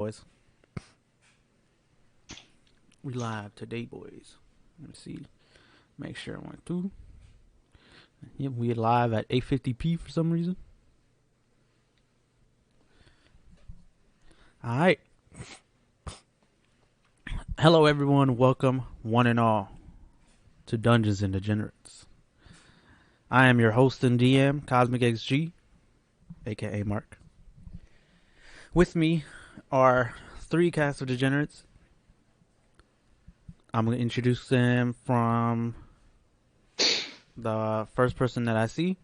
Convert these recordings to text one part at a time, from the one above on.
Boys, we live today, boys. Let me see. Make sure I went through. Yep, we live at 8:50p for some reason. All right. Hello, everyone. Welcome, one and all, to Dungeons and Degenerates. I am your host and DM, Cosmic XG, aka Mark. With me are three cast of Degenerates. I'm going to introduce them from the first person that I see,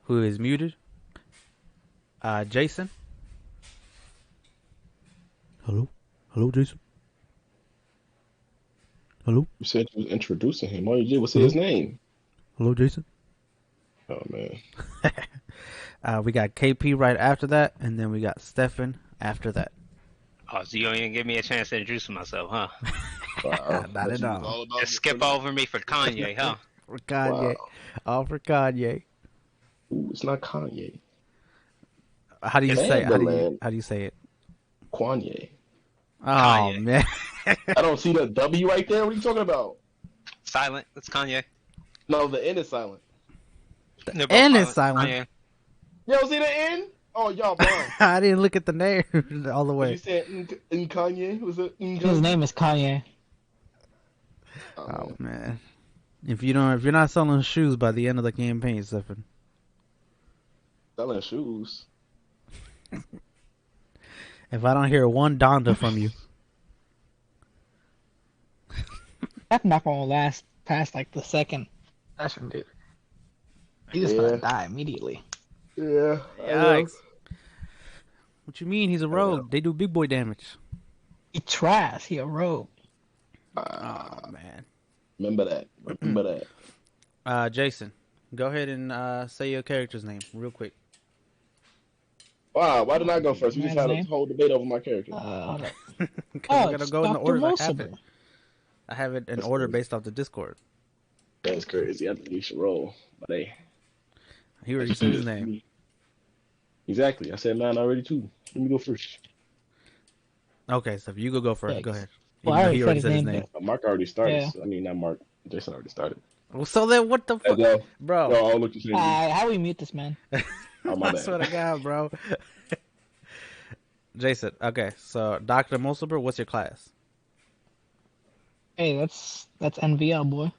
who is muted. Jason. Hello? Hello, Jason? Hello? You said you was introducing him. All you did was say his name. Hello, Jason? Oh, man. We got KP right after that, and then we got Stefan after that. Oh, so you don't even give me a chance to introduce myself, huh? Wow. Not at all. Just skip over me for Kanye, huh? For Kanye. Wow. All for Kanye. Ooh, it's not Kanye. How do you It's say it? Timberland. How do you say it? Kanye. Oh, Kanye. man. I don't see the W right there. What are you talking about? Silent. That's Kanye. No, the N is silent. They're both N is silent. Kanye. You don't see the N? Oh, y'all blind. I didn't look at the name all the You way. said in Kanye? Was it in His Kanye? name is Kanye. Oh, man. If you're not selling shoes by the end of the campaign, Stefan. Selling shoes. If I don't hear one Donda from you. That's not gonna last past like the second session, dude. He's just gonna die immediately. Yeah. Yikes. What you mean? He's a rogue. They do big boy damage. He trash. He a rogue. Oh, man. Remember that. Remember that. Jason, go ahead and say your character's name real quick. Wow, why didn't I go first? We just Man's had a name? whole debate over my character. Hold up. Because we gotta It's go in the Dr. order I have it. Mulciber. I have it in That's order crazy. based off the Discord. That's crazy. I think we should roll. But hey. He already said his name. Exactly. I said mine already too. Let me go first. Okay, so you go first. Thanks. Go ahead. Well, Even I though he already already said said his his name, name. Mark already started. Yeah. I mean, not Mark. Jason already started. Well, so then what the fuck? Yo, Bro. yo, I'll look the same. How we mute this man? Oh, my I bad. swear to God, bro. Jason, okay, so Dr. Mulciber, what's your class? Hey, that's NVL, boy.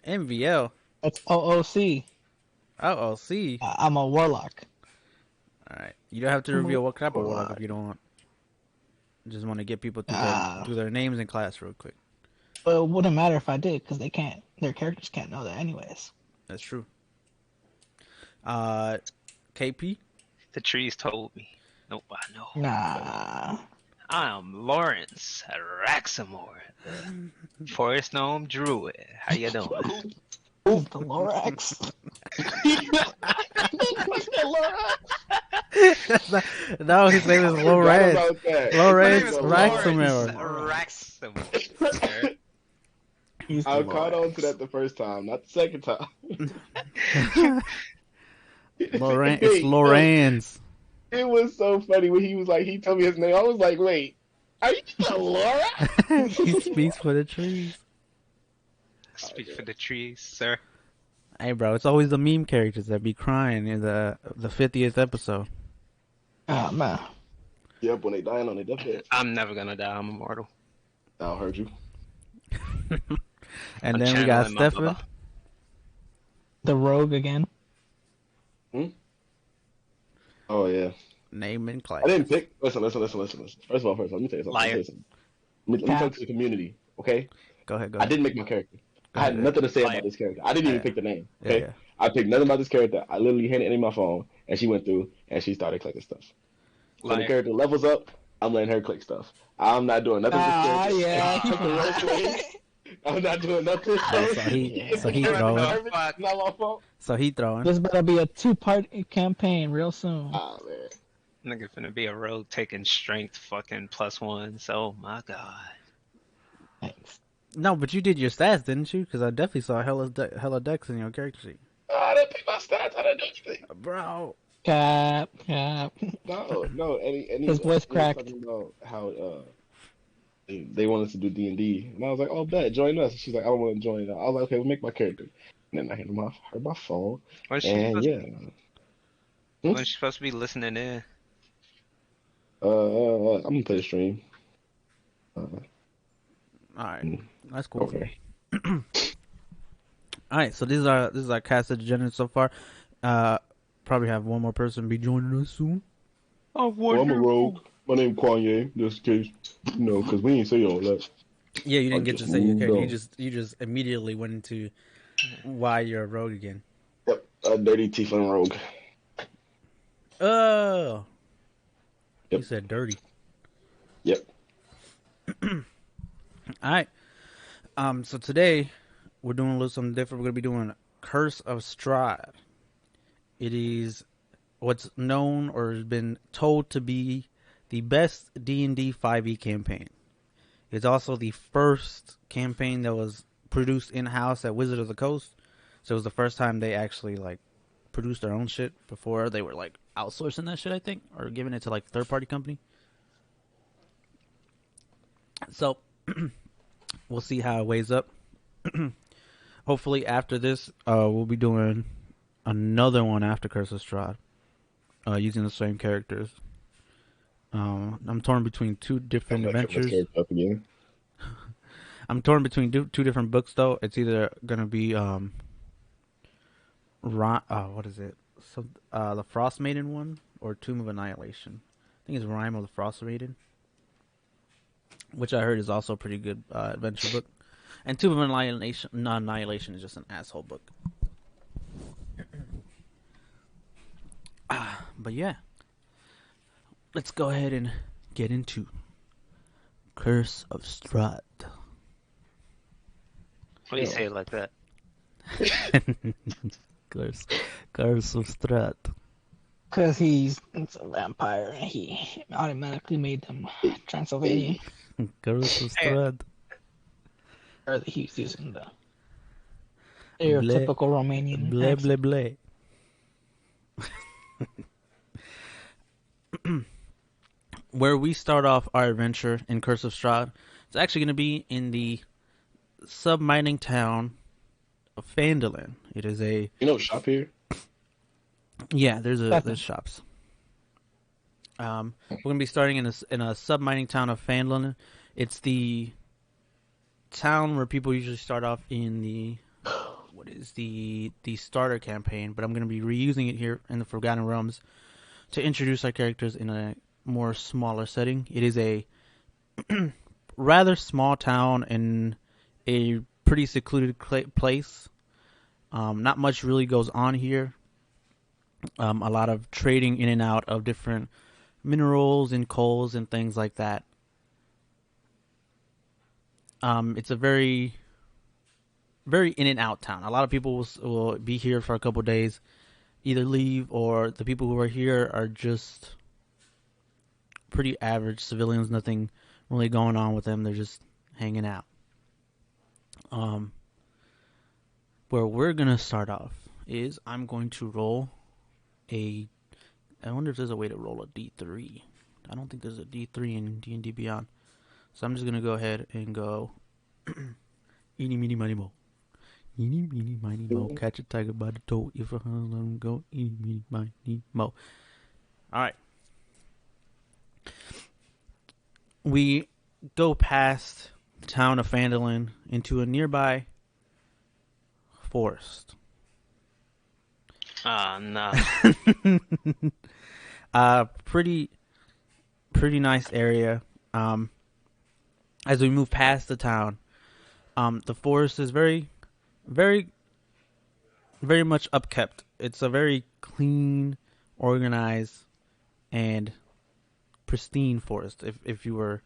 MVL. That's OOC. OOC. I'm a warlock. Alright. You don't have to reveal what type of warlock if you don't want. Just want to get people through their names in class real quick. But it wouldn't matter if I did, because they can't. Their characters can't know that anyways. That's true. KP? The trees told me. Nope, I know. Nah. I'm Lawrence Raxamore, the Forest Gnome Druid. How you doing? Who's the Lorax? No, his name is Forgot Lawrence. about that. Lawrence Raxamore. Raxamore. He's the I caught on to Lorax. that the first time, not the second time. Lawrence. It's Lawrence. It was so funny when he was like, he told me his name. I was like, wait, are you the Laura? He speaks for the trees. Speak for the trees, sir. Hey, bro, it's always the meme characters that be crying in the 50th episode. Oh, man. Yep, when they dying on their deathbed. I'm never gonna die. I'm immortal. I heard you. And I'm then we got channeling my Stefan. Baba. The rogue again. Oh, yeah. Name and class. I didn't pick. Listen. First let me tell you something. Let me tell Liar. you something. Let me talk to the community, okay? Go ahead. I didn't make my character. Go I had ahead. nothing to say Liar. about this character. I didn't even Yeah. pick the name, Yeah, okay? yeah. I picked nothing about this character. I literally handed it in my phone, and she went through, and she started clicking stuff. So the Liar. character levels up, I'm letting her click stuff. I'm not doing nothing with this character. Yeah. Took the role play. I'm not doing nothing. So he throwing. Not my fault. So he throwing. This better be a 2-part campaign real soon. Oh, man. Nigga finna be a rogue taking strength fucking +1. Oh my god. Thanks. No, but you did your stats, didn't you? Because I definitely saw hella decks in your character sheet. I didn't pick my stats. I didn't do anything. Bro. Cap. No, His voice he was cracked. talking about how they wanted to do D&D, and I was like, "Oh, bet, join us." And she's like, "I don't want to join." I was like, "Okay, we'll make my character." And then I heard my phone, When she and supposed yeah, Hmm? when she supposed to be listening in? I'm gonna play the stream. Uh, All right, mm, that's cool. okay. All right, so this is our cast of degenerates so far. Uh, probably have one more person be joining us soon. I Well, I'm a wonder rogue. who. My name Kanye, just in case, because we ain't say all that. Yeah, you I didn't get to just say your moved character. You on. just you just immediately went into why you're a rogue again. Yep, a dirty tiefling rogue. Oh, you Yep, said dirty. yep. All right. So today we're doing a little something different. We're gonna be doing Curse of Strahd. It is what's known or has been told to be the best D&D 5e campaign. It's also the first campaign that was produced in-house at Wizard of the Coast. So it was the first time they actually like produced their own shit. Before they were like outsourcing that shit, I think, or giving it to like third-party company. So we'll see how it weighs up. Hopefully after this, we'll be doing another one after Curse of Strahd, using the same characters. I'm torn between two different I'm making my adventures. character up again. I'm torn between two different books though. It's either gonna be what is it? The Frost Maiden one or Tomb of Annihilation. I think it's Rime of the Frost Maiden, which I heard is also a pretty good adventure book. And Tomb of Annihilation is just an asshole book. But yeah, let's go ahead and get into Curse of Strahd. Why do you say it like that? Curse of Strahd. Because he's a vampire and he automatically made them Transylvanian. Curse of Strahd. Or that he's using the stereotypical Romanian Blah accent. blah blah. Where we start off our adventure in Curse of Strahd, it's actually going to be in the sub-mining town of Phandalin. It is a Shop here. yeah. There's shops. We're going to be starting in a sub-mining town of Phandalin. It's the town where people usually start off in the starter campaign, but I'm going to be reusing it here in the Forgotten Realms to introduce our characters in a more smaller setting. It is a rather small town in a pretty secluded place. Not much really goes on here. A lot of trading in and out of different minerals and coals and things like that. It's a very, very in and out town. A lot of people will be here for a couple of days, either leave, or the people who are here are just pretty average civilians. Nothing really going on with them. They're just hanging out. Where we're gonna start off is I'm going to roll I wonder if there's a way to roll a D3. I don't think there's a D3 in D&D Beyond. So I'm just gonna go ahead and go eeny meeny miny mo. Eeny meeny miny mo. Catch a tiger by the toe. If I let him go, eeny meeny miny mo. All right. We go past the town of Phandalin into a nearby forest. Ah, no. Pretty nice area. As we move past the town, the forest is very, very, very much upkept. It's a very clean, organized, and pristine forest. If you were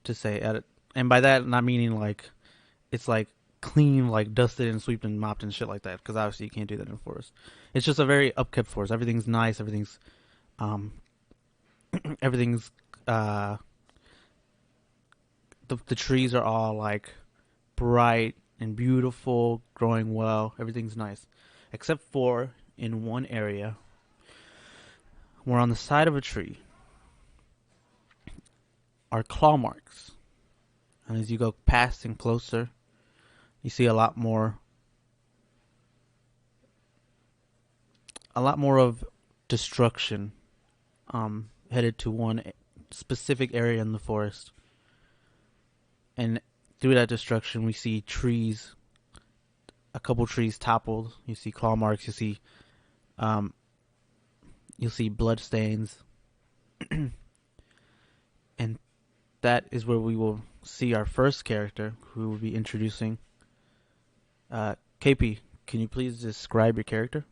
to say it, and by that not meaning like it's like clean, like dusted and swept and mopped and shit like that, because obviously you can't do that in a forest. It's just a very upkept forest. Everything's nice. Everything's the trees are all like bright and beautiful, growing well. Everything's nice, except for in one area We're on the side of a tree. Are claw marks. And as you go past and closer, you see a lot more of destruction headed to one specific area in the forest. And through that destruction, we see trees, a couple trees toppled. You see claw marks. You'll see blood stains. And that is where we will see our first character, who we'll be introducing. KP, can you please describe your character?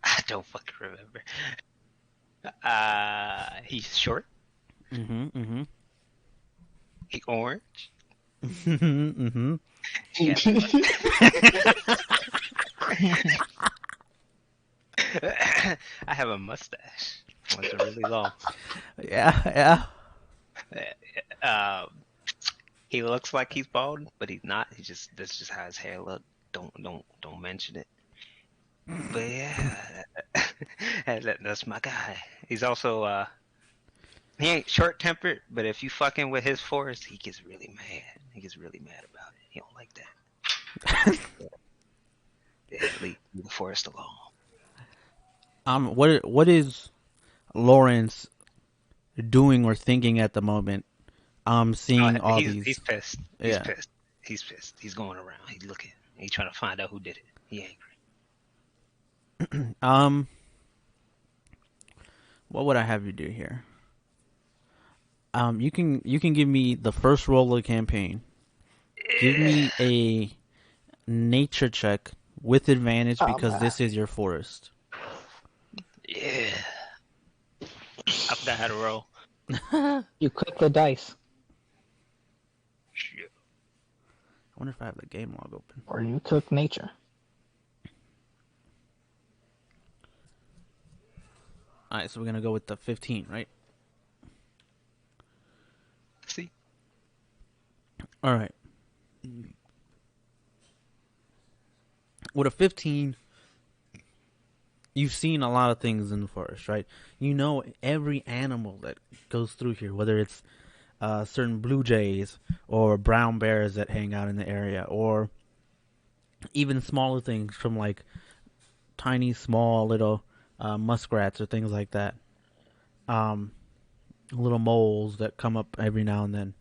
I don't fucking remember. He's short. Mm-hmm. He orange. Mm-hmm. He has I have a mustache. It's really long. Yeah. He looks like he's bald, but he's not. That's just how his hair look. Don't mention it. But yeah, that's my guy. He's also he ain't short tempered, but if you fucking with his forest, he gets really mad. He gets really mad about it. He don't like that. Yeah, leave the forest alone. What is Lawrence doing or thinking at the moment? Seeing all these. He's pissed. He's pissed. He's pissed. He's going around. He's looking. He's trying to find out who did it. He angry. What would I have you do here? You can give me the first roll of the campaign. Give me a nature check with advantage because this is your forest. Yeah. I forgot how to roll. You click the dice. Shit. I wonder if I have the game log open. Or you took nature. Alright, so we're gonna go with the 15, right? See? Alright. With a 15, you've seen a lot of things in the forest, right? You know every animal that goes through here, whether it's certain blue jays or brown bears that hang out in the area, or even smaller things from like tiny, small little muskrats or things like that. Little moles that come up every now and then.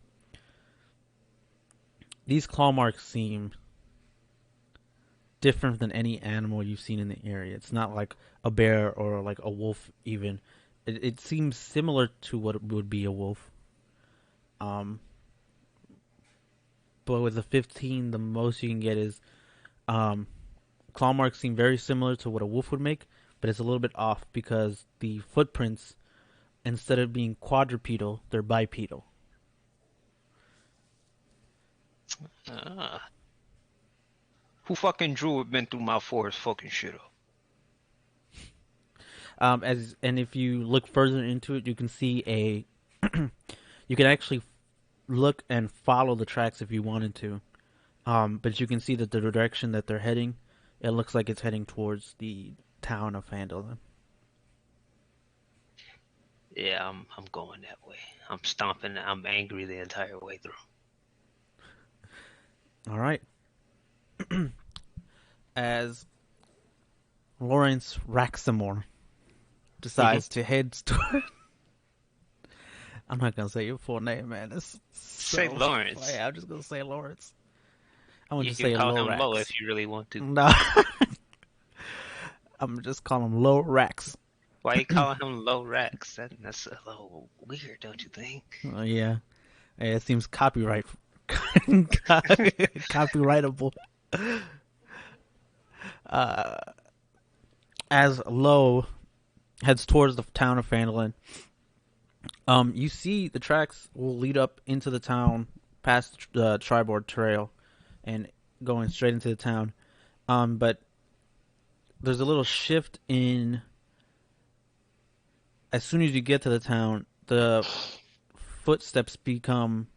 These claw marks seem different than any animal you've seen in the area. It's not like a bear or like a wolf even. It seems similar to what would be a wolf. But with a 15, the most you can get is claw marks seem very similar to what a wolf would make, but it's a little bit off because the footprints, instead of being quadrupedal, they're bipedal. Who fucking drew been through my forest fucking shit up? And if you look further into it, you can see you can actually look and follow the tracks if you wanted to. But you can see that the direction that they're heading, it looks like it's heading towards the town of Phandalin. Yeah, I'm going that way. I'm stomping. I'm angry the entire way through. All right. As Lawrence Raxamore decides to head toward... I'm not gonna say your full name, man. It's Say Lawrence. Yeah, I'm just gonna say Lawrence. I'm gonna You just can say call him Lorax. Low if you really want to. No, I'm gonna just call him Lorax. Why you calling him Low Rex? That's a little weird, don't you think? Oh yeah, it seems copyrightable. As Low heads towards the town of Phandalin, you see the tracks will lead up into the town past the Triboard Trail and going straight into the town. But there's a little shift in... As soon as you get to the town, the footsteps become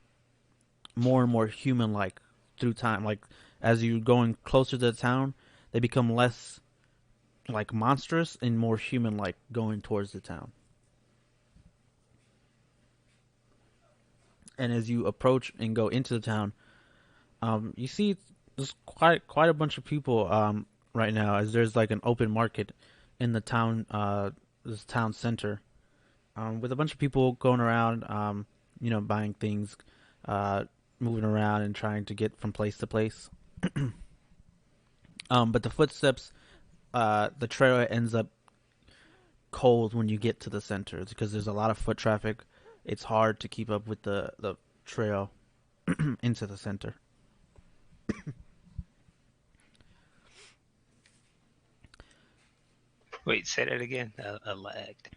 more and more human-like through time. Like, as you're going closer to the town, they become less like monstrous and more human-like going towards the town. And as you approach and go into the town, you see there's quite a bunch of people right now, as there's like an open market in the town, this town center, with a bunch of people going around, buying things, moving around and trying to get from place to place. But the footsteps, the trail ends up cold when you get to the center because there's a lot of foot traffic. It's hard to keep up with the trail into the center. Wait, say that again. I lagged.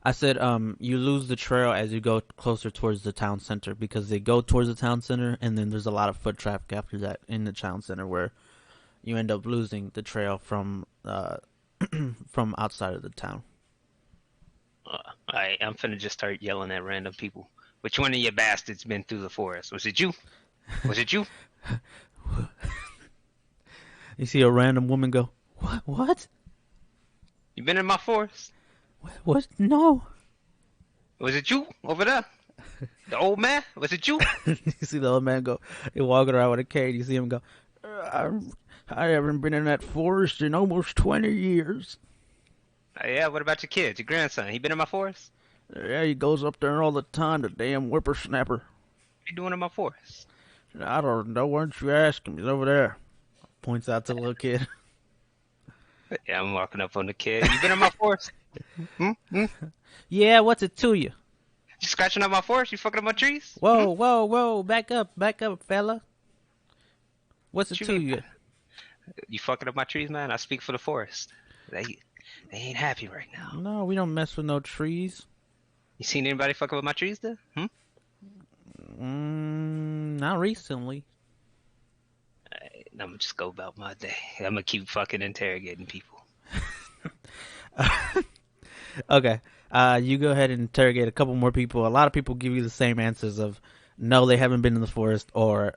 I said, you lose the trail as you go closer towards the town center because they go towards the town center, and then there's a lot of foot traffic after that in the town center where you end up losing the trail from from outside of the town. Alright, I'm finna just start yelling at random people. Which one of you bastards been through the forest? Was it you? Was it you? You see a random woman go, "What? What? You been in my forest? What? No." Was it you over there? The old man? Was it you? You see the old man go, he's walking around with a cane. You see him go, I haven't been in that forest in almost 20 years. Yeah, what about your kids, your grandson? He been in my forest? Yeah, he goes up there all the time, the damn whippersnapper. What you doing in my forest? I don't know, why don't you ask him? He's over there. Points out to the little kid. Yeah, I'm walking up on the kid. You been in my forest? Yeah, what's it to you? You scratching up my forest? You fucking up my trees? Whoa, back up, fella. What's it What you to mean? you? You fucking up my trees, man? I speak for the forest. They ain't happy right now. No, we don't mess with no trees. You seen anybody fucking with my trees, though? Not recently. I'm gonna just go about my day. I'm gonna keep fucking interrogating people. Okay. You go ahead and interrogate a couple more people. A lot of people give you the same answers of no, they haven't been in the forest, or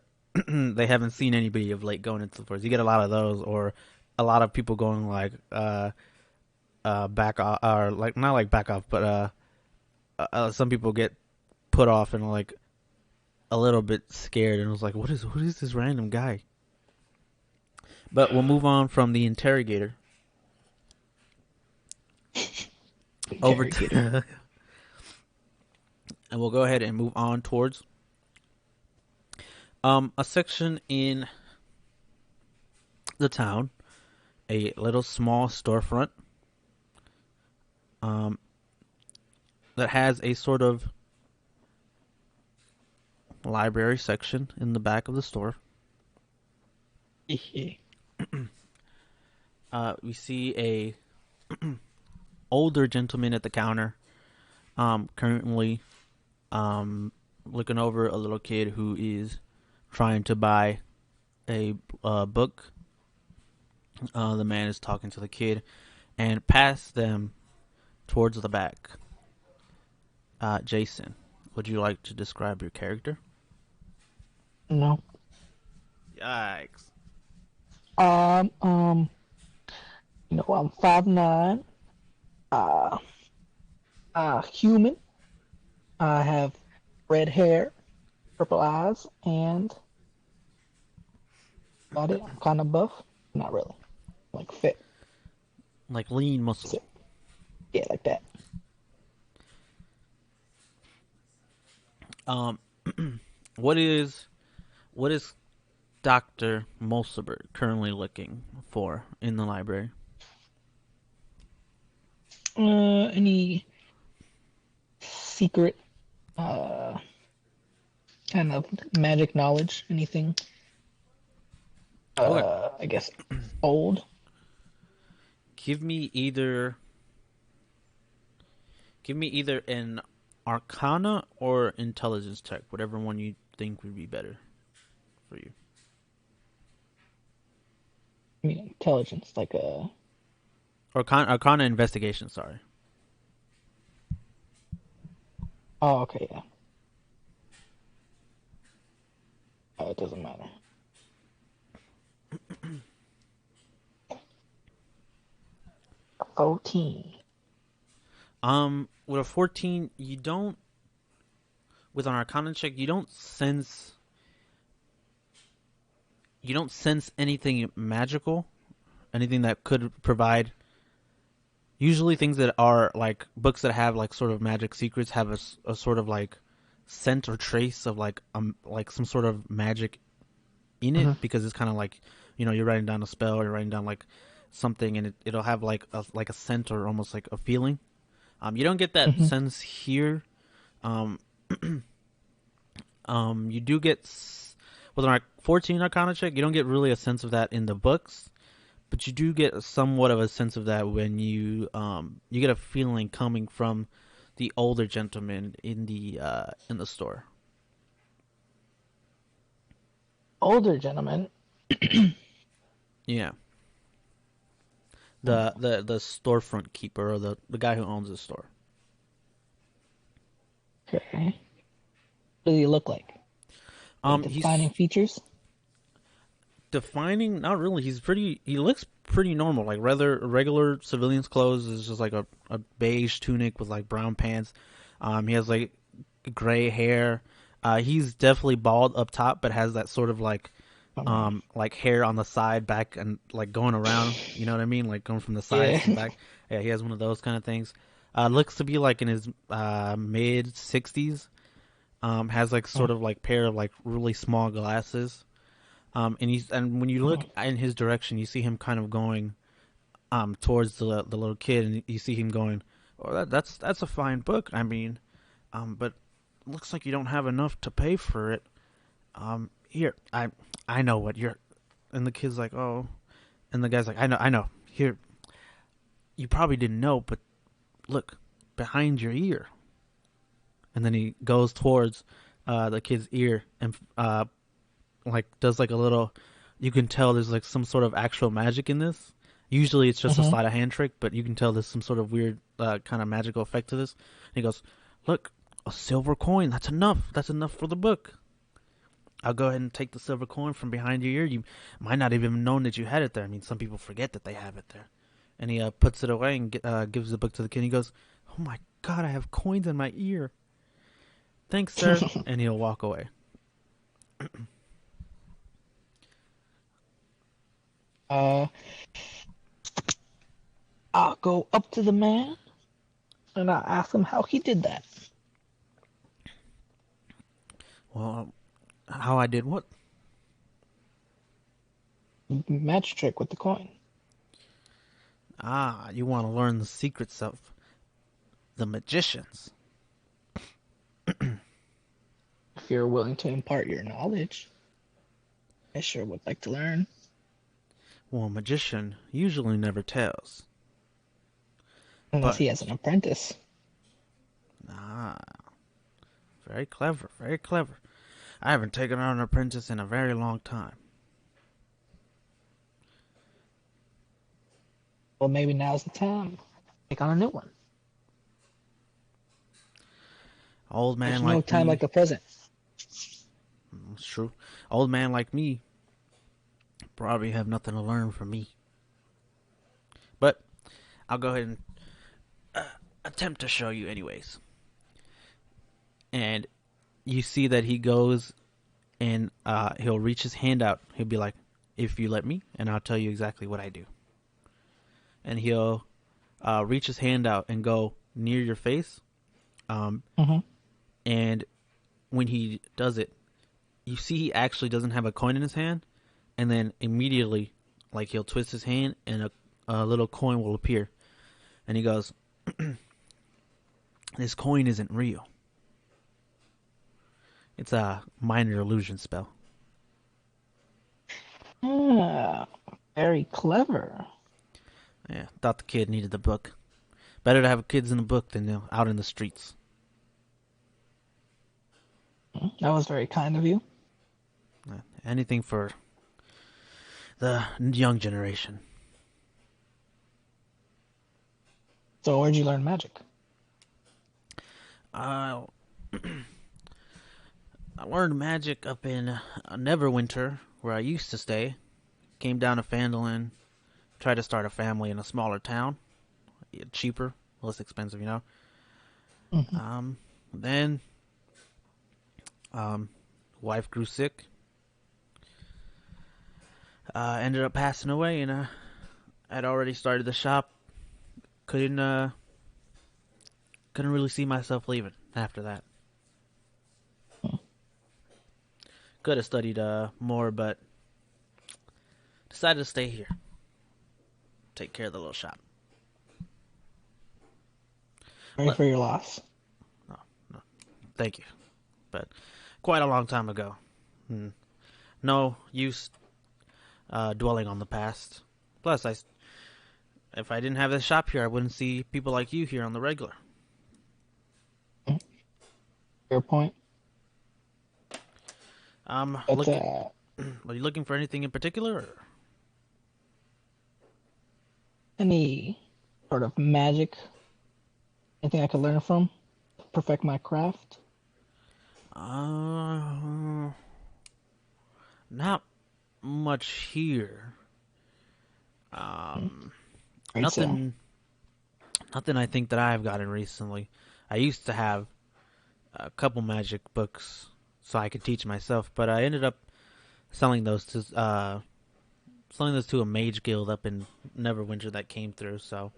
they haven't seen anybody of late going into the forest. You get a lot of those, or a lot of people going like back off, or like not like back off, but some people get put off and like a little bit scared, and was like, what is this random guy? But we'll move on from the interrogator over to and we'll go ahead and move on towards a section in the town, a little small storefront that has a sort of library section in the back of the store. We see a older gentleman at the counter, currently looking over a little kid who is trying to buy a book. The man is talking to the kid and past them towards the back. Jason, would you like to describe your character? No. Yikes. I'm 5'9", human. I have red hair, purple eyes, and about it. I'm kind of buff. Not really. Like fit. Like lean muscle. Yeah, like that. What is Dr. Molseberg currently looking for in the library? Any secret, kind of magic knowledge? Anything? Okay. I guess old. Give me either an Arcana or Intelligence check, whatever one you think would be better for you. I mean, intelligence, like a. Arcana investigation. Sorry. Oh, okay, yeah. It doesn't matter. 14. With a 14, you don't. With an Arcana check, you don't sense. You don't sense anything magical, anything that could provide. Usually, things that are like books that have like sort of magic secrets have a sort of like scent or trace of like some sort of magic in it, because it's kind of like, you're writing down a spell, or you're writing down like something, and it'll have like a scent or almost like a feeling. You don't get that sense here. You do get with an 14 Arcana check, you don't get really a sense of that in the books, but you do get somewhat of a sense of that when you get a feeling coming from the older gentleman in the store. Older gentleman. Yeah. The storefront keeper, or the guy who owns the store. Okay. What does he look like? Defining features? Defining, not really. He looks pretty normal, like rather regular civilian's clothes. Is just like a beige tunic with like brown pants. He has like gray hair. He's definitely bald up top, but has that sort of like hair on the side, back, and like going around. You know what I mean? Like going from the sides to back. Yeah, he has one of those kind of things. Looks to be like in his mid 60s. Has like sort of like pair of like really small glasses. And when you look in his direction, you see him kind of going towards the little kid, and you see him going, "Oh, that's a fine book. I mean, but looks like you don't have enough to pay for it. Here, I know what you're." And the kid's like, "Oh," and the guy's like, I know. Here, you probably didn't know, but look behind your ear." And then he goes towards the kid's ear and like does like a little. You can tell there's like some sort of actual magic in this. Usually it's just a sleight of hand trick, but you can tell there's some sort of weird kind of magical effect to this. And he goes, "Look, a silver coin. That's enough. That's enough for the book. I'll go ahead and take the silver coin from behind your ear. You might not even have known that you had it there. I mean, some people forget that they have it there." And he puts it away and gives the book to the kid. And he goes, "Oh my God, I have coins in my ear. Thanks, sir." And he'll walk away. I'll go up to the man and I'll ask him how he did that. Well, how I did what? Magic trick with the coin. Ah, you want to learn the secrets of the magicians. If you're willing to impart your knowledge, I sure would like to learn. Well, a magician usually never tells. Unless he has an apprentice. Ah, very clever, very clever. I haven't taken on an apprentice in a very long time. Well, maybe now's the time. Take on a new one. Old man There's like no time me, like the present. It's true. Old man like me probably have nothing to learn from me. But I'll go ahead and attempt to show you anyways. And you see that he goes and he'll reach his hand out. He'll be like, "If you let me, and I'll tell you exactly what I do." And he'll reach his hand out and go near your face. And when he does it, you see he actually doesn't have a coin in his hand. And then immediately, like, he'll twist his hand and a little coin will appear. And he goes, "This coin isn't real. It's a minor illusion spell." Ah, very clever. Yeah, thought the kid needed the book. Better to have kids in the book than out in the streets. That was very kind of you. Anything for the young generation. So where'd you learn magic? I learned magic up in Neverwinter, where I used to stay. Came down to Phandalin, tried to start a family in a smaller town. cheaper, less expensive, you know. Mm-hmm. Then, wife grew sick. Ended up passing away, and I'd already started the shop. Couldn't really see myself leaving after that. Could have studied more, but decided to stay here, take care of the little shop. Sorry for your loss. No, no, thank you, but quite a long time ago. No use dwelling on the past. Plus, if I didn't have this shop here, I wouldn't see people like you here on the regular. Fair point. But Looking. Are you looking for anything in particular? Or? any sort of magic, anything I could learn from, perfect my craft? Not much here. Right, so. Nothing I think that I've gotten recently. I used to have a couple magic books so I could teach myself, but I ended up selling those to a mage guild up in Neverwinter that came through. So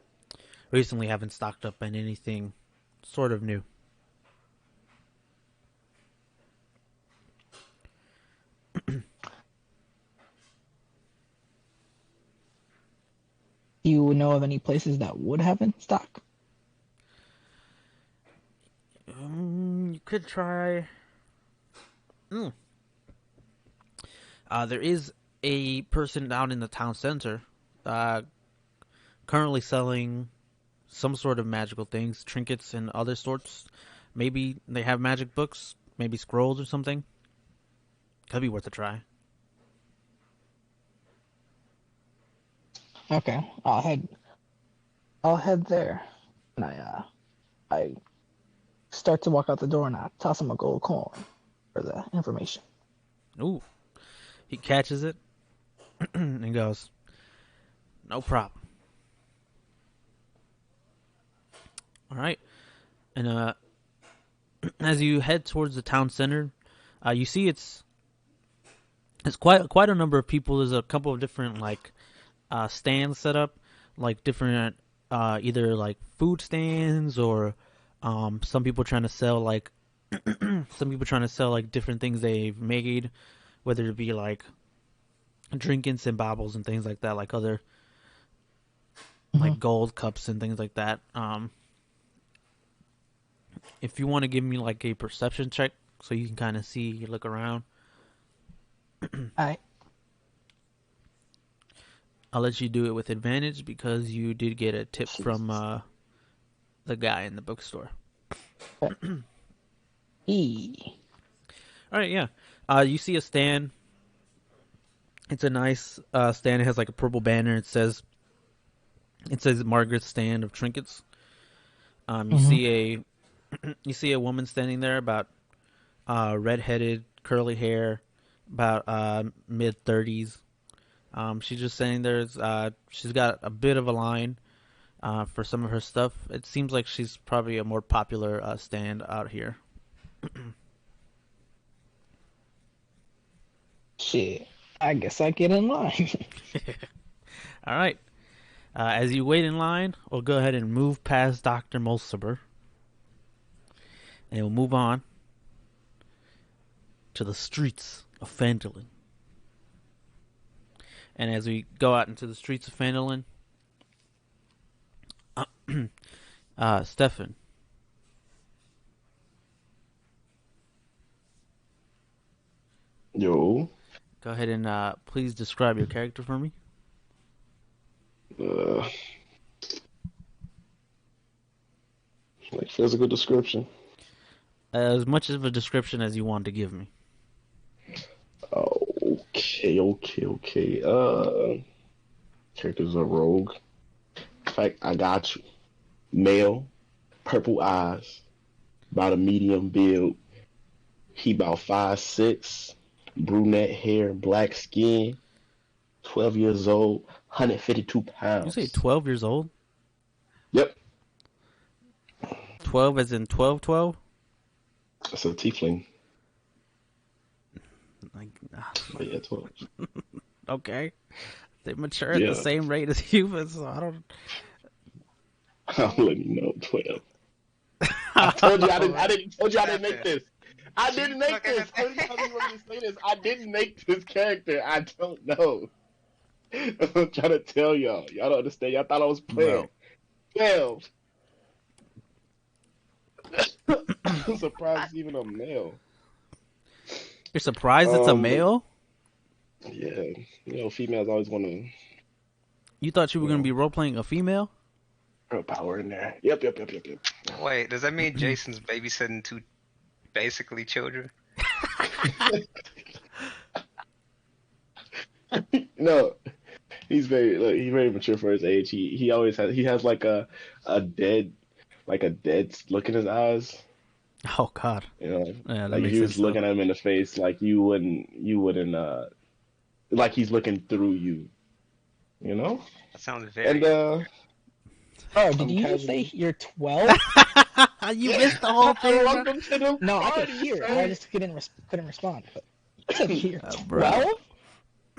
recently, haven't stocked up on anything sort of new. Do you know of any places that would have in stock? You could try. There is a person down in the town center, currently selling some sort of magical things, trinkets and other sorts. Maybe they have magic books, maybe scrolls or something. Could be worth a try. Okay, I'll head there. And I start to walk out the door and I toss him a gold coin for the information. Ooh. He catches it and goes, "No problem." All right. And as you head towards the town center, you see it's quite a number of people. There's a couple of different stands set up, like different either like food stands or some people trying to sell like different things they've made, whether it be like drinking and baubles and things like that, like other like gold cups and things like that. If you want to give me like a perception check so you can kind of see, you look around. Alright. I'll let you do it with advantage because you did get a tip from the guy in the bookstore. E. All right, yeah. You see a stand. It's a nice stand. It has like a purple banner. It says Margaret's Stand of Trinkets. You see a woman standing there, about red-headed, curly hair, about mid-30s. She's just standing there. She's got a bit of a line for some of her stuff. It seems like she's probably a more popular stand out here. Shit. I guess I get in line. All right. As you wait in line, we'll go ahead and move past Dr. Mulciber. And we'll move on to the streets of Phandalin. And as we go out into the streets of Phandalin, Stefan. Yo. Go ahead and please describe your character for me. Like physical description. As much of a description as you want to give me. Okay. Character's a rogue. In fact, I got you. Male, purple eyes, about a medium build. He about 5'6", brunette hair, black skin, 12 years old, 152 pounds. You say 12 years old? Yep, 12 as in 12, 12? it's a tiefling. Like, But yeah, 12. okay. They mature at the Yeah, same rate as humans, so I don't. I'm letting you know 12. I told you I didn't. I Alright. didn't. Told you I didn't make After this. I she didn't make fucking. this. How many times do you want me to say this? I didn't make this character. I don't know. I'm trying to tell y'all. Y'all don't understand. Y'all thought I was playing. Bro. 12. I'm surprised it's even a male. You're surprised it's a Um, male? yeah, females always want to, You thought you were you going to be know, role playing a female? girl power in there. Yep, yep, yep, yep, yep. Wait, does that mean Jason's babysitting two basically children? No, he's very mature for his age. He has a dead a dead look in his eyes. Oh, God. You know, Yeah, that like if makes you was sense, though. looking at him in the face, like you wouldn't like he's looking through you. You know, That sounds and very. Oh, did I'm you just say casually. you're 12? You Yeah, missed the whole thing, bro. welcome to the No, I could party, hear. I sir. just couldn't respond. But you said you're Bro. 12?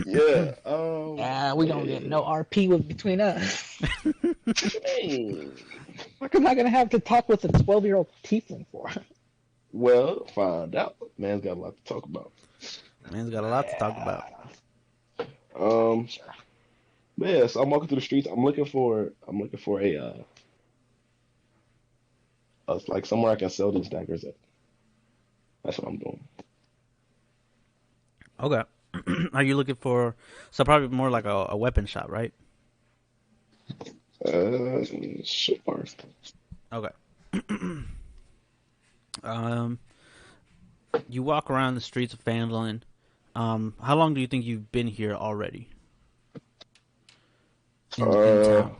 Yeah. Yeah, we don't get no RP between us. What you mean? What am I gonna have to talk with a 12-year-old tiefling for? Well, find out. Man's got a lot to talk about. Man's got a lot to talk about. Yeah. Um, but yeah, so I'm walking through the streets. I'm looking for like somewhere I can sell these daggers at. That's what I'm doing. Okay. Are you looking for. So, probably more like a weapon shop, right? Uh, sure. Okay. Um, you walk around the streets of Fandolin. How long do you think you've been here already in Uh, town?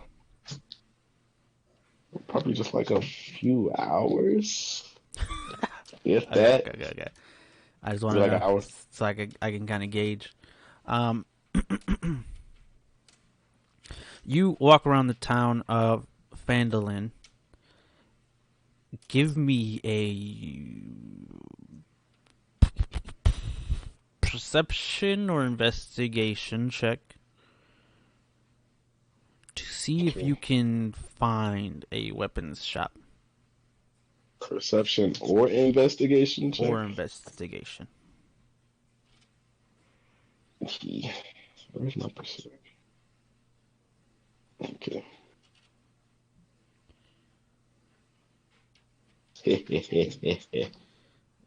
probably just like a few hours, if Okay, that. okay, okay, okay. I just want Maybe to like an know hour. so I can kind of gauge. Um, you walk around the town of Fandolin. Give me a perception or investigation check to see if Okay. you can find a weapons shop Perception or investigation check. or investigation. Where's my perception? Okay.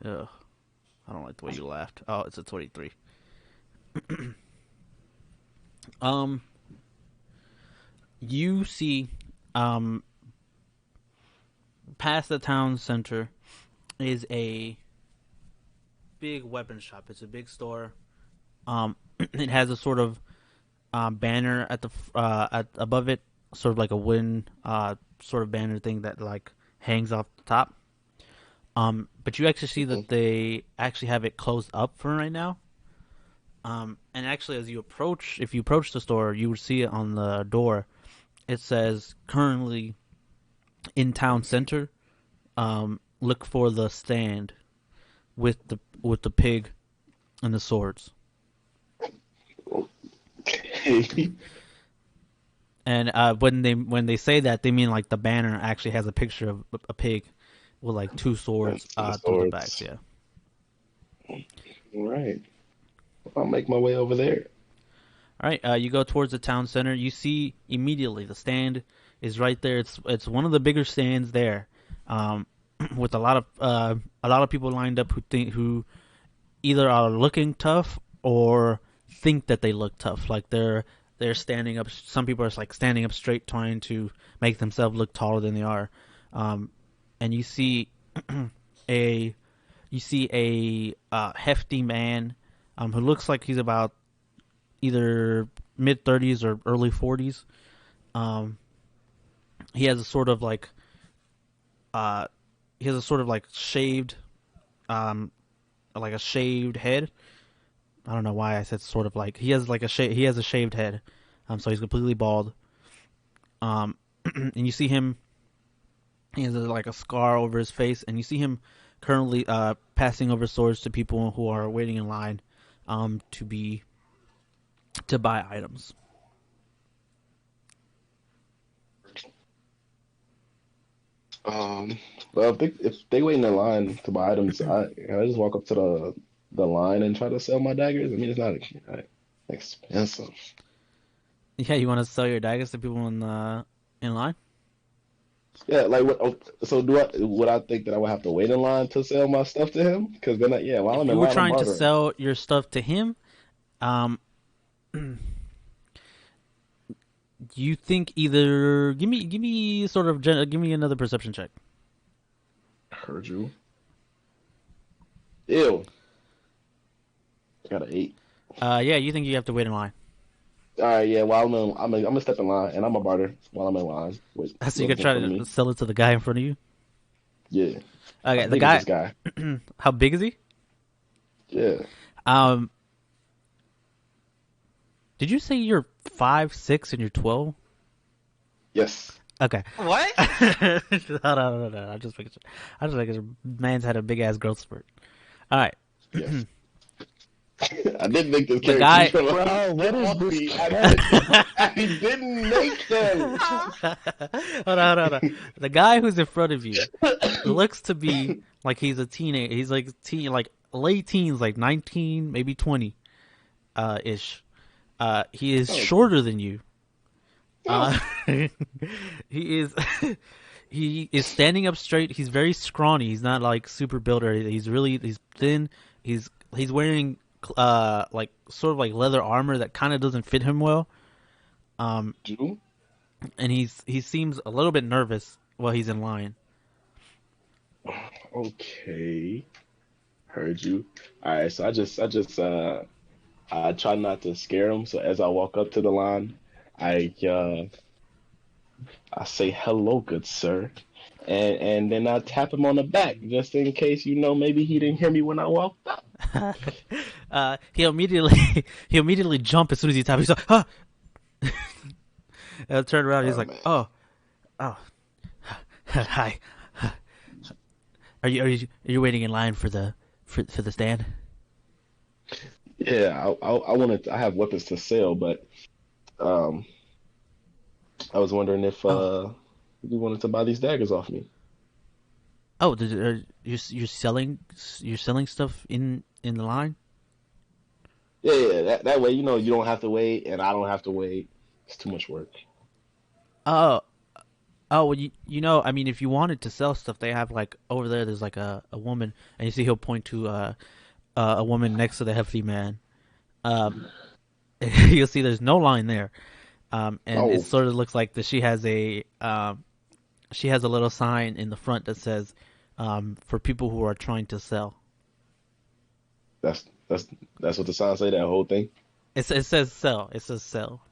Ugh, I don't like the way you laughed. Oh, it's a 23. Um, you see, um, past the town center is a big weapon shop. It's a big store. It has a sort of banner at the at above it, sort of like a wooden sort of banner thing that like hangs off the top. But you actually see that they actually have it closed up for right now. And actually, as you approach, if you approach the store, you would see it on the door. It says currently in town center. Look for the stand with the pig and the swords. And when they say that, they mean like the banner actually has a picture of a pig with like two swords The through the backs. swords. Yeah. All right. I'll make my way over there. All right. You go towards the town center. You see immediately the stand is right there. It's one of the bigger stands there, with a lot of people lined up who either are looking tough or think that they look tough. Like they're standing up. Some people are like standing up straight, trying to make themselves look taller than they are. And you see a hefty man who looks like he's about either mid 30s or early 40s. Um, he has a sort of like uh, shaved like a shaved head. I don't know why I said sort of like he has a shaved head. So he's completely bald. Um, and you see him. He has like a scar over his face, and you see him currently passing over swords to people who are waiting in line to buy items. Well, if they wait in the line to buy items, I just walk up to the line and try to sell my daggers. I mean, it's not expensive. Yeah, you want to sell your daggers to people in line? Yeah, like what? Oh, so would I think that I would have to wait in line to sell my stuff to him? Because then, yeah, while If I'm you in were line, I'm trying to bartering. sell your stuff to him, um, you think either give me sort of give me another perception check. Heard you. Ew. Got an 8. Yeah, you think you have to wait in line. All right, yeah. While I'm gonna step in line, and I'm a barter while I'm in line with So you whoever's could in try front of to me. sell it to the guy in front of you. Yeah. How Okay, the big is guy. this guy? How big is he? Yeah. Um, did you say you're 5'6" and you're 12? Yes. Okay. What? Hold on. I just making sure. Man's had a big ass growth spurt. All right. Yes. I didn't make this The character. guy- Bro, what is Off this? me. I didn't make them. Hold on. The guy who's in front of you looks to be like he's a teenager. He's like like late teens, like 19, maybe 20, ish. He is shorter than you. He is he is standing up straight. He's very scrawny. He's not like super built or anything. He's thin. He's wearing like sort of like leather armor that kind of doesn't fit him well. Jew? And he seems a little bit nervous while he's in line. Okay. Heard you. All right. So I try not to scare him. So as I walk up to the line, I I say hello, good sir, and then I tap him on the back just in case maybe he didn't hear me when I walked up. He'll immediately jump as soon as you tap. He's like, "Huh!" And turn around. He's Oh like, man. "Oh, hi. Are you waiting in line for the stand?" Yeah. I have weapons to sell, but um I was wondering if Oh, you wanted to buy these daggers off me. oh, you're selling stuff in the line? Yeah. That way you don't have to wait and I don't have to wait. It's too much work. Oh, well, I mean, if you wanted to sell stuff, they have like over there. There's like a woman, and you see he'll point to a woman next to the hefty man. Um, you'll see there's no line there. And it Oh, sort of looks like that she has a little sign in the front that says for people who are trying to sell. that's that's what the sign say. That whole thing. It says sell. It says sell.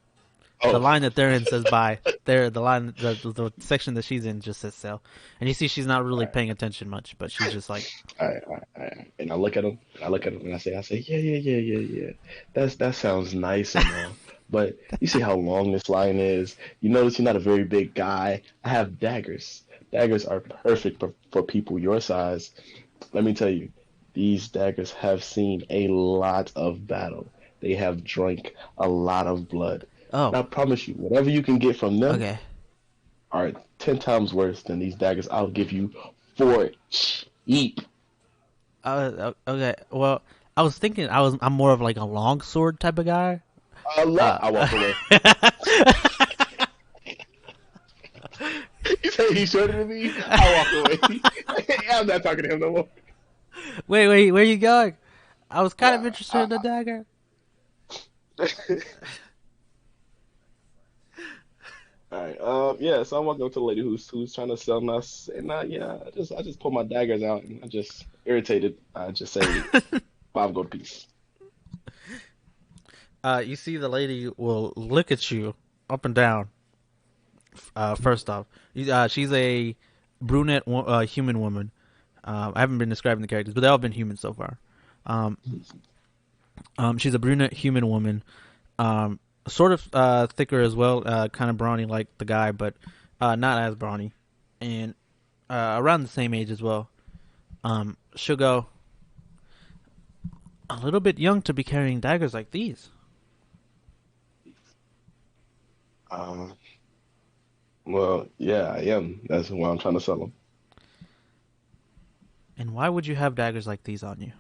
The Oh. line that they're in says buy. The section that she's in just says sell. And you see she's not really paying attention much, but she's just like, All right. And I look at him. And I say, yeah. That sounds nice and all. But you see how long this line is. You notice you're not a very big guy. I have daggers. Daggers are perfect for people your size. Let me tell you, these daggers have seen a lot of battle. They have drank a lot of blood. oh, And I promise you, whatever you can get from them okay. are 10 times worse than these daggers I'll give you for cheap. Okay. Well, I was thinking I'm more of like a long sword type of guy. I walk away. You say he's shorter than me? I walk away. I'm not talking to him no more. Wait, where you going? I was kind of Yeah, interested in the dagger. All right. Yeah. So I'm walking up to the lady who's trying to sell us, and I just pull my daggers out, and I just irritated. I just say 5 gold piece. You see the lady will look at you up and down. First off, she's a brunette human woman. I haven't been describing the characters, but they've all been human so far. She's a brunette human woman, sort of thicker as well, kind of brawny like the guy, but not as brawny, and around the same age as well. She'll go a little bit young to be carrying daggers like these. Um, well, yeah, I am. That's why I'm trying to sell them. And why would you have daggers like these on you?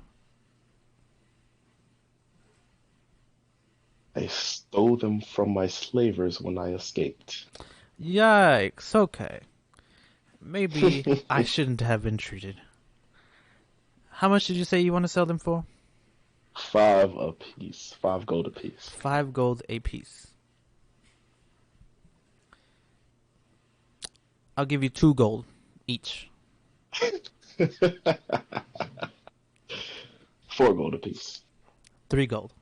I stole them from my slavers when I escaped. Yikes. Okay. Maybe I shouldn't have intruded. How much did you say you want to sell them for? 5 apiece. 5 gold apiece. 5 gold a piece. I'll give you 2 gold each. 4 gold apiece. 3 gold.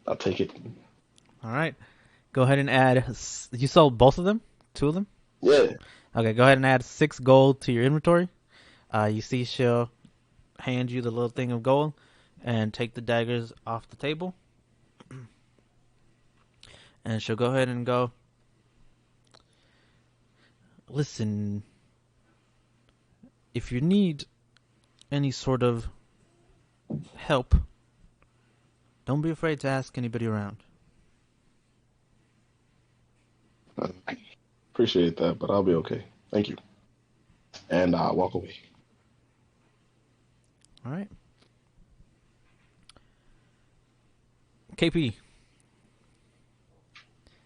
I'll take it. All right. Go ahead and add. You sold both of them? 2 of them? Yeah. Okay, go ahead and add 6 gold to your inventory. You see she'll hand you the little thing of gold and take the daggers off the table. And she'll go ahead and go, listen, if you need any sort of help, don't be afraid to ask anybody around. Appreciate that, but I'll be okay. Thank you. And I'll walk away. All right. KP,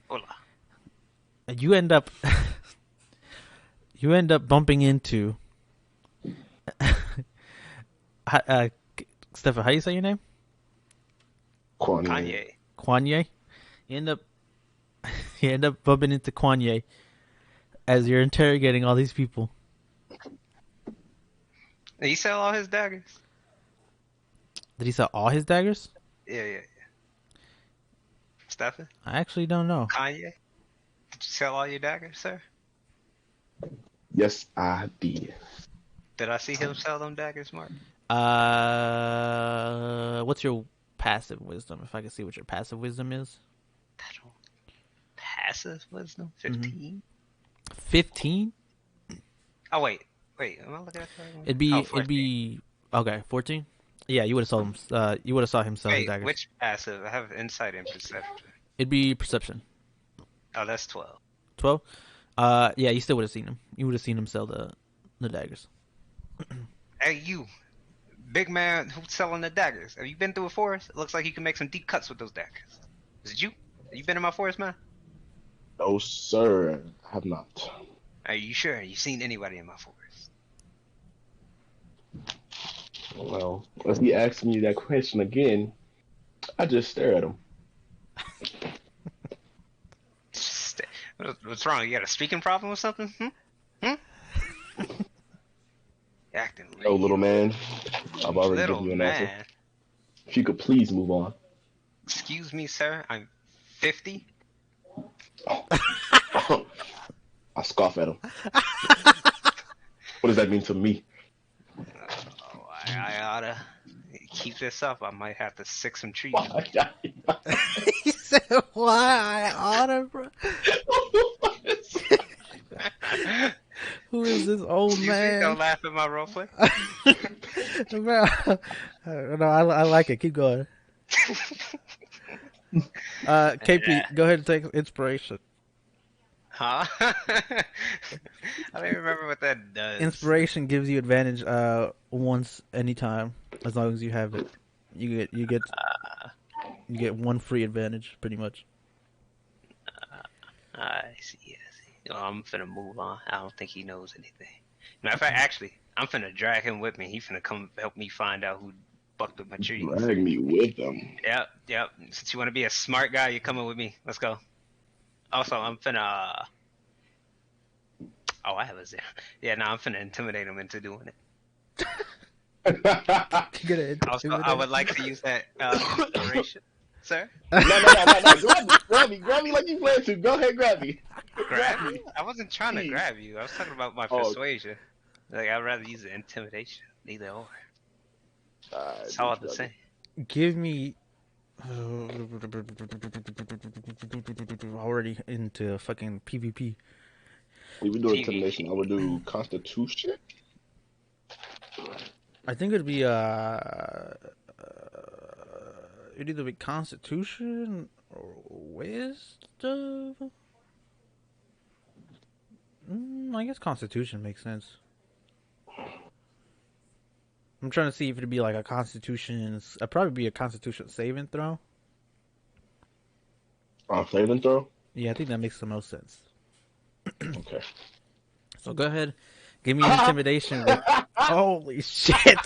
Hola. you end up bumping into Stefan, how do you say your name? Kanye. Kwanye. You end up bumping into Kwanye as you're interrogating all these people. Did he sell all his daggers? Did he sell all his daggers? Yeah. Stefan? I actually don't know. Kanye? Did you sell all your daggers, sir? Yes, I did. Did I see him sell them daggers, Mark? What's your passive wisdom? If I can see what your passive wisdom is. Passive wisdom? 15? 15? Oh, wait. Am I looking at the right one? It'd be Oh, it'd be okay. 14. Yeah, you would have saw him. You would have saw him sell his Wait, daggers. which passive? I have insight and perception. It'd be perception. Oh, that's 12. 12. Yeah, you still would have seen him. You would have seen him sell the daggers. Hey, you. Big man who's selling the daggers. Have you been through a forest? It looks like you can make some deep cuts with those daggers. Is it you? Have you been in my forest, man? No, sir. I have not. Are you sure? You seen anybody in my forest? Well, if he asks me that question again, I just stare at him. What's wrong? You got a speaking problem or something? Acting Oh, little man. I've already little given you an man. answer. If you could please move on. Excuse me, sir. I'm 50. I scoff at him. What does that mean to me? Oh, I oughta keep this up. I might have to sick some trees. He said, "Why I oughta, bro." Who is this old Excuse man? me, don't laugh at my roleplay. Bro, no, I like it. Keep going. KP, go ahead and take inspiration. Huh? I don't even remember what that does. Inspiration gives you advantage once anytime, as long as you have it. You get one free advantage, pretty much. I see. Well, I'm finna move on. I don't think he knows anything. Matter of fact, actually, I'm finna drag him with me. He finna come help me find out who bucked up my trees. Drag me with them. Yep. Since you want to be a smart guy, you're coming with me. Let's go. Also, I'm finna. Oh, I have a zero. Yeah, no, I'm finna intimidate him into doing it. Also, I would like to use that inspiration, sir. No. Grab me like you plan to. Go ahead, grab me. Grab me? I wasn't trying to grab you. I was talking about my persuasion. Like, I'd rather use the intimidation. Neither or. It's all the same. Give me Already into fucking PvP. We would do intimidation. PvP. I would do Constitution. I think it'd be it'd either be Constitution or Wisdom. I guess Constitution makes sense. I'm trying to see if it'd be like a Constitution. It'd probably be a Constitution saving throw. Saving throw. Yeah, I think that makes the most sense. Okay. So go ahead, give me an intimidation with. Holy shit!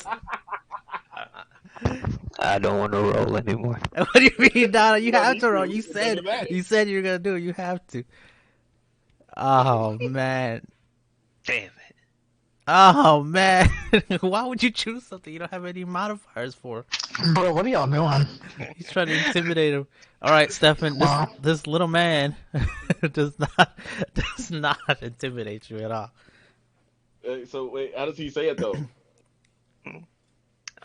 I don't want to roll anymore. What do you mean, Donna? You have to roll. You It doesn't matter. said you're gonna do it. You have to. Oh man. Damn it. Oh man. Why would you choose something you don't have any modifiers for? Bro, what are y'all doing? He's trying to intimidate him. All right, Stefan. This little man does not intimidate you at all. So wait, how does he say it though? Oh, Like,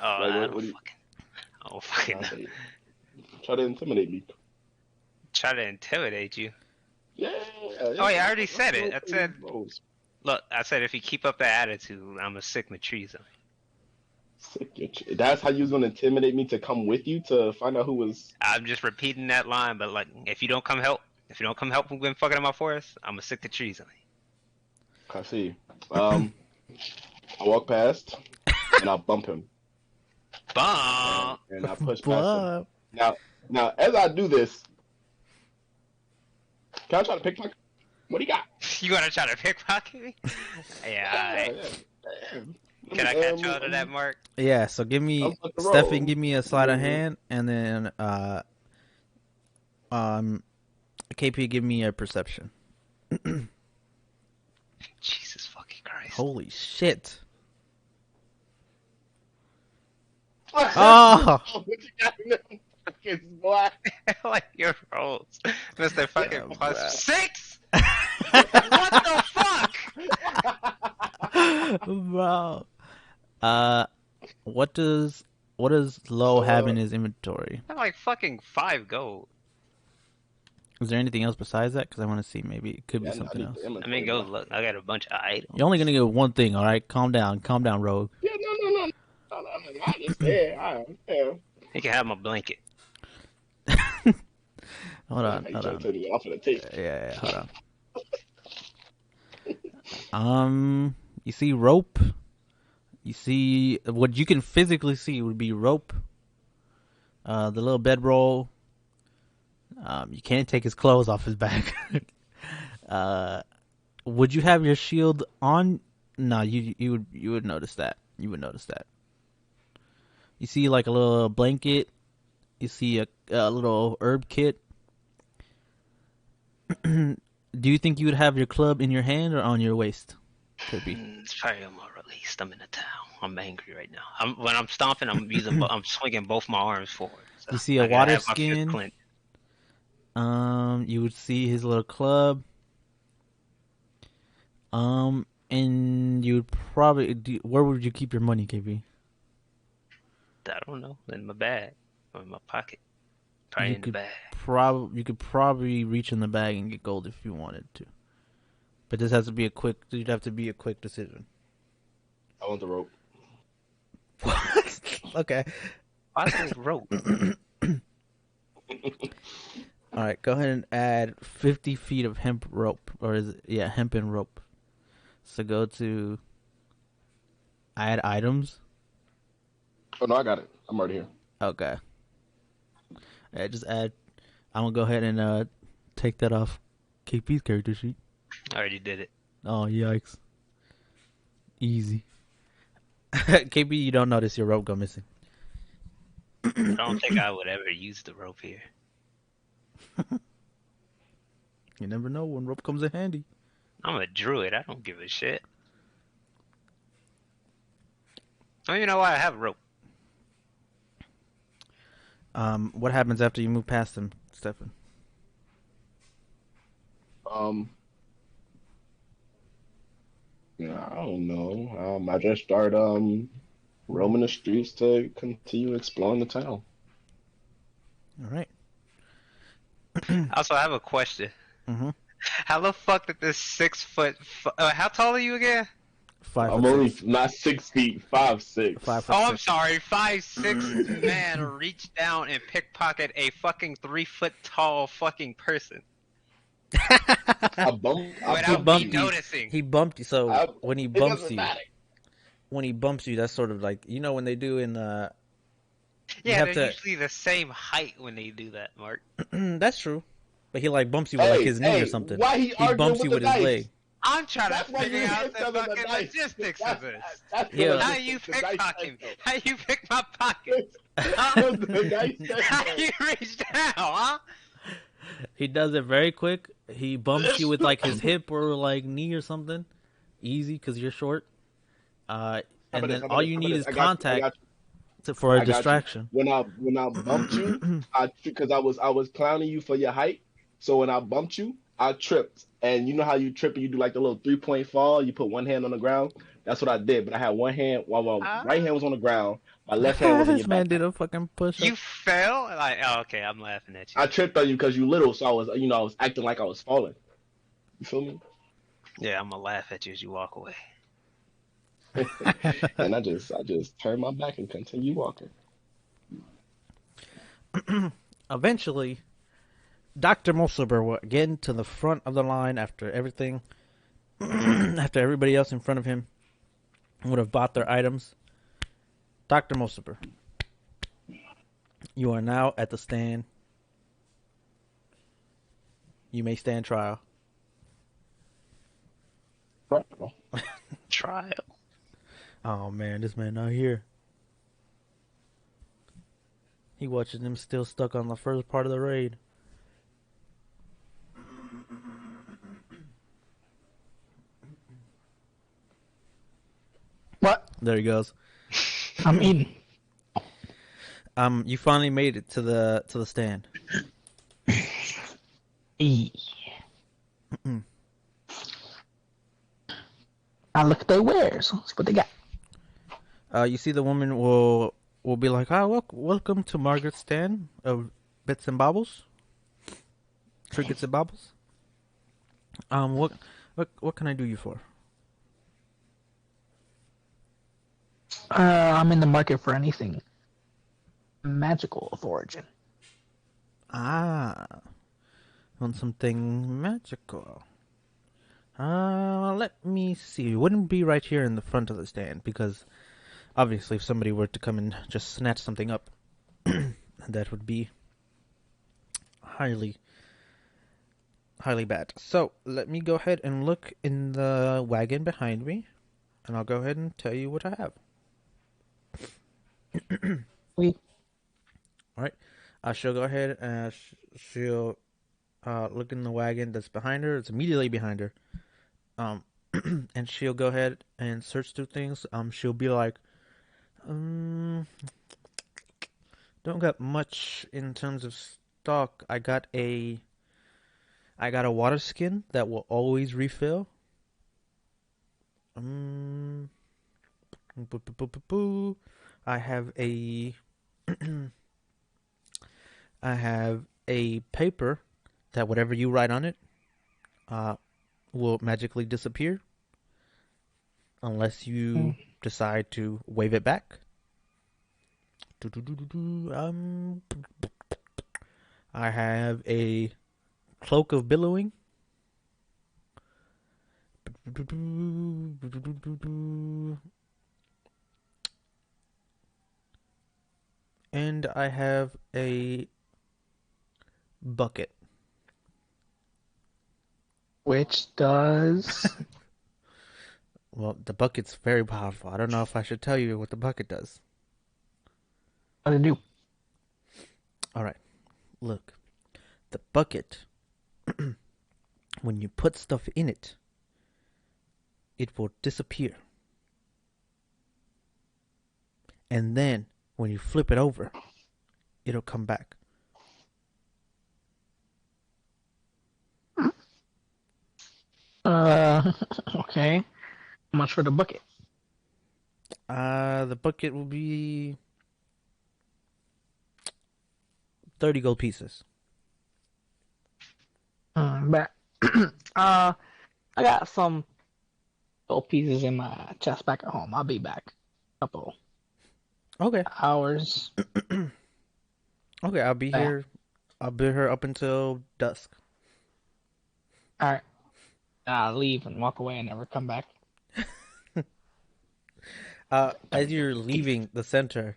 I what don't do you- fucking. Oh, fucking. Try to intimidate me. Try to intimidate you. Yeah. Oh, yeah, I already said it. I said, Rolls. look, I said if you keep up that attitude, I'm gonna sick my trees on you. That's how you was gonna intimidate me to come with you to find out who was. I'm just repeating that line, but like, if you don't come help from when fucking in my forest, I'm gonna sick the trees on you. I see. I walk past and I bump him Bump. and I push past him. But Now, as I do this, can I try to pickpocket? What do you got? You wanna try to pickpocket me? Yeah, alright. Can I catch you to that, Mark? yeah, so give me I'm about to roll. Stefan, give me a sleight of hand, and then KP, give me a perception. Jesus fucking Christ. Holy shit! Oh, What you got in them pockets, boy? Like your rolls, Mr. Fucking Yeah, plus bruh. 6. What the fuck? bro. What does Low have in his inventory? I'm like fucking 5 gold. Is there anything else besides that? Because I want to see. Maybe it could be Yeah, I something need else. the inventory, I mean, go bro. look. I got a bunch of items. You're only gonna get one thing, all right? Calm down, Rogue. Yeah, no. I understand. I understand. You can have my blanket. Hold on. You trying to take me off of the tape. Yeah, hold on. You see rope. You see what you can physically see would be rope. The little bedroll. You can't take his clothes off his back. Would you have your shield on? No, you would notice that. You would notice that. You see like a little blanket. You see a little herb kit. Do you think you would have your club in your hand or on your waist? Could be. It's probably on my release. I'm in the town. I'm angry right now. When I'm stomping, I'm I'm swinging both my arms forward. So You see a I gotta water have my fist skin. clenched. You would see his little club. And you would probably where would you keep your money, KB? I don't know. In my bag or in my pocket. Probably You in the could bag. you could probably reach in the bag and get gold if you wanted to. But this has to be you'd have to be a quick decision. I want the rope. What? Okay. Why is it rope? All right, go ahead and add 50 feet of hemp rope, or is it, yeah, hempen rope. So go to add items. Oh no, I got it. I'm already here. Okay. Yeah, just add. I'm gonna go ahead and take that off KP's character sheet. I already did it. Oh yikes! Easy. KP, you don't notice your rope go missing. I don't think I would ever use the rope here. You never know when rope comes in handy. I'm a druid. I don't give a shit. I don't even know why I have rope. What happens after you move past him, Stefan? Yeah, I don't know. I just start roaming the streets to continue exploring the town. All right. Also, I have a question. Mm-hmm. How the fuck did this 6 foot? How tall are you again? 5 foot I'm only 6. not 6 feet, 5'6". 5 foot Oh, I'm 6. sorry. 5'6" man reached down and pickpocket a fucking 3 foot tall fucking person He without me bumped you. noticing. He bumped you. So I, when he it bumps doesn't you, matter. that's sort of like when they do in you Yeah, have they're to. usually the same height when they do that, Mark. That's true. But he like bumps you with like Hey, his knee or hey, something. why he He arguing bumps with you the with his leg. dice? I'm trying to That's why figure you're here out the selling the fucking dice. logistics of That's, this. that's the Yeah. How you logistics. The dice pickpocket said me? so. How you pick my pocket? The dice said How so. you reach down, huh? He does it very quick. He bumps you with like his hip or like knee or something. Easy because you're short. How And about this? then How about all this? you How about need this? is I got you. I contact got you. for a I got you. distraction. When I bumped you, I because I was clowning you for your height. So when I bumped you, I tripped. And you know how you trip and you do like the little 3-point fall. You put one hand on the ground. That's what I did. But I had one hand while my right hand was on the ground. My left hand was in your This man did backpack. a fucking push up. You fell? Like, oh, okay, I'm laughing at you. I tripped on you because you little, so I was acting like I was falling. You feel me? Yeah, I'm gonna laugh at you as you walk away. And I just turned my back and continue walking. Eventually, Dr. Moselber will get to the front of the line after everything, after everybody else in front of him would have bought their items. Dr. Moselber, you are now at the stand. You may stand trial. Trial. Oh man, this man not here. He watching them still stuck on the first part of the raid. What? There he goes. I'm eating. You finally made it to the stand. E. I look at their wares. See what they got. You see the woman will be like, welcome to Margaret's stand of bits and baubles, trinkets and baubles. What can I do you for? I'm in the market for anything magical of origin. Ah, want something magical. Let me see. It wouldn't be right here in the front of the stand because obviously if somebody were to come and just snatch something up, that would be highly bad. So let me go ahead and look in the wagon behind me, and I'll go ahead and tell you what I have. We All right. She'll go ahead and she'll look in the wagon that's behind her. It's immediately behind her. And she'll go ahead and search through things. She'll be like, don't got much in terms of stock. I got a water skin that will always refill. I have a I have a paper that whatever you write on it will magically disappear unless you decide to wave it back. I have a cloak of billowing. And I have a bucket. which does Well, the bucket's very powerful. I don't know if I should tell you what the bucket does. what to do? All right. Look. The bucket, when you put stuff in it, it will disappear. And then when you flip it over, it'll come back. Okay. How much for the bucket? The bucket will be 30 gold pieces. But I got some gold pieces in my chest back at home. I'll be back. Couple Okay. hours. Okay, I'll be Yeah. here. I'll be here up until dusk. All right. I'll leave and walk away and never come back. As you're leaving the center,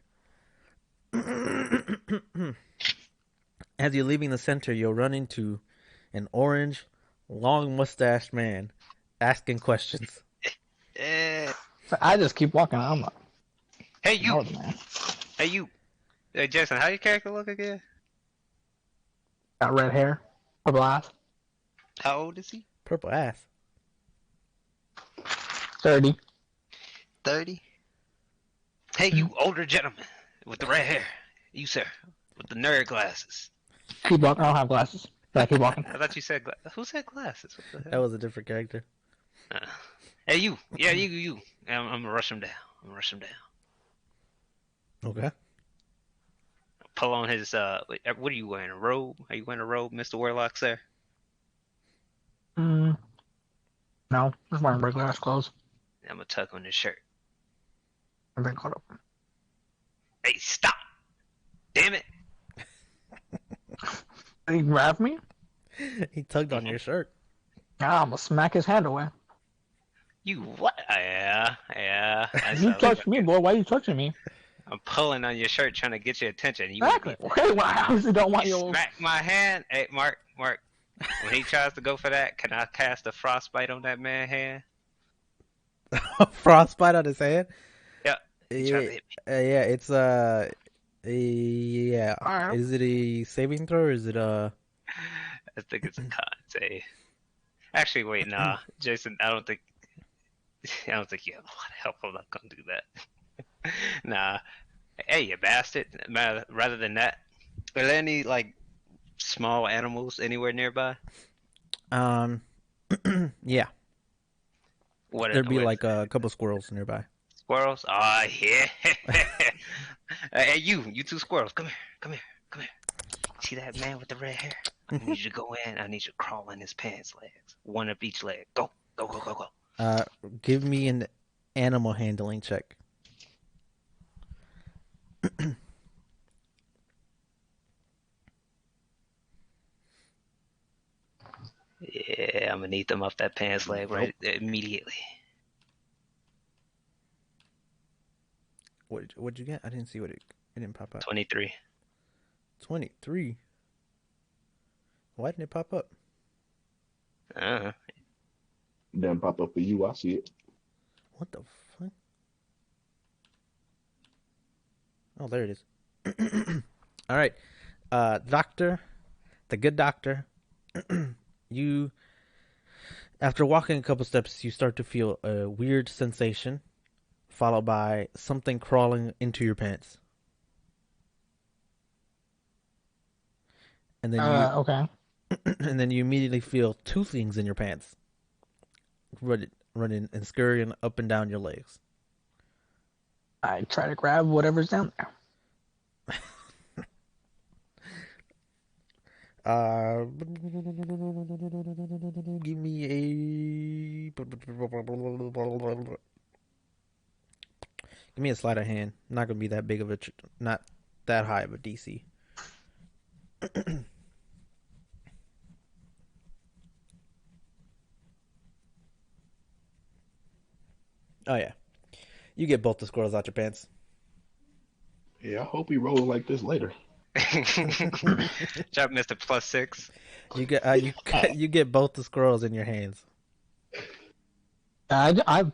you'll run into an orange, long mustached man asking questions. So I just keep walking. I'm like, Hey you, northern man. hey you, hey Jason, how your character look again? Got red hair, purple eyes, How old is he? Purple ass. 30. 30. Hey you, older gentleman with the red hair. You sir, with the nerd glasses. Keep walking. I don't have glasses. But I keep walking. I thought you said who said glasses? What the That hell? was a different character. Hey you, yeah you. I'm gonna rush him down. Okay. Pull on his what are you wearing? A robe? Are you wearing a robe, Mr. Warlock, sir? No, just wearing regular ass clothes. I'm gonna tuck on his shirt. I've been caught up. Hey, stop! Damn it! Did he grab me? He tugged on your shirt. I'm gonna smack his hand away. You what? Yeah. You touched me, boy. Why are you touching me? I'm pulling on your shirt trying to get your attention. You Exactly. Okay, well, I obviously don't want your. smack my hand. Hey, Mark. When he tries to go for that, can I cast a frostbite on that man's hand? Frostbite on his hand? Yeah. He tried to Yeah, hit me. yeah, it's yeah. Alright. Is it a saving throw or is it I think it's a con save. Actually, wait, nah, Jason. I don't think you have a lot of help. I'm not gonna do that. Nah. Hey, you bastard. Rather than that, are there any, like, small animals anywhere nearby? yeah. There'd be What like a couple squirrels nearby. squirrels? Ah, yeah. Hey, you two squirrels, come here. See that man with the red hair? I need you to go in. I need you to crawl in his pants legs. One up each leg. Go. Give me an animal handling check. Yeah, I'm gonna eat them off that pants leg right immediately. What'd you get? I didn't see it didn't pop up. 23. 23. Why didn't it pop up? Didn't pop up for you. I see it. What the fuck? Oh, there it is. All right. Doctor, the good doctor. You, after walking a couple steps, you start to feel a weird sensation, followed by something crawling into your pants. And then Okay. and then you immediately feel two things in your pants, running and scurrying up and down your legs. I try to grab whatever's down there. Give me a sleight of hand. Not gonna be that big of a, not that high of a DC. Oh yeah, you get both the squirrels out your pants. Yeah, I hope he rolls like this later. Job, Mr. +6. You get you get both the squirrels in your hands. I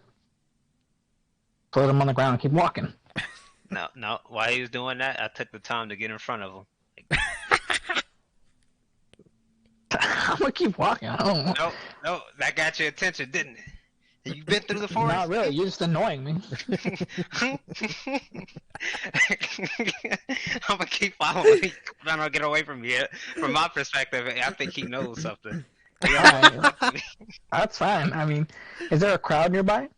put him on the ground and keep walking. No. While he was doing that, I took the time to get in front of him. I'm gonna keep walking. I don't know. No, that got your attention, didn't it? You've been through the forest? Not really. You're just annoying me. I'm gonna keep following him. Trying to get away from here. From my perspective, I think he knows something. That's fine. I mean, is there a crowd nearby?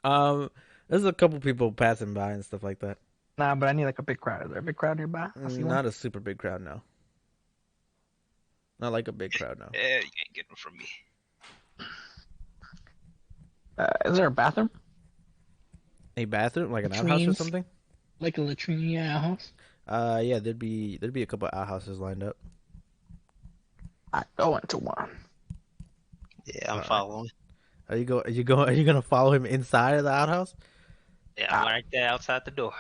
There's a couple people passing by and stuff like that. Nah, but I need like a big crowd. Is there a big crowd nearby? I see one. Not a super big crowd, no. Not like a big crowd, no. Yeah, you can't get them from me. Is there a bathroom? A bathroom, like an outhouse or Latrines? something? Like a latrine, yeah, house? Yeah, there'd be a couple outhouses lined up. I go into one. Yeah, I'm Alright. following. Are you gonna follow him inside of the outhouse? Yeah, I'm right there outside the door.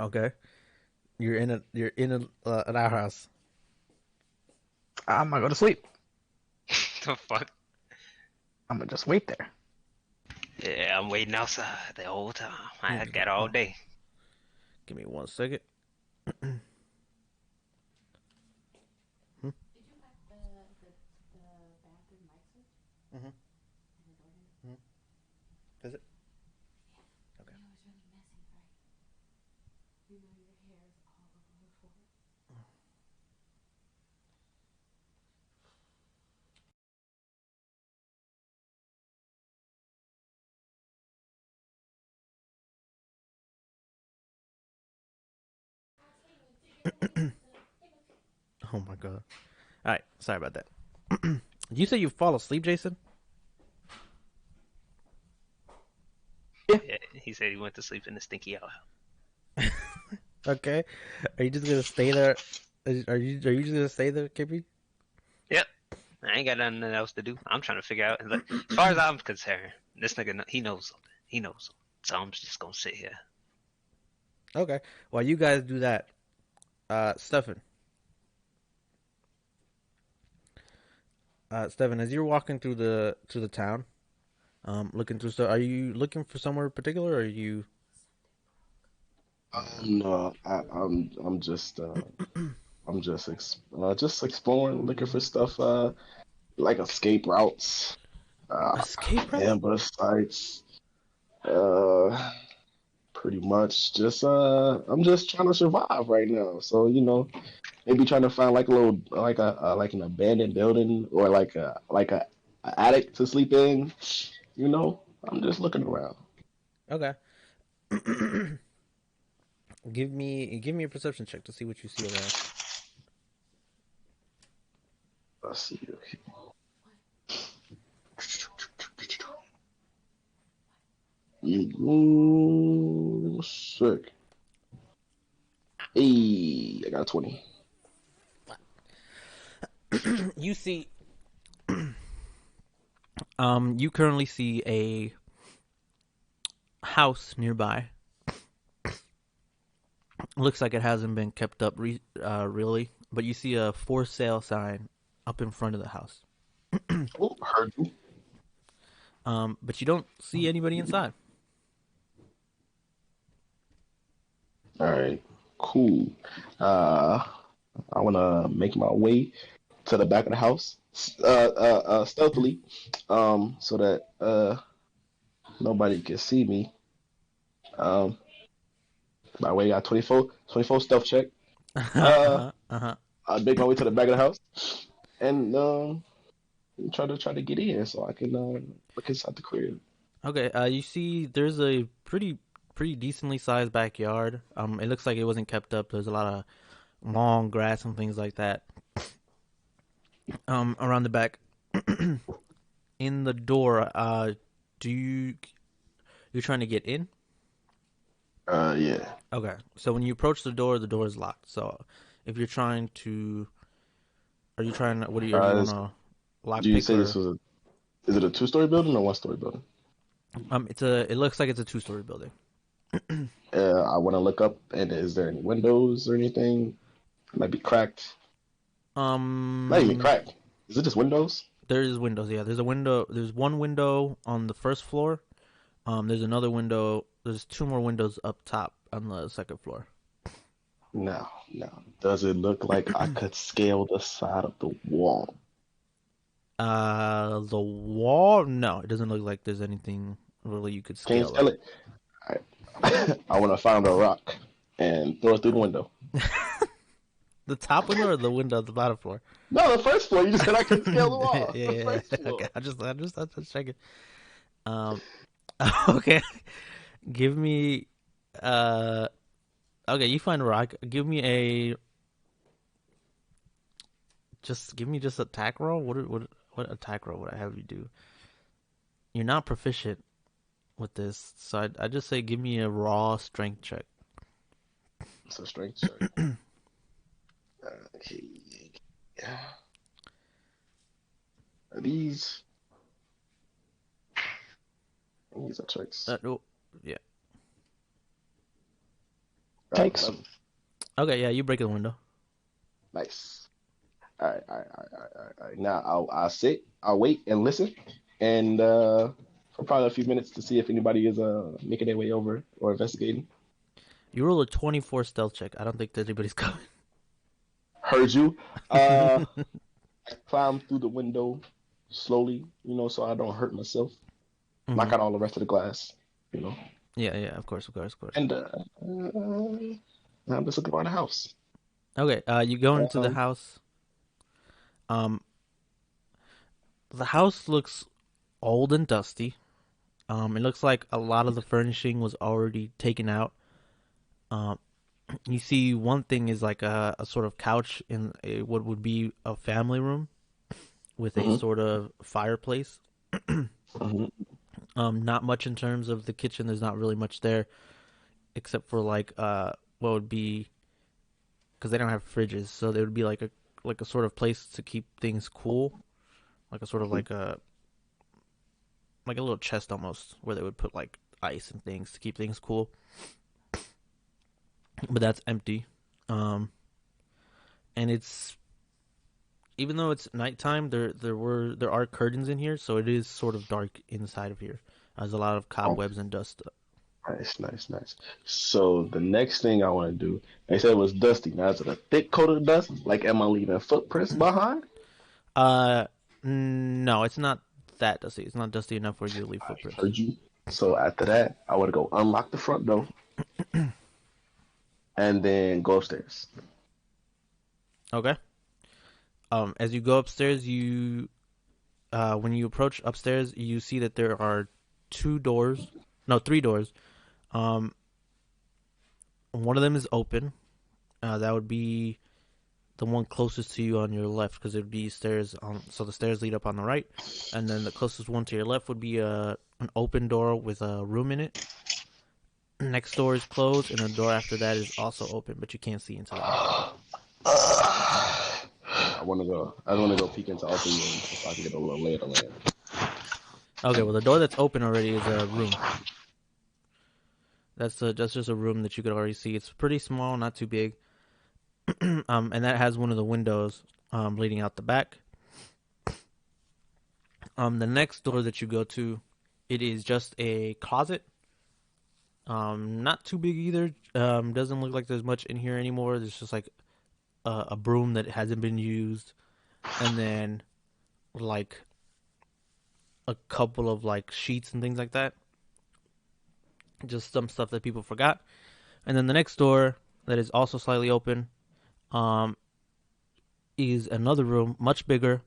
Okay. You're in an outhouse. I'm gonna go to sleep. The fuck? I'm gonna just wait there. Yeah, I'm waiting outside the whole time. I got all day. Give me 1 second. Is it? Okay. Oh my god. All right, sorry about that. You say you fall asleep, Jason? Yeah, he said he went to sleep in the stinky outhouse. Okay. Are you just gonna stay there? Are you just gonna stay there, KP? Yep. I ain't got nothing else to do. I'm trying to figure out. Like, as far as I'm concerned, this nigga, he knows something. He knows something. So I'm just gonna sit here. Okay. While you guys do that, Stefan. Stefan, as you're walking through the town, looking through stuff, are you looking for somewhere particular, or are you? No, just exploring, looking for stuff like escape routes, Escape route? ambush sites. Uh, Pretty much just I'm just trying to survive right now. So maybe trying to find like a little like an abandoned building or like a attic to sleep in. I'm just looking around. Okay. Give me a perception check to see what you see around. Let's see. Ooh, sick. Hey, I got a 20. You see, you currently see a house nearby. Looks like it hasn't been kept up really, but you see a for sale sign up in front of the house. Oh, heard you. But you don't see anybody inside. All right, cool. Uh, I want to make my way to the back of the house, stealthily, so that nobody can see me. Um, by the way, I got 24 stealth check. Uh-huh. Uh-huh. I make my way to the back of the house and try to get in so I can look inside the crib. Okay, you see there's a pretty decently sized backyard. It looks like it wasn't kept up. There's a lot of long grass and things like that. Around the back. In the door, you're trying to get in? Yeah. Okay. So when you approach the door is locked. So if you're trying to are you trying to, what do you want to lock Do you pick say or is it a two-story building or one-story building? it looks like it's a two-story building. I want to look up, and is there any windows or anything? Might be cracked. Not even Um cracked. Is it just windows? there's windows, yeah. There's one window on the first floor. There's two more windows up top on the second floor. No, no. Does it look like I could scale the side of the wall? The wall? No, it doesn't look like there's anything really you could Can you scale scale up. it? Alright. I want to find a rock and throw it through the window. The top window or the window at the bottom floor? No, the first floor. You just said I couldn't scale the wall. Yeah, The yeah. first floor. Okay, I just checking. Um, okay. Give me okay, you find a rock. Give me just attack roll. What attack roll would I have you do? You're not proficient with this, so I just say give me a raw strength check. It's a strength check. Okay. Yeah. Are these are checks. Oh, yeah. Takes. 11. Okay, yeah, you break the window. Nice. All right. All right. Now I'll sit, I'll wait and listen, and for probably a few minutes to see if anybody is making their way over or investigating. You roll a 24 stealth check. I don't think that anybody's coming. Heard you. I climb through the window slowly, so I don't hurt myself. Knock out all the rest of the glass, Yeah, of course. And I'm just looking around the house. Okay, you go into the house. The house looks old and dusty. It looks like a lot of the furnishing was already taken out. You see one thing is like a sort of couch in what would be a family room with a sort of fireplace. Not much in terms of the kitchen. There's not really much there, except for like what would be, because they don't have fridges, so there would be like a sort of place to keep things cool, like a sort of like a little chest almost where they would put like ice and things to keep things cool. But that's empty. And it's, even though it's nighttime, there are curtains in here, so it is sort of dark inside of here. There's a lot of cobwebs and dust. Nice. So the next thing I want to do, they said it was dusty. Now is it a thick coat of dust? Like, am I leaving footprints behind? No, it's not that dusty. It's not dusty enough for you to leave footprints. Heard you. So after that, I want to go unlock the front door, and then go upstairs. Okay. As you go upstairs, when you approach upstairs, you see that there are three doors. One of them is open. That would be the one closest to you on your left, because it would be stairs on. So the stairs lead up on the right, and then the closest one to your left would be an open door with a room in it. Next door is closed, and the door after that is also open, but you can't see into that. I want to go peek into all three rooms so I can get a little lay of the land. Okay, well, the door that's open already is a room. That's just a room that you could already see. It's pretty small, not too big. And that has one of the windows leading out the back. The next door that you go to, it is just a closet. Not too big either. Doesn't look like there's much in here anymore. There's just like a broom that hasn't been used, and then like a couple of like sheets and things like that. Just some stuff that people forgot. And then the next door that is also slightly open is another room, much bigger,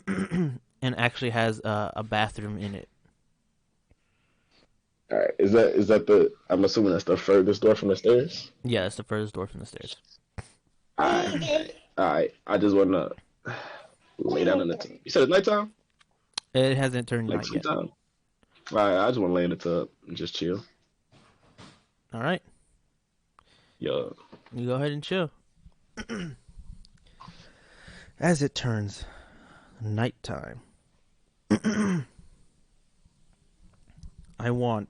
and actually has a bathroom in it. All right, is that the? I'm assuming that's the furthest door from the stairs. Yeah, it's the furthest door from the stairs. All right. I just want to lay down in the tub. You said it's nighttime. It hasn't turned Like night yet. sometime. All right, I just want to lay in the tub and just chill. All right. Yo. You go ahead and chill. As it turns nighttime, I want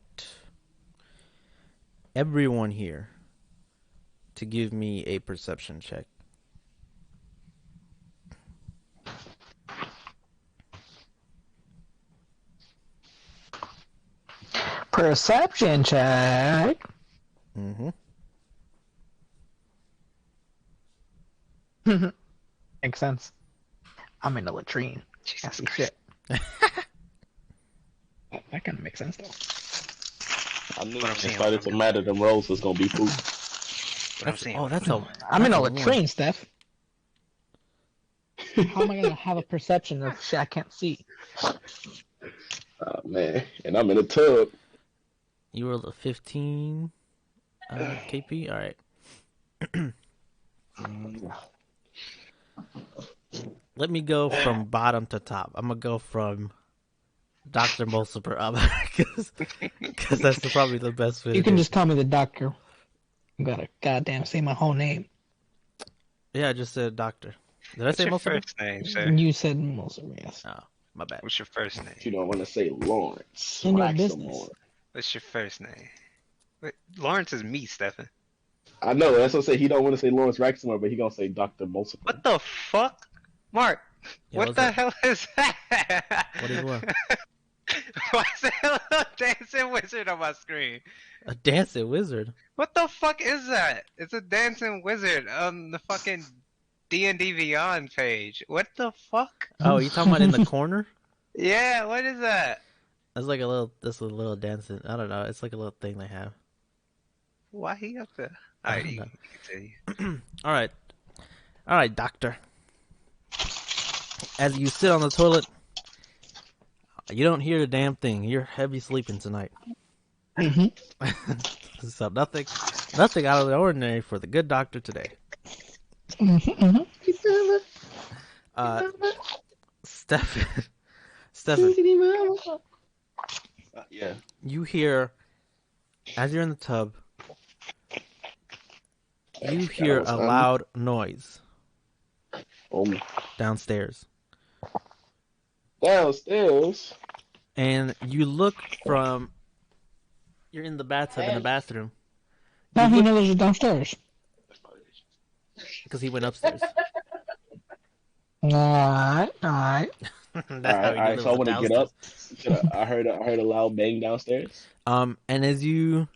everyone here to give me a perception check. Perception check. Mm-hmm. Makes sense. I'm in the latrine. Jesus Happy Christ. shit. That kind of makes sense though. I knew What I'm it saying, started to matter. Them rolls was gonna be food. But I'm saying, that's a. I'm in that's a one. latrine, Steph. How am I gonna have a perception of shit I can't see? Oh man, and I'm in a tub. You rolled a 15 KP. All right. Let me go from bottom to top. I'm gonna go from Dr. Mulciper up because that's probably the best way You to can do it. just call me the doctor. You gotta goddamn say my whole name. Yeah, I just said doctor. Did I What's say your Mulciper? first name, sir? You said Mulciper, yes. Oh, my bad. What's your first name? You don't want to say Lawrence. In your Raxamore. business. What's your first name? Wait, Lawrence is me, Stefan. I know. That's what I say. He don't want to say Lawrence Raxamore, but he gonna say Dr. Mulciper. What the fuck? Mark, Yeah, what what's the up? hell is that? What is what? Why is there a little dancing wizard on my screen? A dancing wizard. What the fuck is that? It's a dancing wizard on the fucking D&D Beyond page. What the fuck? Oh, you talking about in the corner? Yeah, what is that? That's like a little. That's a little dancing. I don't know. It's like a little thing they have. Why he up there? I Alright, don't you know. can continue. All right, doctor. As you sit on the toilet, you don't hear a damn thing. You're heavy sleeping tonight. So nothing out of the ordinary for the good doctor today. Stefan, Yeah. you hear as you're in the tub, you hear a loud noise downstairs. Downstairs. And you look from. You're in the bathtub in the bathroom. How do you know there's downstairs? Because he went upstairs. Alright. That's how he knew there So I was a want to get up. downstairs. I heard a loud bang downstairs. And as you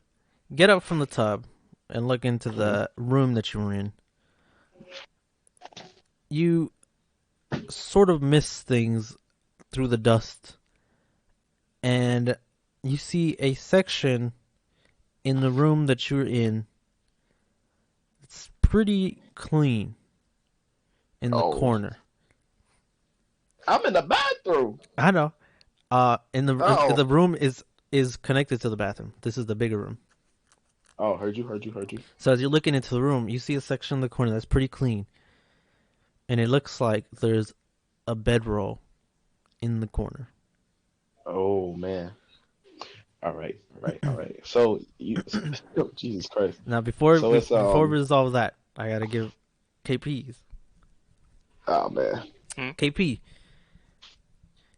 get up from the tub and look into the room that you were in, you sort of miss things through the dust. And you see a section in the room that you're in. It's pretty clean in the corner. I'm in the bathroom. I know. The room is connected to the bathroom. This is the bigger room. Oh, heard you. So as you're looking into the room, you see a section in the corner that's pretty clean. And it looks like there's a bedroll in the corner. Oh man. All right. So you, Jesus Christ. Now before So we it's, resolve that, I gotta give KPs. Oh man. KP,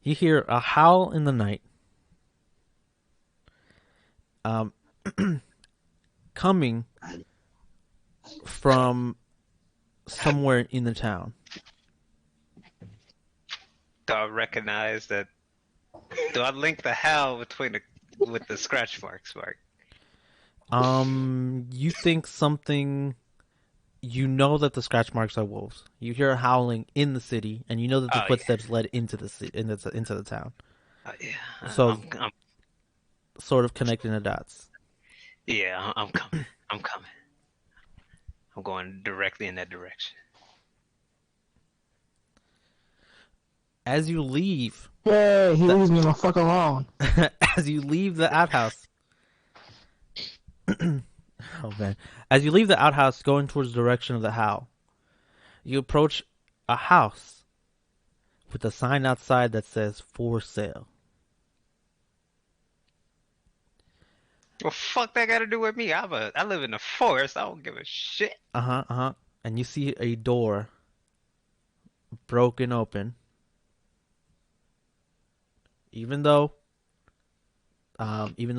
you hear a howl in the night. Coming from somewhere in the town. Do I recognize that? Do I link the hell with the scratch marks, Mark? You think something. You know that the scratch marks are wolves. You hear a howling in the city, and you know that the footsteps led into the city, into the town. Yeah. So, sort of connecting the dots. Yeah, I'm coming. I'm going directly in that direction. As you leave, Hey, he leaves me the fuck alone. as you leave the outhouse. Oh man! As you leave the outhouse, going towards the direction of the howl, you approach a house with a sign outside that says "For Sale." Well, fuck that got to do with me. I live in the forest. I don't give a shit. And you see a door broken open. Even though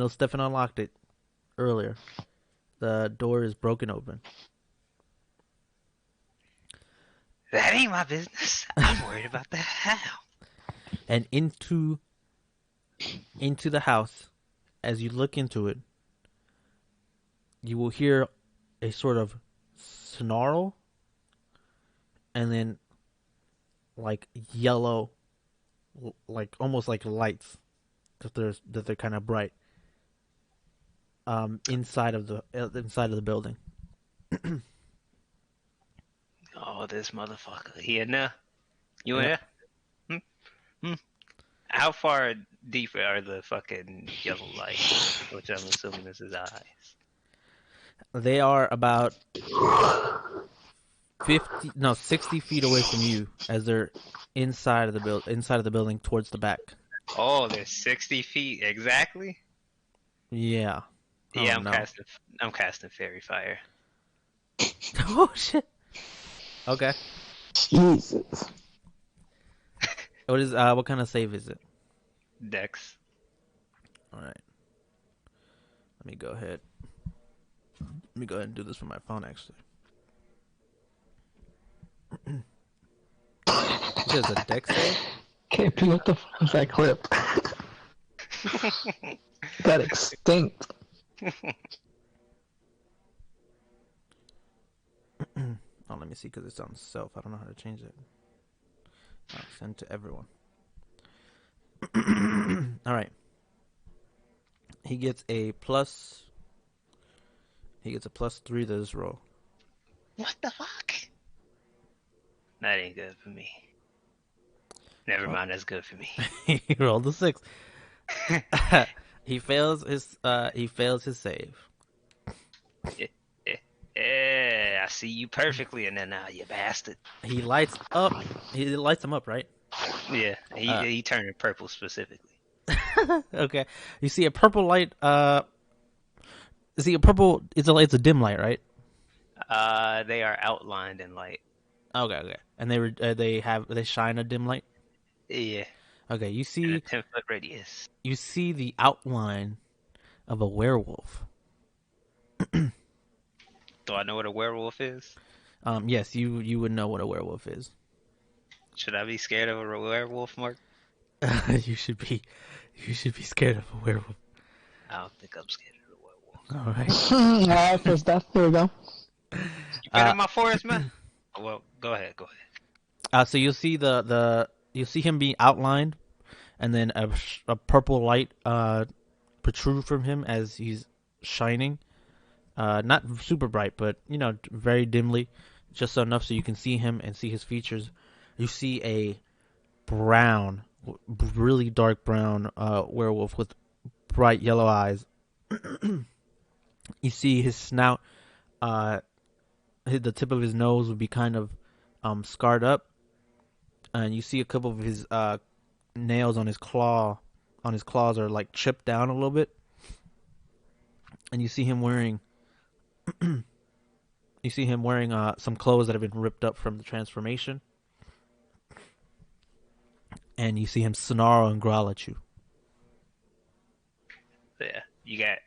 Stefan unlocked it earlier, the door is broken open. That ain't my business. I'm worried about the how. And into the house, as you look into it, you will hear a sort of snarl, and then like yellow, like almost like lights, that they're kind of bright. Inside of the building. Oh, this motherfucker. He in there? You in there? How far deeper are the fucking yellow lights, which I'm assuming is his eyes. They are about 60 feet away from you as they're inside of the building towards the back. Oh, they're 60 feet exactly. Yeah. Yeah, Oh, no. I'm casting fairy fire. Oh shit. Okay. Jesus. What kind of save is it? Dex. All right. Let me go ahead and do this from my phone actually. There's a dex save? KP, what the fuck was that clip? That extinct. Oh, let me see because it's on self. I don't know how to change it. Oh, send to everyone. All right. He gets a plus 3 to this roll. What the fuck? That ain't good for me. Never mind, that's good for me. He rolled a 6. He fails his save. Yeah, I see you perfectly, and then you bastard. He lights him up, right? Yeah, he turned purple specifically. Okay. You see a purple light. It's a dim light, right? They are outlined in light. Okay. And they shine a dim light. Yeah. Okay, you In a see 10-foot radius. you see the outline of a werewolf. Do I know what a werewolf is? Yes, you would know what a werewolf is. Should I be scared of a werewolf, Mark? You should be scared of a werewolf. I don't think I'm scared of a werewolf. All right. Alright, first step. Here we go. You been in my forest, man? Well, go ahead. So you'll see you'll see him being outlined, and then a purple light protrude from him as he's shining. Not super bright, but very dimly, just enough so you can see him and see his features. You see a brown, really dark brown werewolf with bright yellow eyes. You see his snout, the tip of his nose would be kind of scarred up, and you see a couple of his nails on his claws are like chipped down a little bit, and you see him wearing some clothes that have been ripped up from the transformation, and you see him snarl and growl at you. Yeah, you got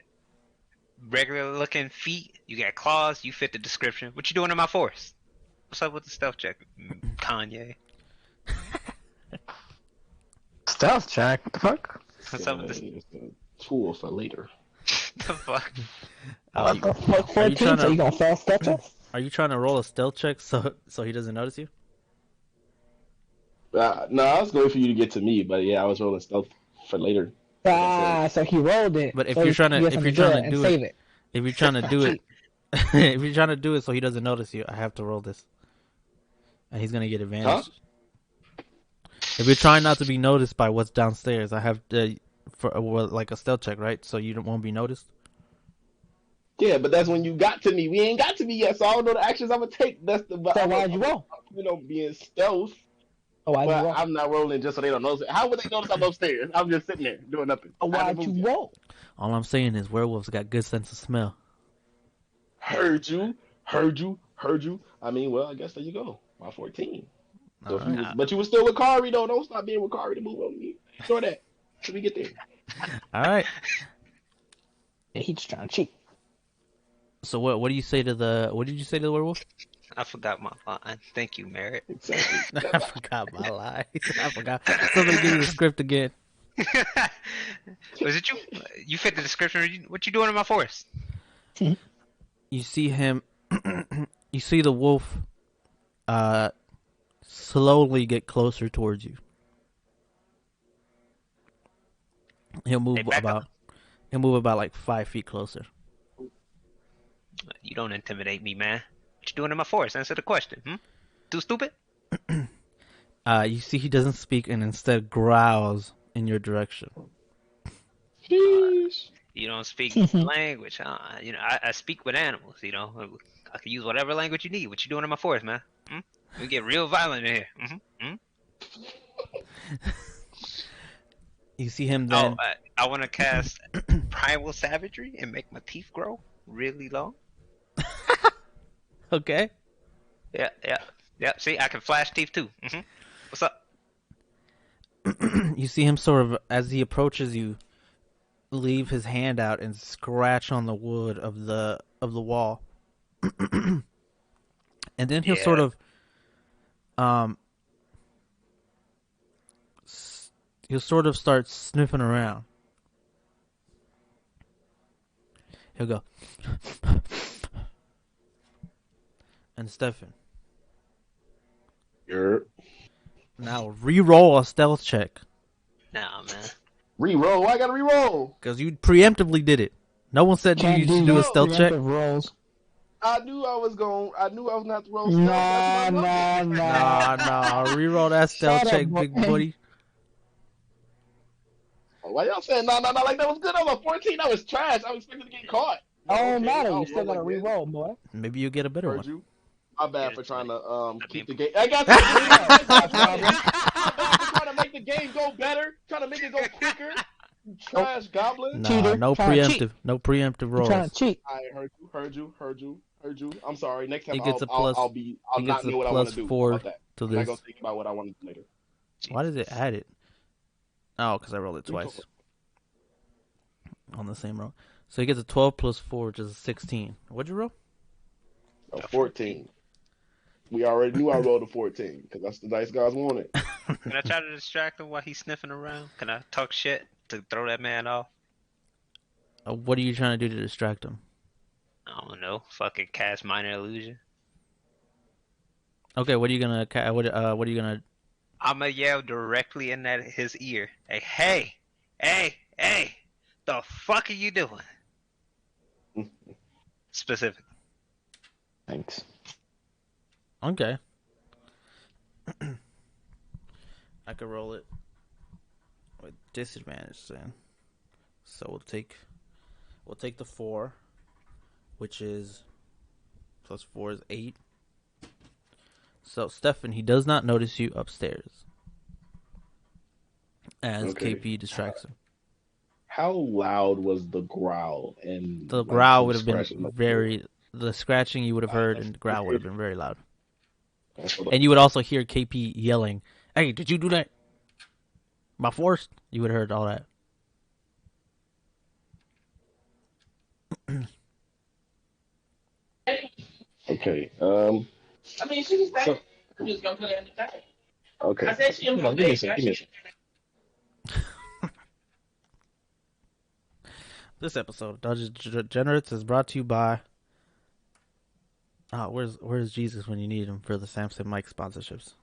regular looking feet. You got claws. You fit the description. What you doing in my forest? What's up with the stealth check, Kanye? Stealth check. What the fuck? What's up with this? It's a tool for later. The fuck? What the fuck? Are you 14? trying So to- you gonna fail stealth check? Are you trying to roll a stealth check so he doesn't notice you? No, I was going for you to get to me, but yeah, I was rolling stealth for later. So he rolled it. But if so you're trying he has to do do save it, if you're trying to do it, if you're trying to do it so he doesn't notice you, I have to roll this, and he's gonna get advantage. Huh? If you're trying not to be noticed by what's downstairs, I have like a stealth check, right? So you won't be noticed. Yeah, but that's when you got to me. We ain't got to me yet, so I don't know the actions I'm gonna take. That's the. So why'd you roll? Being stealth. Oh, why'd you But roll? I'm not rolling just so they don't notice. How would they notice I'm upstairs? I'm just sitting there doing nothing. Oh, I why'd haven't you moved yet. roll? All I'm saying is werewolves got good sense of smell. Heard you. I mean, well, I guess there you go. My 14. So if you was, but you were still with Kari though. Don't stop being with Kari to move on me. Show that. Till we get there. All right. Yeah, he just trying to cheat. So what do you say to what did you say to the werewolf? I forgot my line. Thank you, Merritt. Exactly. I forgot my lie. I forgot. Somebody give me the script again. Was it you? You fit the description. What you doing in my forest? You see him. You see the wolf slowly get closer towards you. He'll move Hey, back up. about like 5 feet closer. You don't intimidate me, man. What you doing in my forest? Answer the question. Too stupid? You see he doesn't speak and instead growls in your direction. Sheesh. You don't speak language, huh? You know, I speak with animals. You know, I can use whatever language you need. What you doing in my forest, man? We get real violent in here. You see him Oh, then. I want to cast Primal Savagery and make my teeth grow really long. Okay. Yeah. See, I can flash teeth too. What's up? You see him sort of, as he approaches you, leave his hand out and scratch on the wood of the wall. And then he'll sort of he'll sort of start sniffing around. He'll go, and Stefan, You're now re-roll a stealth check. Nah, man. re-roll. Why I gotta re-roll? Because you preemptively did it. No one said you should do a stealth check. Rolls. I knew I was gonna have to roll stealth. Nah. Nah. Re-roll that stealth check, big buddy. Why y'all saying no? Like that was good. I was a 14. That was trash. I was expecting to get caught. Don't matter. I'll You still gotta roll again. re-roll, boy. Maybe you get a better Heard one. you. My bad for trying to keep the mean- game. I got you. My bad for trying to make the game go better. Trying to make it go quicker. You trash goblin. Nah, Cheater. no Trying to preemptive. cheat. No preemptive You trying rolls. to cheat? I heard you. I'm sorry. Next time He gets a I'll plus. I'll He not gets a know what I want plus to do. 4 How about that? to I'm not this. gonna think about what I want to do later. Why did it add it? Oh, because I rolled it twice on the same roll. So he gets a 12 plus 4, which is a 16. What'd you roll? A 14. We already knew I rolled a 14 because that's the dice guys wanted. Can I try to distract him while he's sniffing around? Can I talk shit to throw that man off? What are you trying to do to distract him? I don't know. Fucking cast minor illusion. Okay, what are you gonna? What are you gonna? I'ma yell directly in his ear. Hey, the fuck are you doing? Specific. Thanks. Okay. I could roll it with disadvantage then. So we'll take the 4, which is plus 4 is 8. So Stefan, he does not notice you upstairs as Okay. KP distracts him. How loud was the growl? And The growl would have been scratching the very. The scratching you would have heard, and the growl would have been very loud. floor? And you would also hear KP yelling, "Hey, did you do that? By force?" You would have heard all that. Okay. I mean, she was back. So- I'm just gonna put her in the bag. Okay. I said she was Hold on, gonna give me a bag. second. Give me a second. This episode of Dungeons Degenerates is brought to you by. Where's Jesus when you need him for the Samson Mike sponsorships?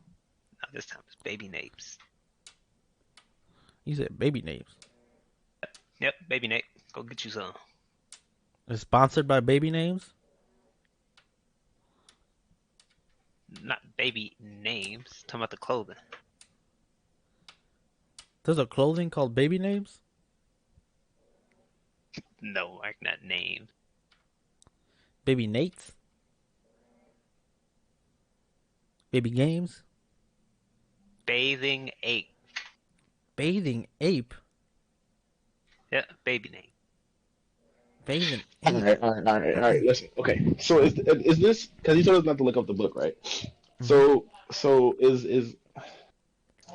Now this time it's baby names. You said baby names. Yep, baby Nate. Go get you some. It's sponsored by Baby Names. Not baby names. Talking about the clothing. There's a clothing called Baby Names. No, like not names. Baby Nates. Baby Games. Bathing ape. Bathing Ape. Yeah, baby name. Bathing All Ape. right. Listen. Okay. So is this because you told us not to look up the book, right? So is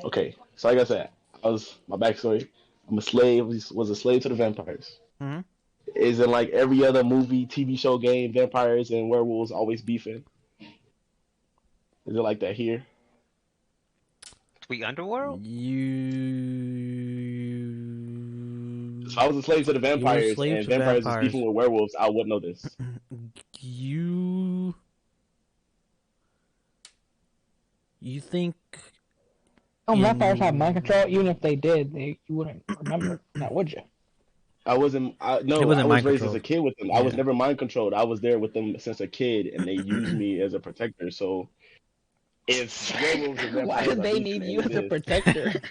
okay. So like I said, my backstory. I'm a slave. Was a slave to the vampires. Mm-hmm. Is in like every other movie, TV show, game, vampires and werewolves always beefing. Is it like that here? Tweet Underworld? If I was a slave to the vampires slave and to vampires is vampires. beefing with werewolves, I would know this. You think No, vampires have mind control. Even if they did, you wouldn't remember. Now, would you? I wasn't. It wasn't I was mind raised controlled. as a kid with them. I was Yeah. never mind controlled. I was there with them since a kid, and they used me as a protector. So, if werewolves and Why vampires did are they beefing need and you it as a is- protector?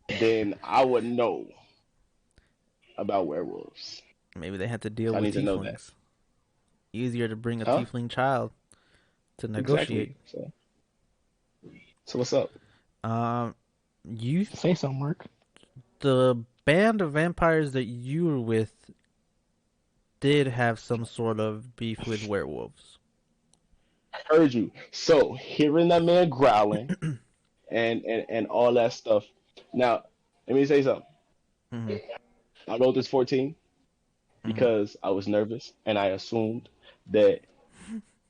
then I would know about werewolves. Maybe they had to deal So I with need to know that. tieflings. Easier to bring a Huh? tiefling child to negotiate. Exactly. So what's up? You Say so, Mark. the band of vampires that you were with did have some sort of beef with werewolves. Heard you. So hearing that man growling and all that stuff. Now, let me say something. Hmm. I wrote this 14 Hmm. because I was nervous and I assumed that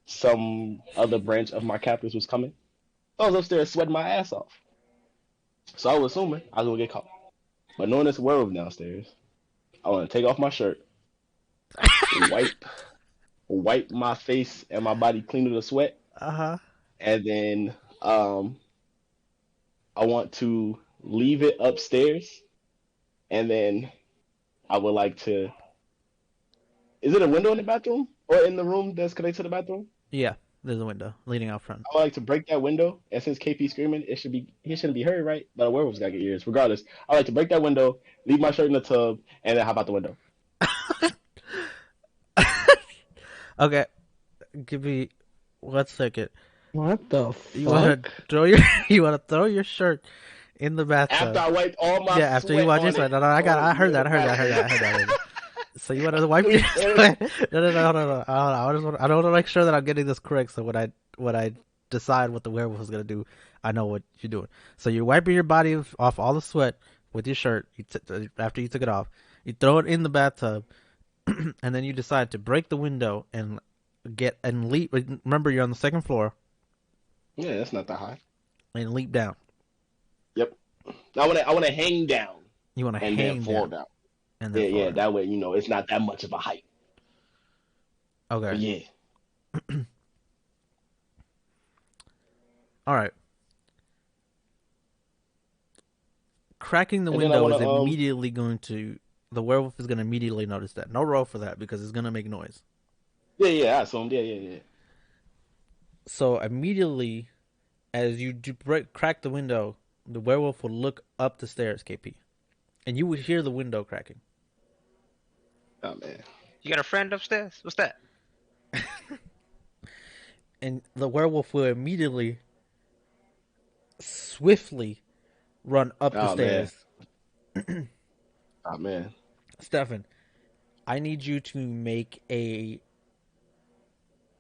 some other branch of my captors was coming. I was upstairs sweating my ass off. So I was assuming I was gonna get caught. But knowing this werewolf downstairs, I want to take off my shirt, wipe wipe my face and my body clean of the sweat, Uh-huh. and then I want to leave it upstairs, and then I would like to. Is it a window in the bathroom or in the room that's connected to the bathroom? Yeah, there's a window leading out front. I would like to break that window, and since KP screaming, he shouldn't be heard, right? But a werewolf's gotta get ears. Regardless, I would like to break that window, leave my shirt in the tub, and then hop out the window. Okay, give me 1 second. What the You want fuck? to throw your you want to throw your shirt in the bathtub? After I wiped all my Yeah, after you sweat wash your on sweat. it. No, I got. Oh, I heard yeah, that. I heard that. I heard that. I heard that. I heard that. So you want to wipe your sweat? No. I don't want to make sure that I'm getting this correct. So when I decide what the werewolf is gonna do, I know what you're doing. So you're wiping your body off all the sweat with your shirt. After you took it off, you throw it in the bathtub, and then you decide to break the window and leap. Remember, you're on the second floor Yeah, that's not that high. and leap down. Yep. I wanna hang down You want to and then hang fall down down. and Yeah, then fall yeah. down. That way, it's not that much of a height. But Okay. yeah. All right. Cracking the And then I window is wanna immediately going to. The werewolf is going to immediately notice that. No roll for that because it's going to make noise. yeah, I assumed. Yeah. So immediately, as you crack the window, the werewolf will look up the stairs, KP, and you would hear the window cracking. Oh man. You got a friend upstairs? What's that? And the werewolf will immediately, swiftly, run up the Oh man. stairs. Oh man. Stefan, I need you to make a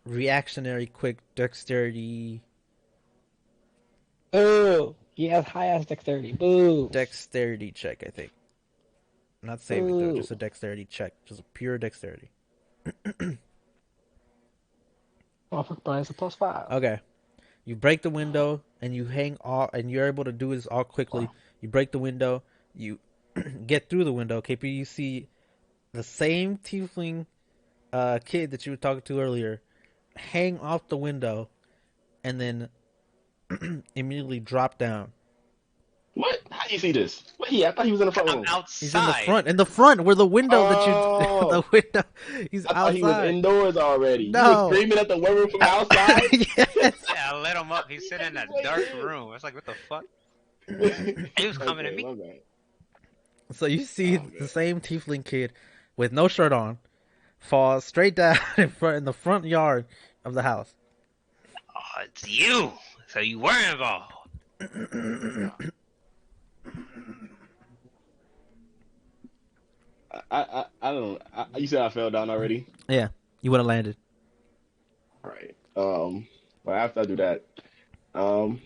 reactionary, quick dexterity Boo! He has high ass dexterity. Boo! check. I think not saving throw, Ooh. just a dexterity check, just a pure dexterity. Motherfucker probably has a +5. Okay, you break the window and you hang all, and you're able to do this all quickly. You break the window, you get through the window. KP, you see the same tiefling kid that you were talking to earlier hang off the window and then immediately drop down. What? How do you see this? What? I thought he was in the front I'm room. outside. He's in the front where the window that you Oh. the window. He's I thought he was outside. indoors already. No. You were screaming at the werewolf from outside. Yes. Yeah, I let him up. He's sitting in that dark room. I was like, what the fuck? He was coming at me. My bad. So you see Oh, the man. same tiefling kid with no shirt on fall straight down in the front yard of the house. Oh, it's you. So you were involved. I don't. You said I fell down already. Yeah, you would have landed. All right. Well, after I do that, um,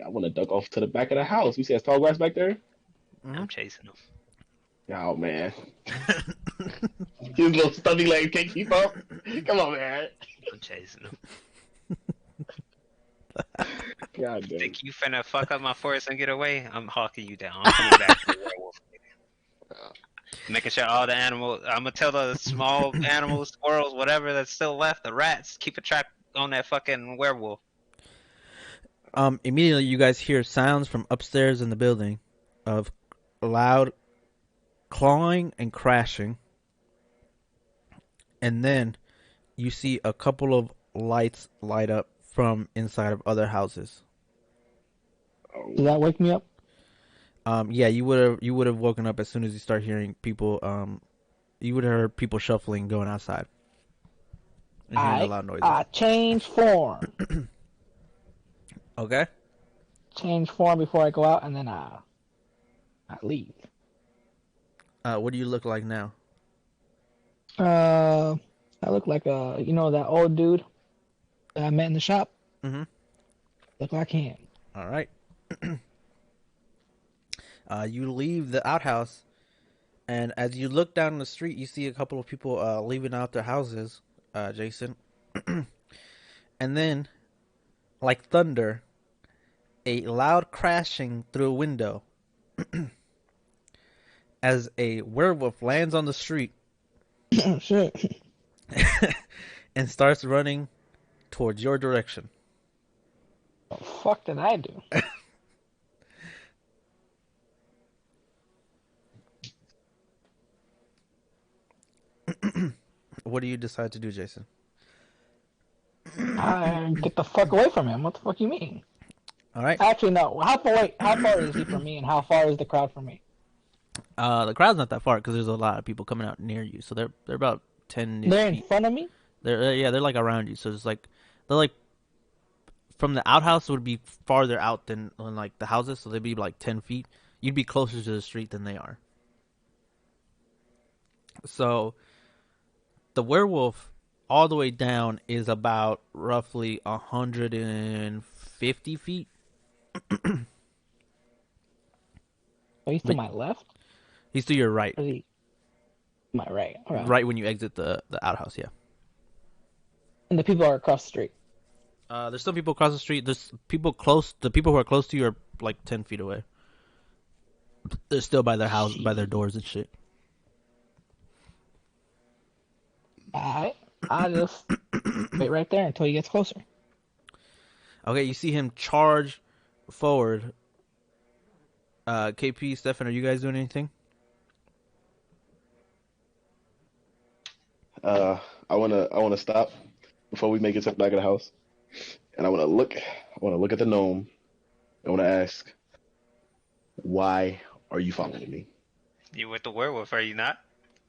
I want to duck off to the back of the house. You see that tall grass back there? I'm chasing him. Oh man, his little stubby legs can't keep up. Come on, man. I'm chasing him. God damn. Think you finna fuck up my forest and get away? I'm hawking you down. I'm coming back to the werewolf. Making sure all the animals. I'm gonna tell the small animals, squirrels, whatever that's still left, the rats, keep a track on that fucking werewolf. Immediately you guys hear sounds from upstairs in the building of loud clawing and crashing, and then you see a couple of lights light up from inside of other houses. Oh, Did that wake me up? Yeah, you would have woken up as soon as you start hearing people. You would have heard people shuffling going outside and hearing the I loud noises. I change form. Okay. Change form before I go out, and then I leave. What do you look like now? I look like that old dude that I met in the shop. Mm-hmm. Look like him. All right. You leave the outhouse, and as you look down the street, you see a couple of people leaving out their houses, Jason. And then, like thunder, a loud crashing through a window as a werewolf lands on the street Shit. and starts running towards your direction. What the fuck did I do? What do you decide to do, Jason? I get the fuck away from him. What the fuck you mean? All right. Actually, no. How far is he from me, and how far is the crowd from me? The crowd's not that far because there's a lot of people coming out near you, so they're about 10 They're in feet. front of me. They're like around you, so it's like they're like from the outhouse would be farther out than like the houses, so they'd be like 10 feet. You'd be closer to the street than they are. So the werewolf all the way down is about roughly 150 feet. Oh, he's to my left. He's to your right, Or is he to my right? All right. right when you exit the outhouse. Yeah. And the people are across the street. There's some people across the street. There's people close. The people who are close to you are like 10 feet away. They're still by their house, by their doors and shit. Alright. I just wait right there until he gets closer. Okay, you see him charge forward. KP, Stefan, are you guys doing anything? I wanna stop before we make it to the back of the house, and I wanna look at the gnome. I wanna ask, why are you following me? You with the werewolf, are you not?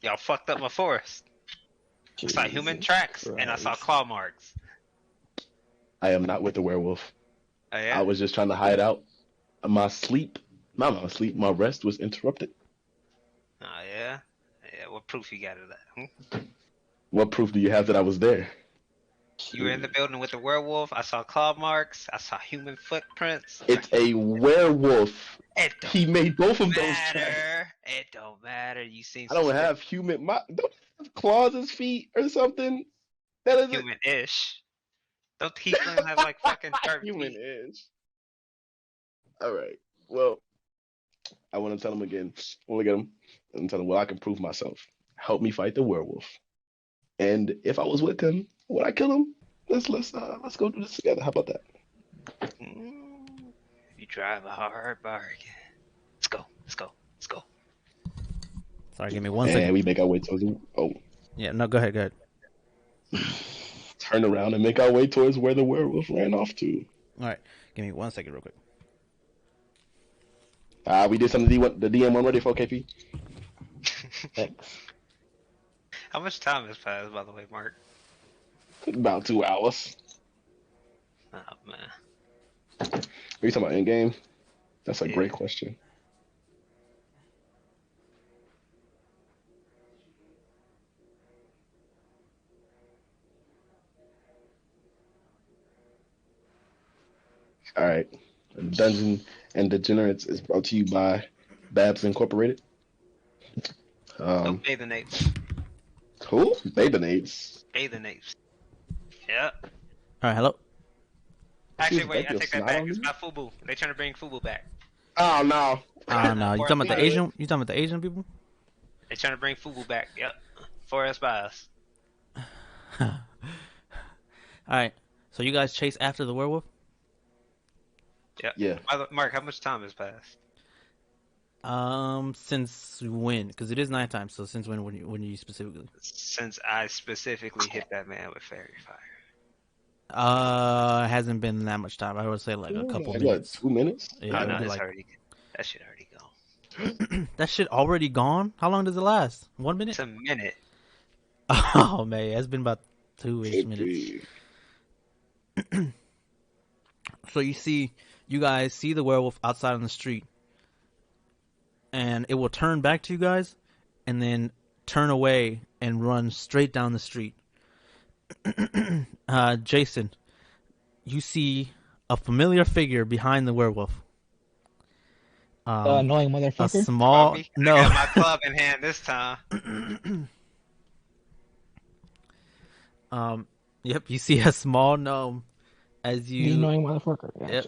Y'all fucked up my forest. I saw human Jesus tracks and I saw Christ. claw marks. I am not with the werewolf. Oh yeah? I was just trying to hide out. My sleep, not my sleep, my rest was interrupted. Oh yeah? Yeah, what proof you got of that? What proof do you have that I was there? You were in the building with the werewolf, I saw claw marks, I saw human footprints. It's a werewolf. It don't He made both of those tracks. matter. It don't matter. You seen I don't some have human. Don't I have claws as feet or something. That is human-ish. Don't tieflings have like fucking sharp human feet? is. All right. Well, I want to tell him again. Look at him and tell him, well, I can prove myself. Help me fight the werewolf. And if I was with him, would I kill him? Let's go do this together. How about that? You drive a hard bargain. Let's go. Let's go. Let's go. Sorry, give me one And second. we make our way towards the Yeah, no, go ahead. turn around and make our way towards where the werewolf ran off to. All right, give me 1 second, real quick. We did some of the DM one ready for KP. Thanks. How much time has passed, by the way, Mark? About 2 hours. Oh man. Are you talking about in game? That's a Yeah. great question. All right. Dungeon and Degenerates is brought to you by Babs Incorporated. Oh, bathing apes. Who? Bathing Bathing apes. Yeah. All right, hello. Actually, Excuse me, wait, I your take that snot back. on It's you? not Fubu. They trying to bring Fubu back. Oh no. No, you talking about the Asian? You talking about the Asian people? They trying to bring Fubu back. Yep. For us by us. All right, so you guys chase after the werewolf? Yep. Yeah. Mark, how much time has passed? Since when? Because it is nighttime. So since when you specifically? Since I specifically hit that man with fairy fire. Hasn't been that much time. I would say like a couple Like minutes. what? 2 minutes? Yeah, Oh it'd no, be it's like already that shit already gone. that shit already gone. How long does it last? 1 minute? It's a minute. Oh man, it's been about 2-ish Could minutes. be. So you guys see the werewolf outside on the street, and it will turn back to you guys, and then turn away and run straight down the street. Jason, you see a familiar figure behind the werewolf. Annoying A motherfucker. small Bobby, no. I got my club in hand this time. Yep, you see a small gnome as The you annoying motherfucker. Gotcha. yep,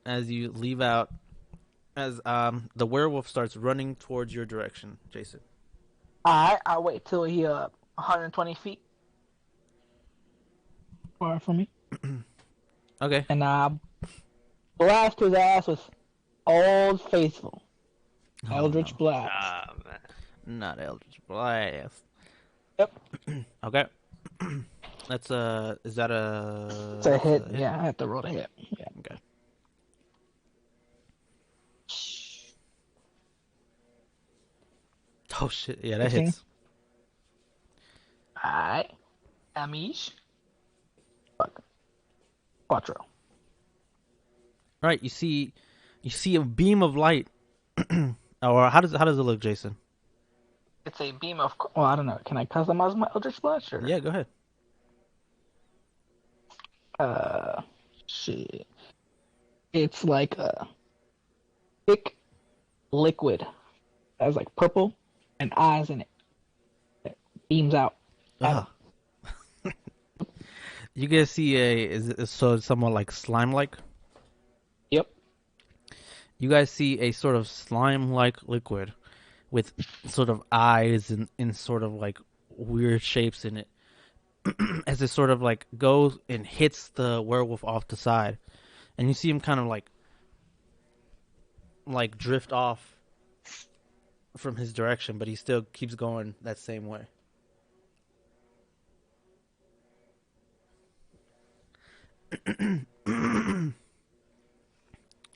as you leave out as the werewolf starts running towards your direction, Jason. Alright, I'll wait till he 120 feet far from me, Okay. and blast his ass with Old Faithful, Oh, Eldritch no. Blast. Ah man. Not Eldritch Blast. Yep, Okay. That's is that a it's a that's hit. Yeah, I have to roll to hit. Yeah. Okay. Oh shit, yeah, that 16? hits. Alright, Amish. Fuck. Quattro. Right, you see a beam of light. Or how does it look, Jason? It's a beam of. Well, I don't know. Can I customize my Eldritch Blast? Or? Yeah, go ahead. Shit. It's like a thick liquid that has like purple and eyes in it. That beams out. Ugh. You guys see so it's somewhat like slime-like? Yep. You guys see a sort of slime-like liquid with sort of eyes and sort of like weird shapes in it. As it sort of like goes and hits the werewolf off the side. And you see him kind of like drift off from his direction, but he still keeps going that same way.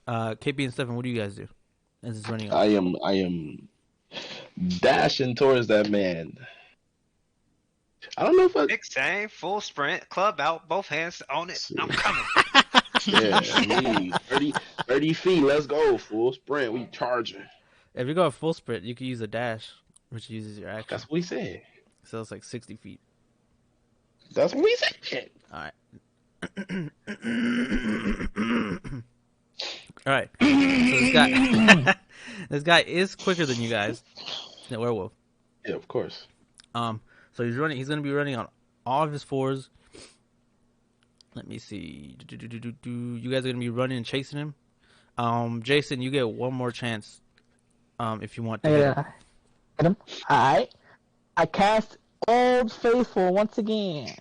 KP and Stefan, what do you guys do as it's running off? I am dashing towards that man. I don't know if I. Big same, full sprint, club out, both hands on it. I'm coming. Yeah, I mean, 30 feet. Let's go. Full sprint. We charging. If you go a full sprint, you can use a dash, which uses your action. That's what we said. So it's like 60 feet. That's what we said. All right. All right. So this guy, this guy is quicker than you guys. The werewolf. Yeah, of course. So he's running. He's gonna be running on all of his fours. Let me see. You guys are gonna be running and chasing him. Jason, you get one more chance. If you want to. Hit him. Alright. I cast Old Faithful once again.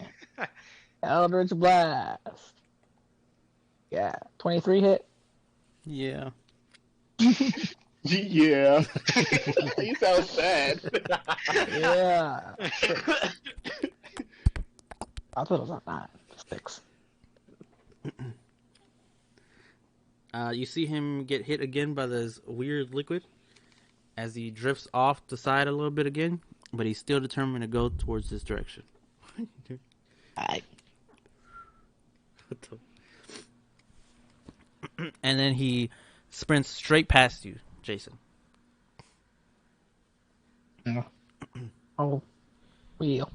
Eldritch Blast. Yeah. 23 hit. Yeah. Yeah. You sound sad. Yeah. I thought it was a 9. 6. You see him get hit again by this weird liquid as he drifts off the side a little bit again, but he's still determined to go towards this direction. Alright. And then he sprints straight past you, Jason. Oh. Wheel.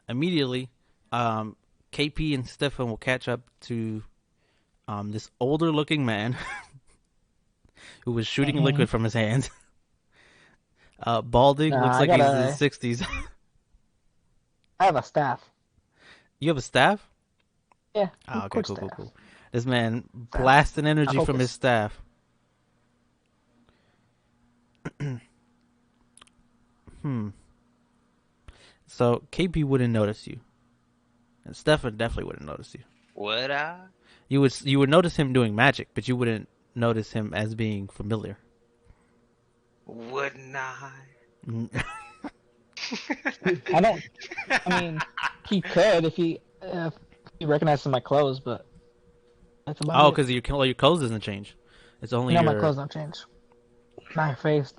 Immediately, KP and Stefan will catch up to this older-looking man who was shooting liquid from his hands. Balding, looks like he's in his 60s. I have a staff. You have a staff? Yeah. Oh, okay, quick cool. staff. This man blasting energy from his staff. So KP wouldn't notice you, and Stefan definitely wouldn't notice you. Would I? You would notice him doing magic, but you wouldn't notice him as being familiar. Wouldn't I? I don't. I mean, he could if he He recognizes my clothes, but that's about Oh, it. because your clothes doesn't change. It's only No, my your clothes don't change. My face,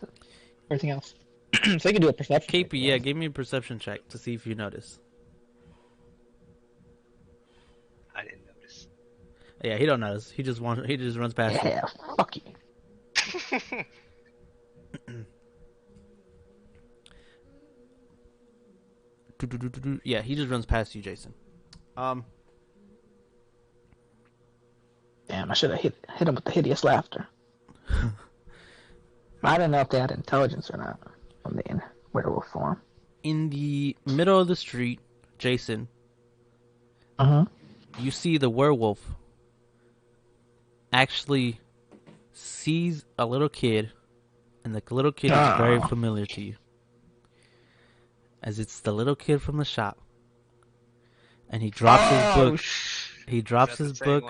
everything else. So you can do a perception check. KP. Yeah, give me a perception check to see if you notice. I didn't notice. Yeah, he don't notice. He just runs past Yeah, fuck you. you. Yeah, he just runs past you, Jason. Damn, I should have hit him with the hideous laughter. I didn't know if they had intelligence or not when they in werewolf form. In the middle of the street, Jason, you see the werewolf actually sees a little kid, and the little kid is very familiar to you, as it's the little kid from the shop, and he drops his book. He drops his book.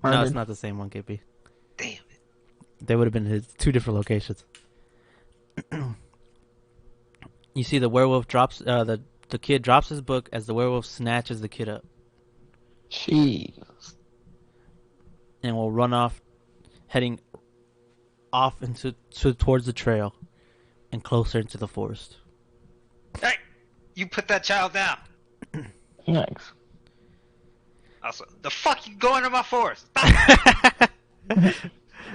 No, it's not the same one, KP. Damn it! They would have been his two different locations. You see the werewolf drops the kid drops his book as the werewolf snatches the kid up Jeez. and will run off, heading off towards the trail and closer into the forest. Hey, you put that child down. Yikes. Also, the fuck you going to my forest? Stop.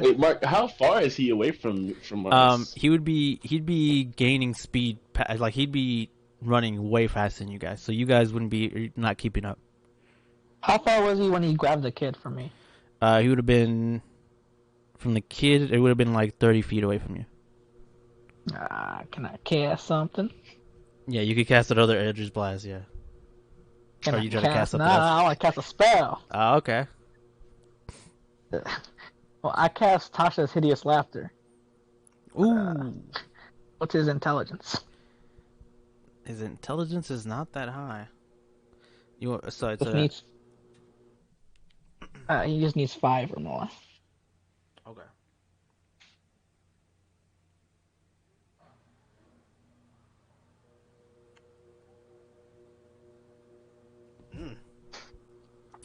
Wait, Mark, how far is he away from us? He'd be gaining speed, like he'd be running way faster than you guys, so you guys wouldn't be not keeping up. How far was he when he grabbed the kid from me? He would have been from the kid. It would have been like 30 feet away from you. Can I cast something? Yeah, you could cast another Eldritch Blast. Yeah. Can Or I you try to cast something Nah, else? I want to cast a spell. Okay. Well, I cast Tasha's hideous laughter. Ooh. What's his intelligence? His intelligence is not that high. So it's Just needs. He just needs 5 or more. okay.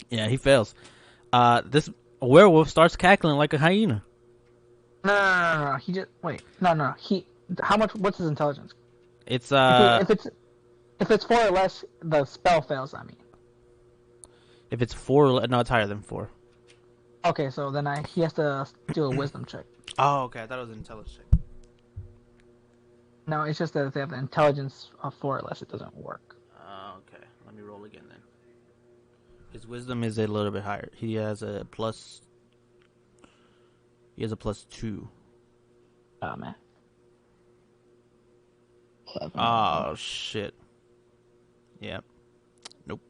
Yeah, he fails. This werewolf starts cackling like a hyena. No. He just No. How much? What's his intelligence? It's If it's 4 or less, the spell fails. I mean. if it's 4, no, it's higher than 4. Okay, so then he has to do a wisdom check. Oh, okay. I thought it was an intelligence check. No, it's just that if they have the intelligence of 4 or less, it doesn't work. Okay. Let me roll again then. His wisdom is a little bit higher. He has a plus. He has a +2. Oh man. 11. Oh shit. Yep. Nope.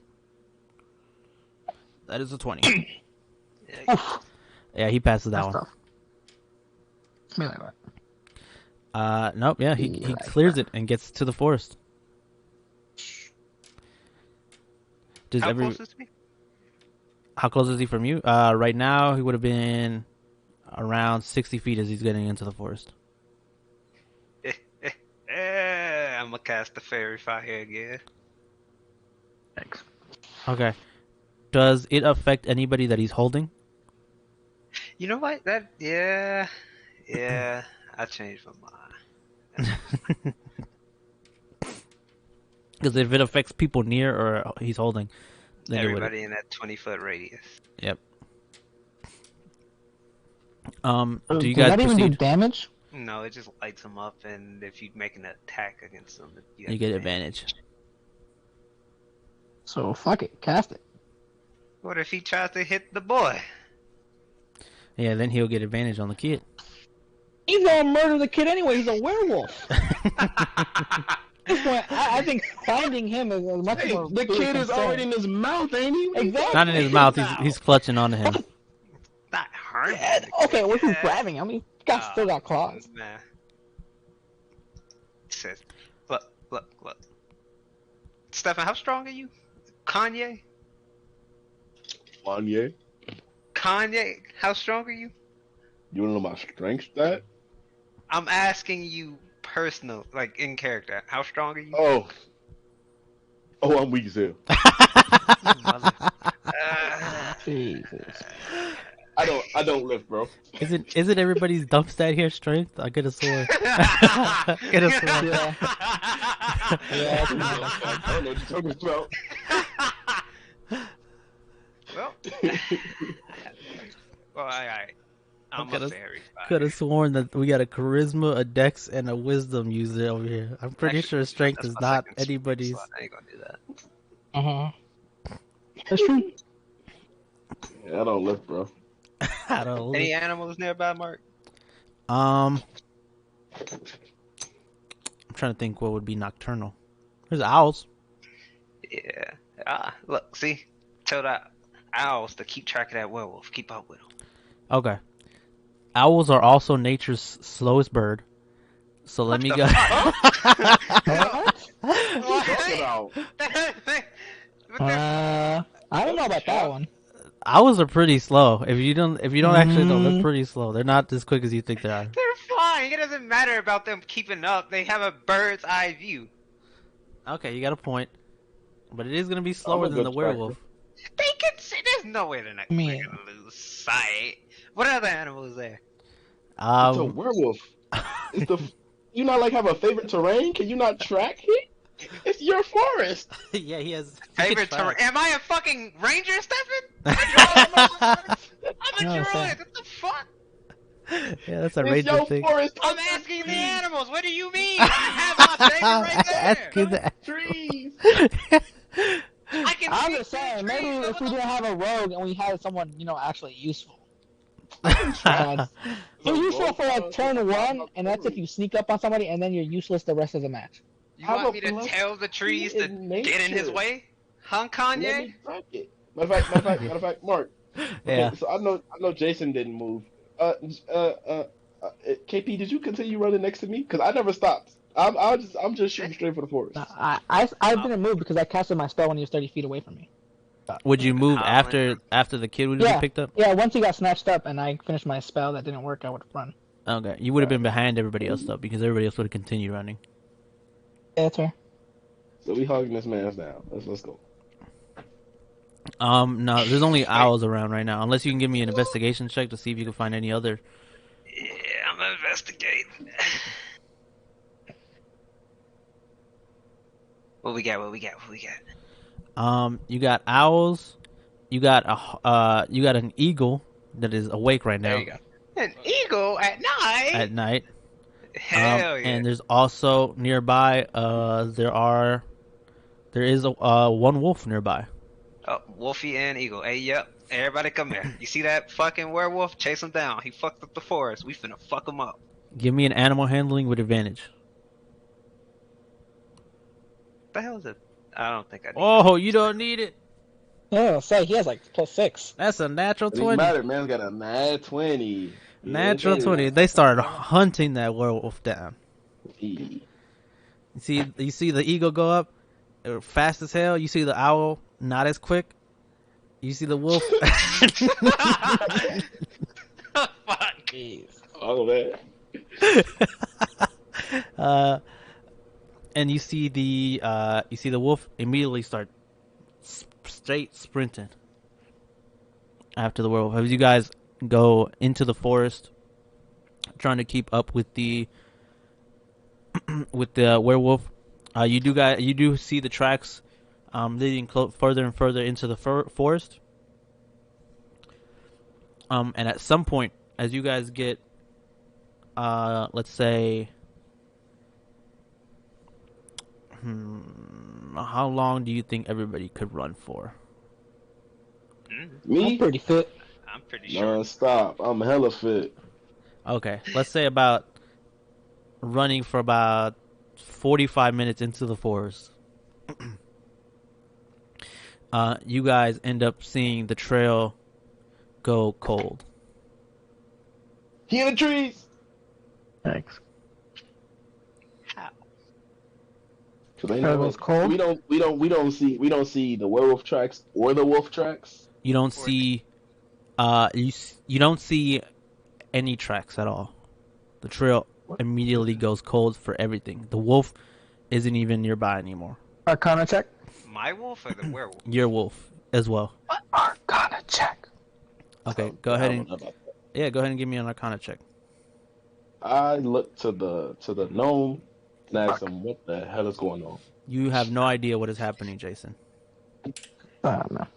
That is a 20. Yeah, he passes that That's one. tough. Me like that. Nope. Yeah, he Like clears it and gets to the forest. How close is he? How close is he from you? Right now he would have been around 60 feet as he's getting into the forest. I'm gonna cast the fairy fire again. Thanks. Okay. Does it affect anybody that he's holding? You know what? Yeah. I changed my mind. Because if it affects people near or he's holding, then Everybody in that 20-foot radius. Yep. Does Do you guys that even do proceed? damage? No, it just lights them up, and if you make an attack against them, You get advantage. So fuck it, cast it. What if he tries to hit the boy? Yeah, then he'll get advantage on the kid. He's gonna murder the kid anyway. He's a werewolf. At this point, I think finding him is much Hey, more. the kid is already in his mouth, ain't he? Exactly. Not in his mouth. He's clutching onto him. Not hurt. Yeah, okay, well, he's grabbing him. He's still got claws. Nah. Says, look. Stefan, how strong are you? Kanye, how strong are you? You wanna know my strength stat? I'm asking you personal, like in character. How strong are you? Oh, I'm weak as hell. Jesus. I don't lift, bro. Isn't everybody's dump stat here strength? I could have sworn. Could have sworn. Yeah. Yeah, it's not I don't know what you're talking about. Well, all right. I'm a fairy. Could have sworn that we got a charisma, a dex, and a wisdom user over here. I'm pretty sure strength That's is my not second anybody's. slot. I ain't gonna do that. That's true. Yeah, I don't lift, bro. I don't know. Any animals nearby, Mark? I'm trying to think what would be nocturnal. There's owls. Yeah. Look, see? Tell the owls to keep track of that werewolf. Keep up with him. Okay. Owls are also nature's slowest bird. So let me go. What? What are you talking about? I don't know about that one. Owls are pretty slow. If you don't actually know, they're pretty slow. They're not as quick as you think they are. They're flying. It doesn't matter about them keeping up. They have a bird's eye view. Okay, you got a point. But it is going to be slower a than the good werewolf. They can see. There's no way they're not Man. they're gonna lose sight. What other animal is there? It's a werewolf. It's the. You not like have a favorite terrain? Can you not track it? It's your forest. Yeah, he has Favorite terrain? Am I a fucking ranger, Stefan? I'm a No, druid. What the fuck? Yeah, that's a It's ranger your thing. forest. I'm asking the animals. What do you mean? I have my favorite right there. Asking the trees. I can I'm see just saying, trees maybe over if we the- didn't have a rogue and we had someone, actually useful. So You're useful rogue for like powers turn are one, not and that's if really- you sneak up on somebody, and then you're useless the rest of the match. You How want me to about tell the trees to in get in his nature? way? Huh, Let Kanye? me track it. Matter of fact, Mark. Okay, Yeah. So I know Jason didn't move. KP, did you continue running next to me? Because I never stopped. I'm just shooting straight for the forest. I didn't move because I casted my spell when he was 30 feet away from me. Would you move Howling. after the kid would Yeah. be picked up? Yeah, once he got snatched up and I finished my spell that didn't work, I would run. Okay, you would have been behind everybody else though, because everybody else would have continued running. Yeah, that's fair. So we hugging this man's down. Let's go. No, there's only owls around right now. Unless you can give me an investigation check to see if you can find any other. Yeah, I'm gonna investigate. What we got? You got owls. You got an eagle that is awake right now There you go. An eagle at night? at night. Hell yeah. And there's also nearby. There is a one wolf nearby. Oh, Wolfie and Eagle. Hey, yep. Everybody come here. You see that fucking werewolf? Chase him down. He fucked up the forest. We finna fuck him up. Give me an animal handling with advantage. What the hell is it? I don't think I need Oh, you don't need it. Oh, say he has like +6. That's a natural It doesn't 20. matter, man's got a mad 20. Natural 20. They started hunting that werewolf down. Yeah. You see the eagle go up fast as hell. You see the owl not as quick. You see the wolf. Fuck. Jeez. All of that. And you see the wolf immediately start straight sprinting after the werewolf. As you guys go into the forest, trying to keep up with the werewolf, you do see the tracks leading further and further into the forest. And at some point, as you guys get, let's say, how long do you think everybody could run for? I'm Me? pretty fit. I'm pretty sure. Non-stop. I'm hella fit. Okay, let's say about running for about 45 minutes into the forest. You guys end up seeing the trail go cold. He in the trees. Thanks. How? So they Trail goes cold? We don't see the werewolf tracks or the wolf tracks. You don't see, you don't see any tracks at all. The trail immediately goes cold for everything. The wolf isn't even nearby anymore. Arcana check. My wolf or the werewolf? Your wolf as well. Arcana check. Okay, Oh, go ahead I and don't know about that. go ahead and give me an Arcana check. I look to the gnome and ask him what the hell is going on. You have no idea what is happening, Jason. No.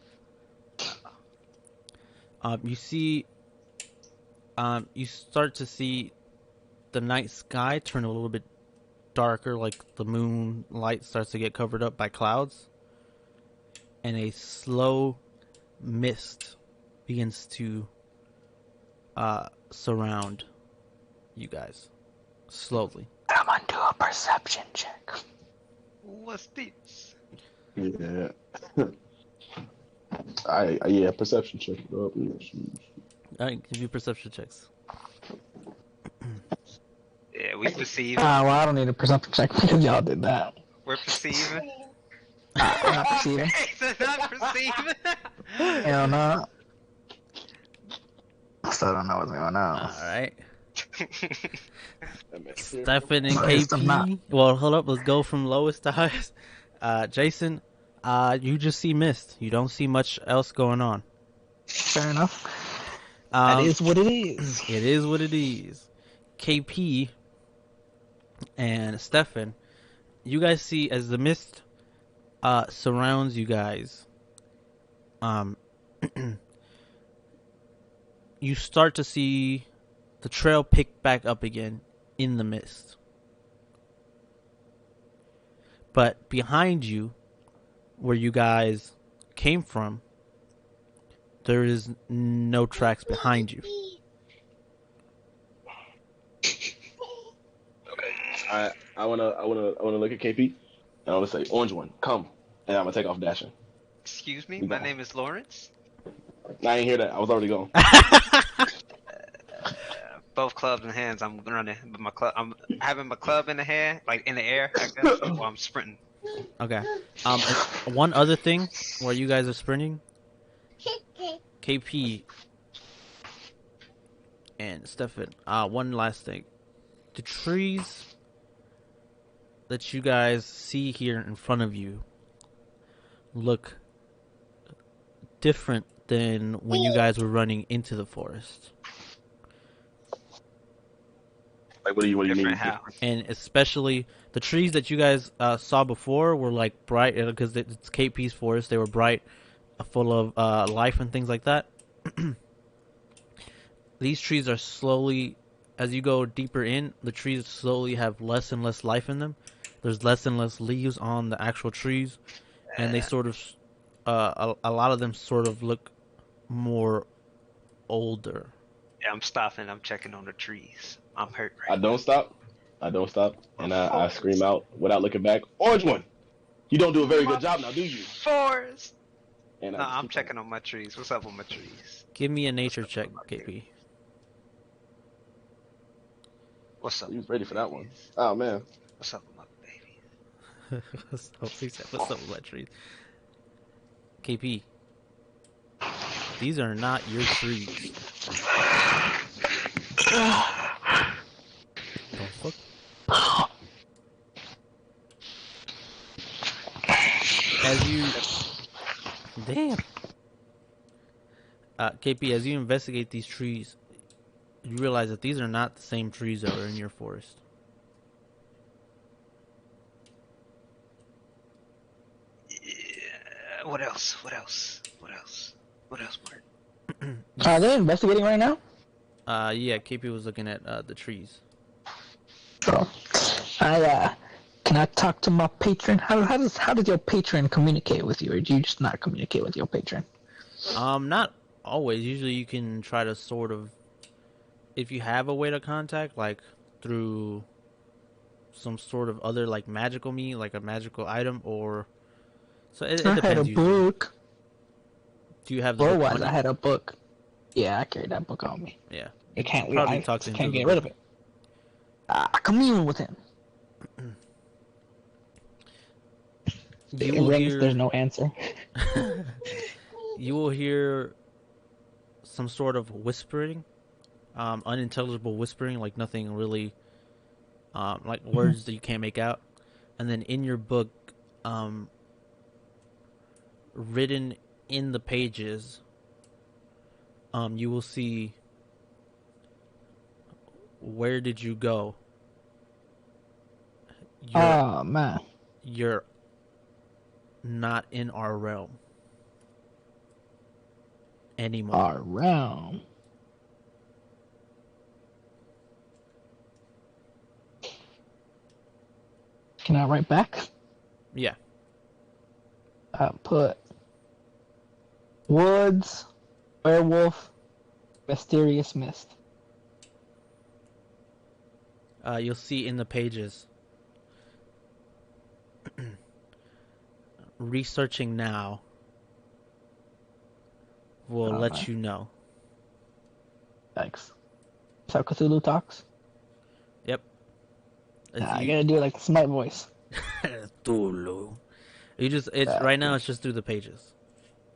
You see, you start to see the night sky turn a little bit darker, like the moon light starts to get covered up by clouds, and a slow mist begins to surround you guys slowly. I'm gonna do a perception check. What's this? Yeah. Yeah, perception check. Oh, All right, give you perception checks. Yeah, we perceive. Well, I don't need a perception check because y'all did that. We're perceiving. I'm not perceiving. It's not perceiving. Hell no. I still don't know what's going on. All right, Stephen. Stefan and Lowest of not. KP. Well, hold up. Let's go from lowest to highest. Jason, you just see mist. You don't see much else going on. Fair enough. That is what it is. It is what it is. KP and Stefan, you guys see as the mist surrounds you guys. You start to see the trail pick back up again in the mist. But behind you, where you guys came from, there is no tracks behind you. I wanna look at KP and I wanna say, orange one, come. And I'm gonna take off dashing. Excuse me, my name is Lawrence. I ain't hear that. I was already gone. Both clubs in hands. I'm running, but I'm having my club in the hand, like in the air. I guess, while I'm sprinting. Okay. One other thing while you guys are sprinting, KP and Stefan. One last thing. The trees that you guys see here in front of you look different than when you guys were running into the forest. Like, what do you Different mean? how? And especially the trees that you guys saw before were like bright because it's KP's forest. They were bright, full of life and things like that. These trees are slowly, as you go deeper in, the trees slowly have less and less life in them. There's less and less leaves on the actual trees, and they sort of, a lot of them sort of look more older. Yeah, I'm stopping. I'm checking on the trees. I'm hurt right I don't stop, and I scream out without looking back. Orange one, you don't do a very good job now, do you? Forest. And No, I'm checking on my trees. What's up with my trees? Give me a nature check, KP. What's up? You ready for that one? Oh man. What's up with my baby? What's up with my trees? KP, these are not your trees. Don't fuck. As you, damn. KP, as you investigate these trees, you realize that these are not the same trees that are in your forest. Yeah. What else? What else? What else? What else, Mark? Are they investigating right now? Yeah, KP was looking at the trees. So, can I talk to my patron? How does your patron communicate with you, or do you just not communicate with your patron? Not always. Usually you can try to sort of, if you have a way to contact, like through some sort of other like magical like a magical item, or so it I depends. had a Usually. book. Do you have the book Lore-wise, on you? I had a book. Yeah, I carried that book on me. Yeah. You can't Probably I talk to him can't through get the rid of it. I commune with him. You It will rings. hear. There's no answer. You will hear some sort of whispering, unintelligible whispering, like nothing really, like words that you can't make out. And then in your book, written in the pages, you will see where did you go. Oh man. You're not in our realm anymore. Our realm. Can I write back? Yeah. Put woods, werewolf, mysterious mist. You'll see in the pages. Researching now will Oh, let man. you know. Thanks. That's how Cthulhu talks? Yep. Nah, I gotta do it like the Smite voice. Cthulhu. It's right now. It's just through the pages.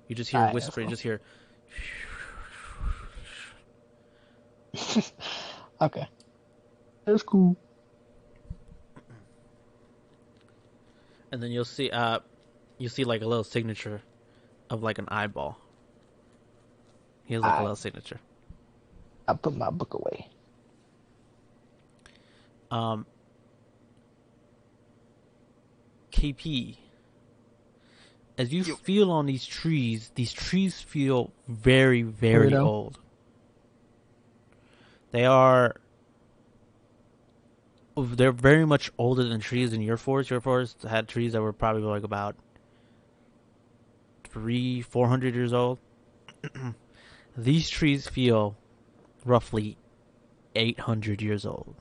You just hear Alright, whisper. You that's just hear, cool. Okay. That's cool. and then you'll see like a little signature of like an eyeball. He has like a Alright. little signature. I put my book away. KP. As you feel on these trees feel very, very Weirdo. old. They're very much older than trees in your forest. Your forest had trees that were probably like about 400 years old. These trees feel roughly 800 years old.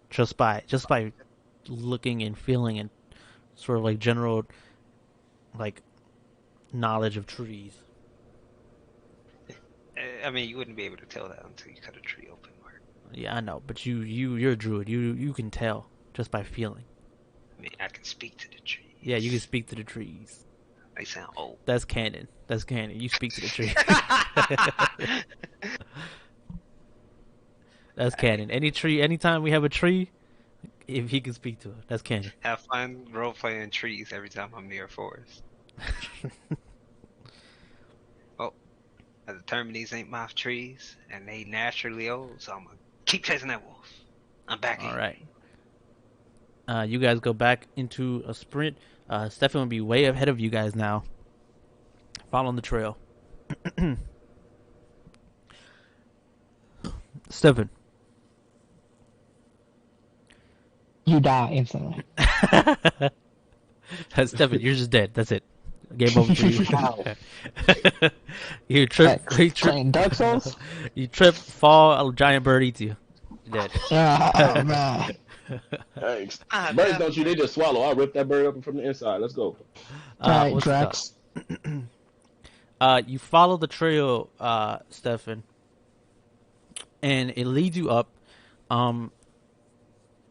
Just by looking and feeling and sort of like general like knowledge of trees. I mean, you wouldn't be able to tell that until you cut a tree open, Mark. Yeah, I know, but you're a druid. You can tell just by feeling. I mean, I can speak to the trees. Yeah, you can speak to the trees. They sound old. That's canon. You speak to the tree. That's canon. Any tree, anytime we have a tree, if he can speak to it, that's canon. Have fun role playing trees every time I'm near a forest. Oh, I determined these ain't my trees, and they naturally old, so I'm gonna keep chasing that wolf. I'm back in. All right. You guys go back into a sprint. Stefan will be way ahead of you guys now. Following the trail. Stefan. You die instantly. Stefan, you're just dead. That's it. Game over for you. Wow. You trip. Playing Dark Souls? You trip, fall, a giant bird eats you. You're dead. Oh, man. Thanks. Birds don't you? They just swallow. I'll rip that bird up from the inside. Let's go. Alright, what's Drax. You follow the trail, Stefan, and it leads you up.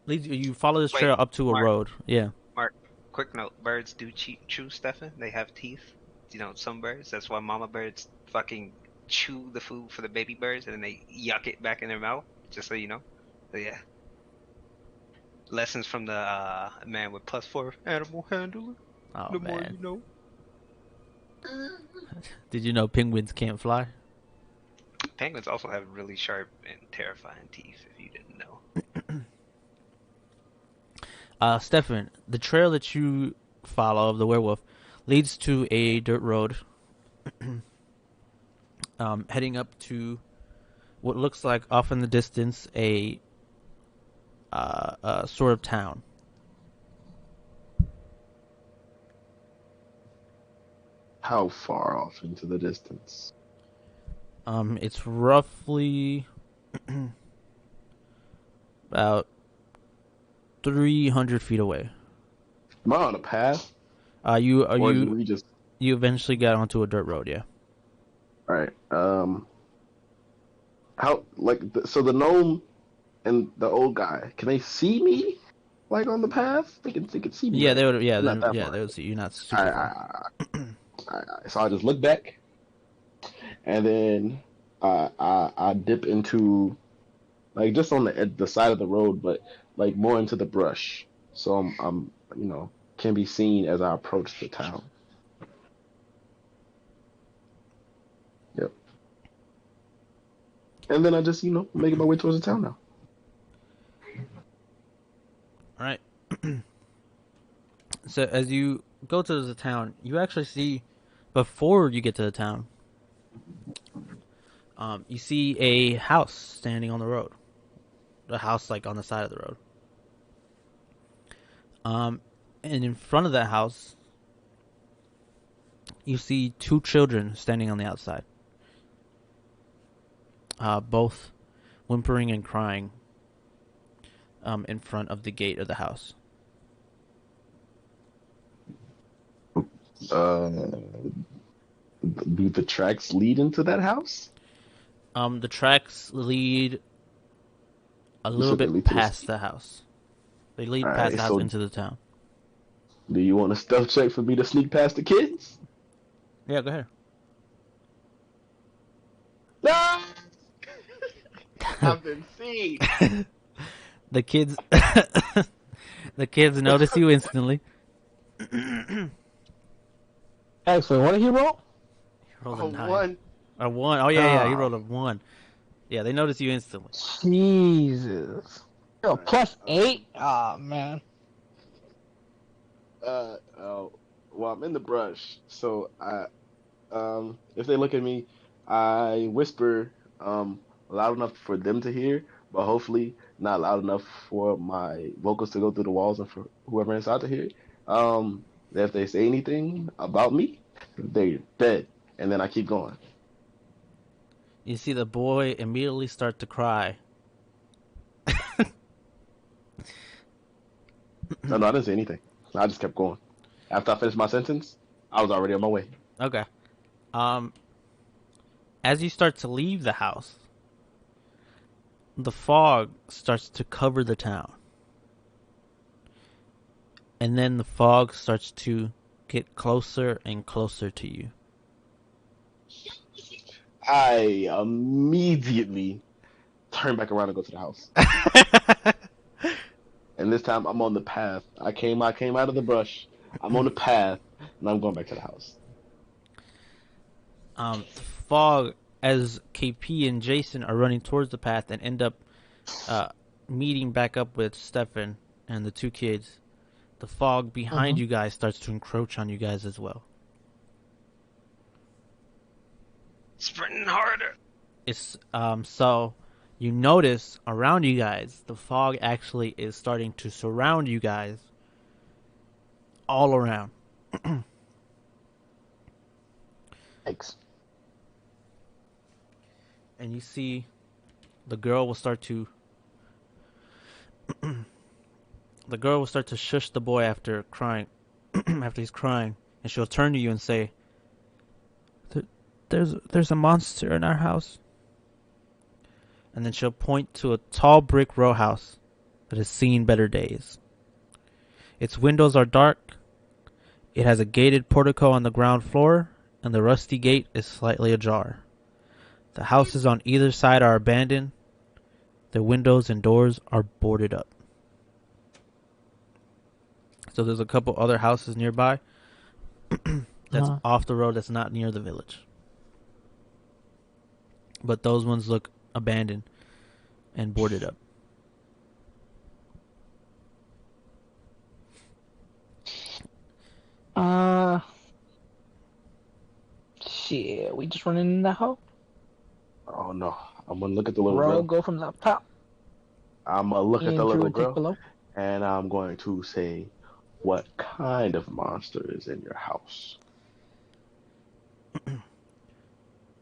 You follow this trail up to a road. Yeah. Mark, quick note: birds do chew, Stefan. They have teeth. You know, some birds. That's why mama birds fucking chew the food for the baby birds, and then they yuck it back in their mouth. Just so you know. So yeah. Lessons from the man with +4 animal handling. Oh The more man. you know. Did you know penguins can't fly? Penguins also have really sharp and terrifying teeth, if you didn't know. Stefan, the trail that you follow of the werewolf leads to a dirt road, heading up to what looks like off in the distance a sort of town. How far off into the distance? It's roughly about 300 feet away. Am I on a path? You Or did we just? you eventually got onto a dirt road, yeah. All right. How so the gnome and the old guy, can they see me? Like on the path, they can see me. Yeah, right? they would. Yeah, Not that they far. would see you. Not super All far. right. So I just look back, and then I dip into like just on the side of the road, but like more into the brush. So I'm can be seen as I approach the town. and then I just making my way towards the town now. All right. So as you go to the town, you actually see, before you get to the town, you see a house standing on the road. A house like on the side of the road. And in front of that house, you see two children standing on the outside. Both whimpering and crying in front of the gate of the house. Do the tracks lead into that house? The tracks lead a You little said they bit lead to past the house. They lead All past right, the house so into the town. do you want a stealth check for me to sneak past the kids? Yeah, go ahead. No! I've been seen. The kids, the kids notice you instantly. Actually, what did he roll? He rolled a Oh, 9. one. A 1. Oh yeah, he Ah, rolled a 1. Yeah, they notice you instantly. Jesus. Yo, +8? Ah, man. Uh, uh, well, I'm in the brush, so if they look at me, I whisper, loud enough for them to hear, but hopefully not loud enough for my vocals to go through the walls and for whoever inside to hear it. If they say anything about me, they're dead, and then I keep going. You see the boy immediately start to cry. No, I didn't say anything. I just kept going. After I finished my sentence, I was already on my way. Okay. Um, as you start to leave the house, the fog starts to cover the town. And then the fog starts to get closer and closer to you. I immediately turn back around and go to the house. And this time I'm on the path. I came out of the brush. I'm on the path, and I'm going back to the house. The fog, as KP and Jason are running towards the path and end up meeting back up with Stefan and the two kids, the fog behind you guys starts to encroach on you guys as well. Sprinting harder. It's so you notice around you guys the fog actually is starting to surround you guys all around. Thanks. And you see the girl will start to the girl will start to shush the boy after crying after he's crying, and she'll turn to you and say, there's a monster in our house. And then she'll point to a tall brick row house that has seen better days. Its windows are dark. It has a gated portico on the ground floor, and the rusty gate is slightly ajar. The houses on either side are abandoned. Their windows and doors are boarded up. So there's a couple other houses nearby that's off the road, that's not near the village. But those ones look abandoned and boarded up. Shit, we just running in the hole? Oh no! I'm gonna look at the little Roll, girl. go from the top. I'm gonna look at the And little Druid take girl, below. and I'm going to say, "What kind of monster is in your house?"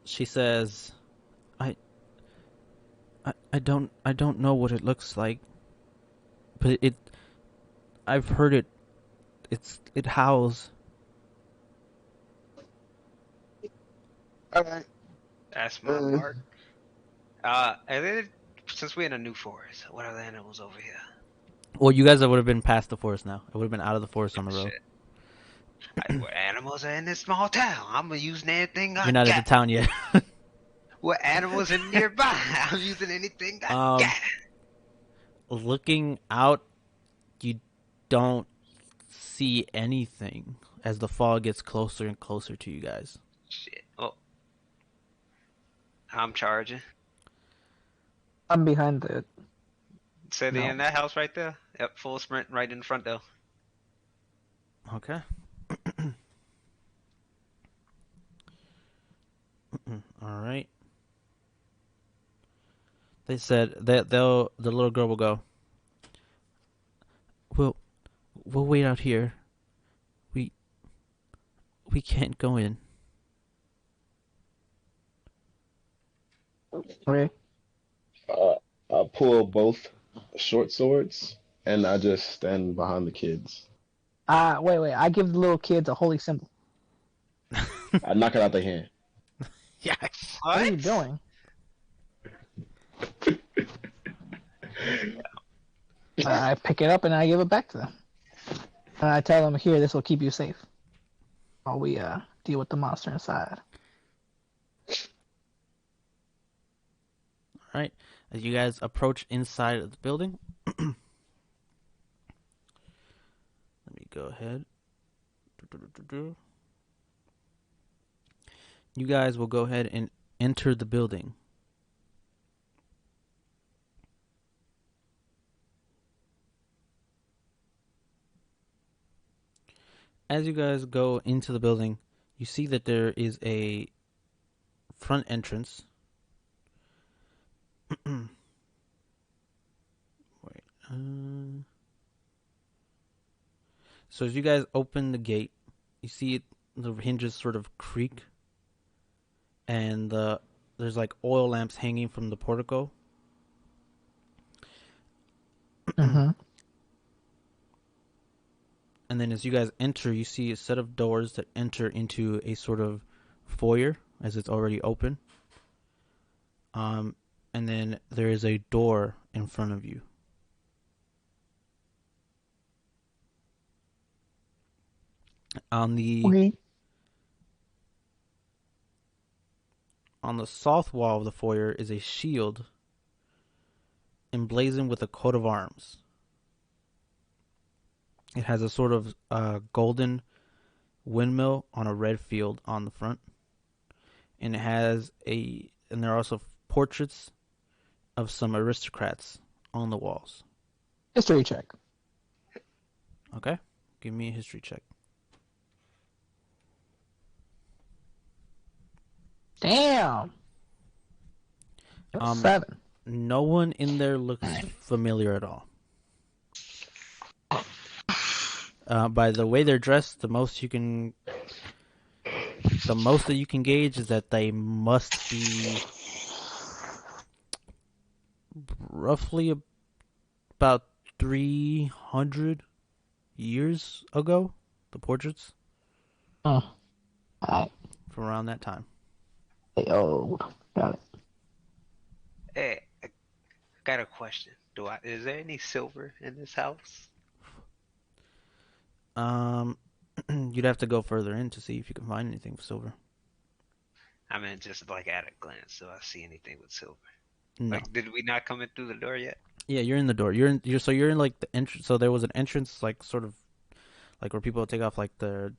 She says, I don't know what it looks like, but I've heard it howls. All right. That's my mark. Since we're in a new forest, what other animals over here? Well, you guys would have been past the forest now. It would have been out of the forest on the road. What animals are in this small town? I'm using anything I You're not got. at the town yet. What animals are nearby? I'm using anything I got. Looking out, you don't see anything as the fog gets closer and closer to you guys. Shit. Oh. I'm charging. I'm behind the. So they No. in that house right there. Yep, full sprint right in front though. Okay. All right. They said that the little girl will go. We'll we'll wait out here. We we can't go in. Okay. I pull both short swords and I just stand behind the kids. Wait. I give the little kids a holy symbol. I knock it out their hand. Yes. What are you What? doing? I pick it up and I give it back to them. And I tell them, here, this will keep you safe while we deal with the monster inside. All right. As you guys approach inside of the building, let me go ahead. You guys will go ahead and enter the building. As you guys go into the building, you see that there is a front entrance. Wait. So as you guys open the gate, you see the hinges sort of creak, and there's like oil lamps hanging from the portico. Mm-hmm. And then as you guys enter, you see a set of doors that enter into a sort of foyer, as it's already open. And then there is a door in front of you. On the Okay. on the south wall of the foyer is a shield emblazoned with a coat of arms. It has a sort of golden windmill on a red field on the front, and there are also portraits of some aristocrats on the walls. History check. Okay, give me a history check. Damn. That's 7. No one in there looks familiar at all. By the way they're dressed, the most that you can gauge is that they must be roughly about 300 years ago. The portraits Oh. Alright. from around that time. They old. Got it. Hey, I got a question. Is there any silver in this house? You'd have to go further in to see if you can find anything for silver. I mean, just like at a glance, do I see anything with silver? No. Like, did we not come in through the door yet? Yeah, you're in the door. You're in like the entrance. So there was an entrance, like sort of like where people take off like their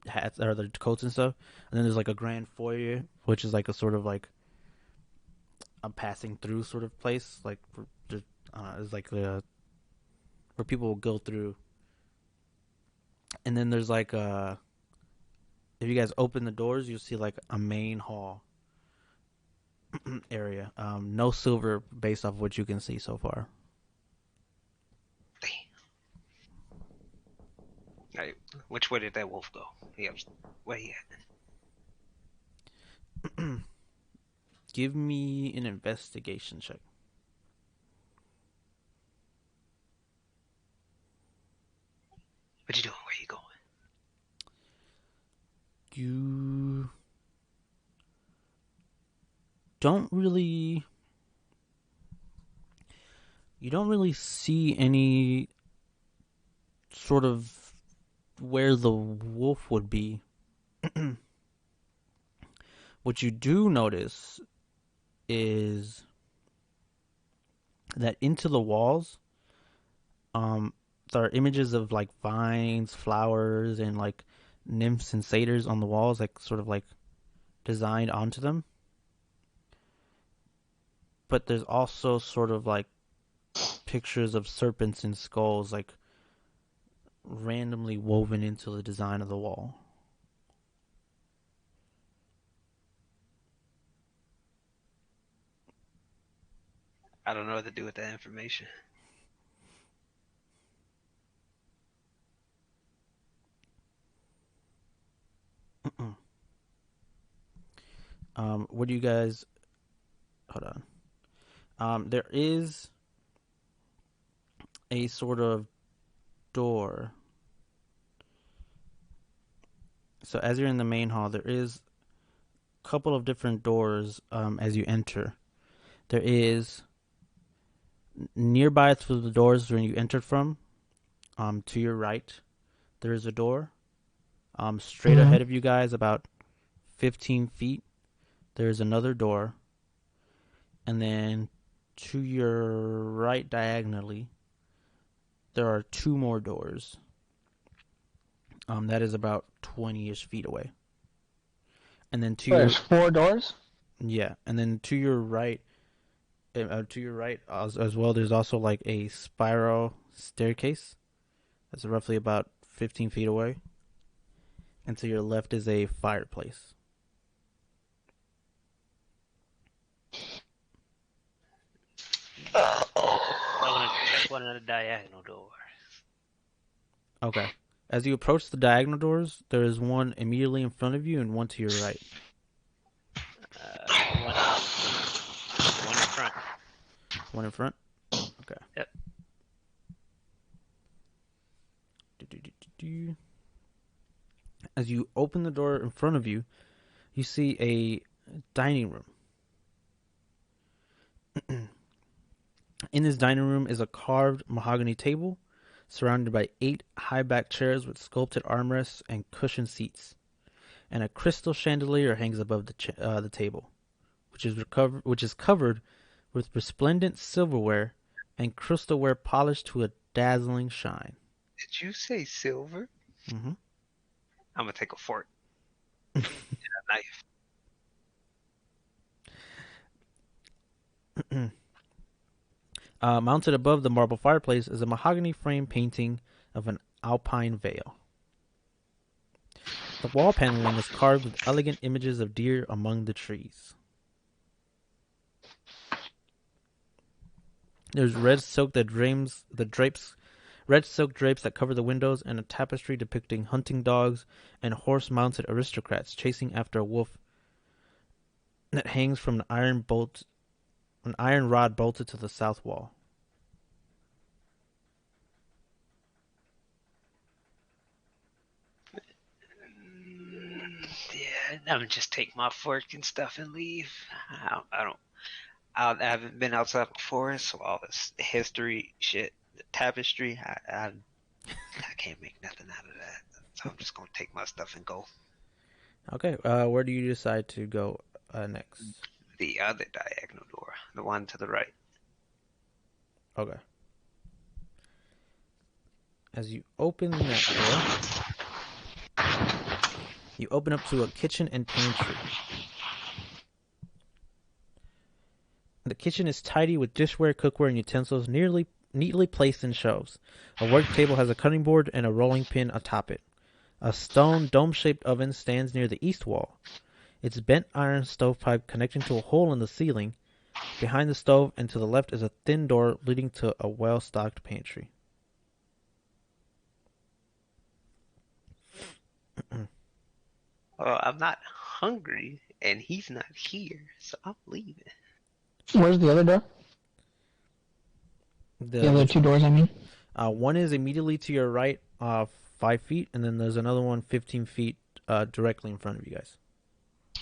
hats or their coats and stuff, and then there's like a grand foyer, which is like a sort of like a passing through sort of place, like for just it's like the where people will go through. And then there's like if you guys open the doors, you'll see like a main hall area. No silver based off what you can see so far. Damn. Right, which way did that wolf go? Where he at? Give me an investigation check. What you doing? Where you going? You don't really see any sort of where the wolf would be. What you do notice is that into the walls there are images of like vines, flowers, and like nymphs and satyrs on the walls, like sort of like designed onto them. but there's also sort of like pictures of serpents and skulls like randomly woven into the design of the wall. I don't know what to do with that information. What do you guys? Hold on. There is a sort of door. So as you're in the main hall, there is a couple of different doors as you enter. There is nearby to the doors when you entered from, to your right, there is a door. Straight ahead of you guys, about 15 feet, there's another door. And then to your right diagonally, there are two more doors. That is about 20-ish feet away. And then There's 4 doors? Yeah, and then to your right, as well, there's also like a spiral staircase that's roughly about 15 feet away. And to your left is a fireplace. I want to check one of the diagonal doors. Okay. As you approach the diagonal doors, there is one immediately in front of you and one to your right. One in front. One in front? Okay. Yep. As you open the door in front of you, you see a dining room. In this dining room is a carved mahogany table surrounded by 8 high-backed chairs with sculpted armrests and cushioned seats, and a crystal chandelier hangs above the table, which is covered with resplendent silverware and crystalware polished to a dazzling shine. Did you say silver? Mm-hmm. I'm gonna take a fork and a knife. Mounted above the marble fireplace is a mahogany frame painting of an alpine vale. The wall paneling is carved with elegant images of deer among the trees. There's red silk drapes that cover the windows, and a tapestry depicting hunting dogs and horse-mounted aristocrats chasing after a wolf that hangs from an iron rod bolted to the south wall. Yeah, I'm gonna just take my fork and stuff and leave. I haven't been outside before, so all this history shit, the tapestry, I can't make nothing out of that. So I'm just gonna take my stuff and go. Okay, where do you decide to go next? The other diagonal door, the one to the right. Okay. As you open that door, you open up to a kitchen and pantry. The kitchen is tidy with dishware, cookware, and utensils neatly placed in shelves. A work table has a cutting board and a rolling pin atop it. A stone dome-shaped oven stands near the east wall. Its bent iron stovepipe connecting to a hole in the ceiling. Behind the stove and to the left is a thin door leading to a well-stocked pantry. Well, I'm not hungry, and he's not here, so I'm leaving. Where's the other door? The other 2 doors, I mean? One is immediately to your right, 5 feet, and then there's another one 15 feet directly in front of you guys.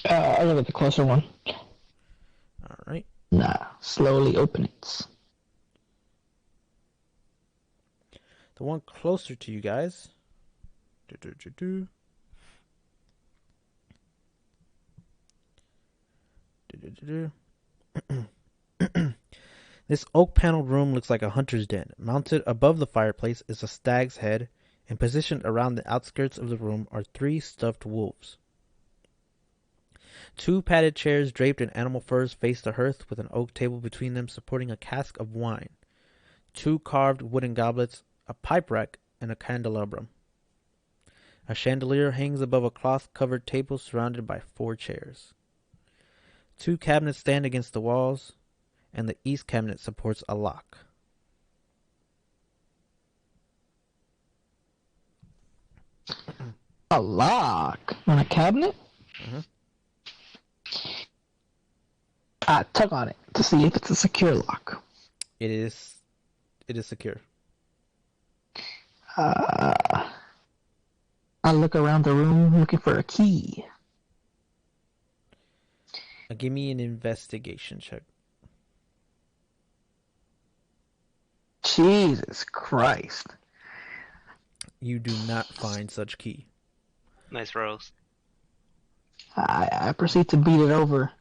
I'll look at the closer one. All right. Nah, slowly open it. The one closer to you guys. This oak-paneled room looks like a hunter's den. Mounted above the fireplace is a stag's head, and positioned around the outskirts of the room are 3 stuffed wolves. 2 padded chairs draped in animal furs face the hearth with an oak table between them supporting a cask of wine. 2 carved wooden goblets, a pipe rack, and a candelabrum. A chandelier hangs above a cloth-covered table surrounded by 4 chairs. 2 cabinets stand against the walls, and the east cabinet supports a lock. A lock on a cabinet? Mhm. I tug on it to see if it's a secure lock. It is secure. I look around the room looking for a key. Give me an investigation check. Jesus Christ. You do not find such key. Nice rose. I proceed to beat it over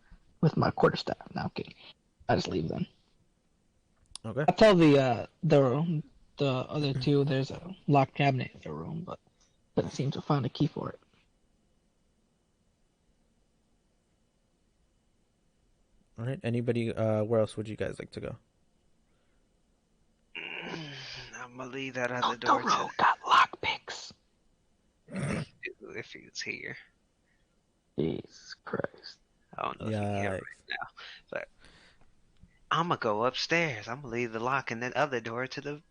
with my quarterstaff. No, okay. I just leave them. Okay. I tell the other two there's a locked cabinet in the room, but doesn't seem to find a key for it. All right. Anybody? Where else would you guys like to go? I'm gonna leave that other Oh, door Doro got lockpicks. if he's here. Jesus Christ. I don't know if he's here right Yikes. now, but I'm gonna go upstairs. I'm gonna leave the lock in that other door to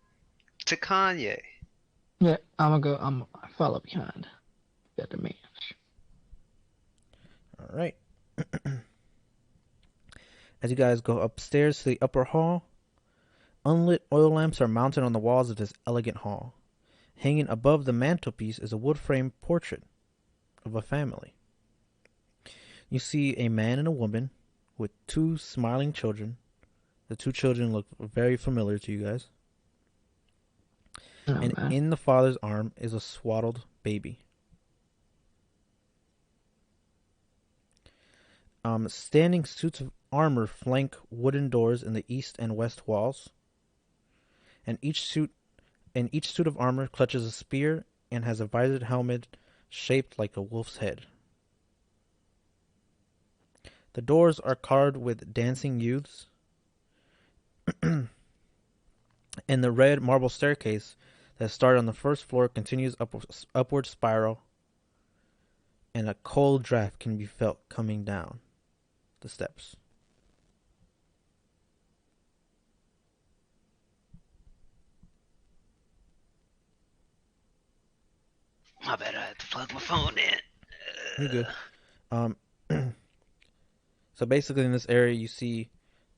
Kanye. Yeah, I follow behind. Got the man. All right. As you guys go upstairs to the upper hall, unlit oil lamps are mounted on the walls of this elegant hall. Hanging above the mantelpiece is a wood-framed portrait of a family. You see a man and a woman with 2 smiling children. The 2 children look very familiar to you guys. Oh, And man. in the father's arm is a swaddled baby. Standing suits of armor flank wooden doors in the east and west walls. And each suit of armor clutches a spear and has a visored helmet shaped like a wolf's head. The doors are carved with dancing youths. And the red marble staircase that started on the first floor continues upward spiral, and a cold draft can be felt coming down the steps. I better have to plug my phone in. You're good. So basically, in this area, you see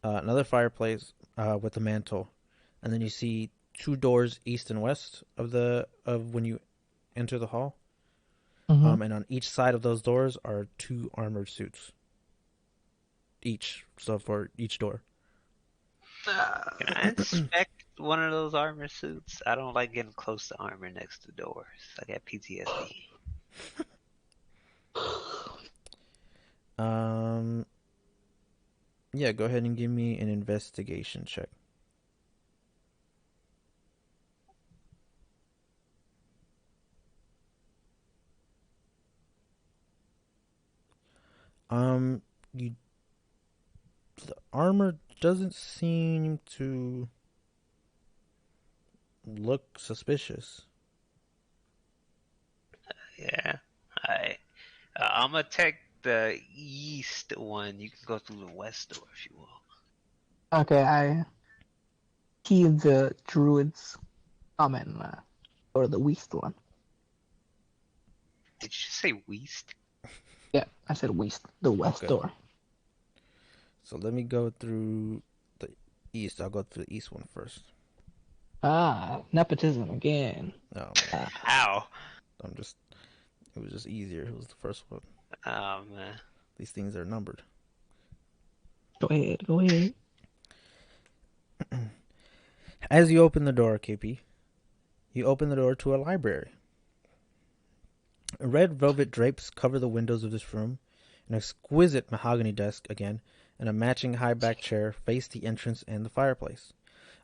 another fireplace with a mantle, and then you see 2 doors east and west of when you enter the hall. Mhm. And on each side of those doors are 2 armored suits. So for each door. Can I inspect one of those armor suits? I don't like getting close to armor next to doors. I got PTSD. Yeah, go ahead and give me an investigation check. The armor doesn't seem to look suspicious. Yeah. Alright. I'm gonna take the east one. You can go through the west door if you want. Okay, I heed the druid's comment or the west one. Did you say west? Yeah, I said west, the west Okay. door. So let me go through the east. I'll go through the east one first. Nepotism again. Oh, Ow. It was just easier. It was the first one. Oh man. These things are numbered. Go ahead. As you open the door, KP, you open the door to a library. Red velvet drapes cover the windows of this room. An exquisite mahogany desk, again, and a matching high-back chair face the entrance and the fireplace,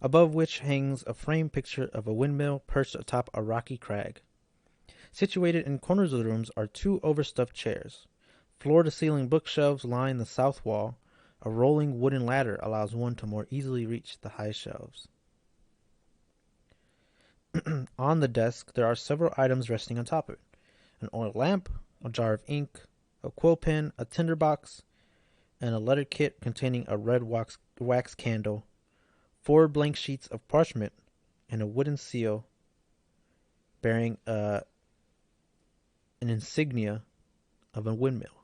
above which hangs a framed picture of a windmill perched atop a rocky crag. Situated in corners of the rooms are 2 overstuffed chairs. Floor-to-ceiling bookshelves line the south wall. A rolling wooden ladder allows one to more easily reach the high shelves. On the desk, there are several items resting on top of it. An oil lamp, a jar of ink, a quill pen, a tinderbox, and a letter kit containing a red wax candle, 4 blank sheets of parchment, and a wooden seal bearing an insignia of a windmill.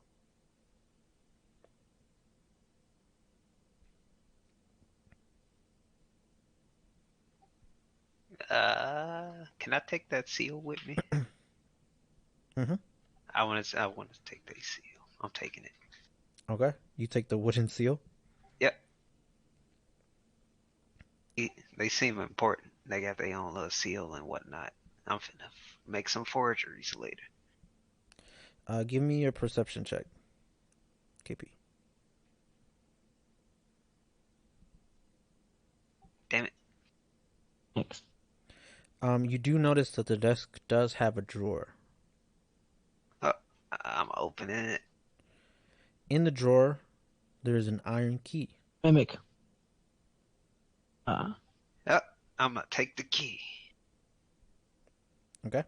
Can I take that seal with me? Mhm. I want to take that seal. I'm taking it. Okay, you take the wooden seal. Yep. They seem important. They got their own little seal and whatnot. I'm finna make some forgeries later. Give me your perception check, KP. Damn it. Thanks. You do notice that the desk does have a drawer. I'm opening it. In the drawer, there is an iron key. Mimic. I'm gonna take the key. Okay.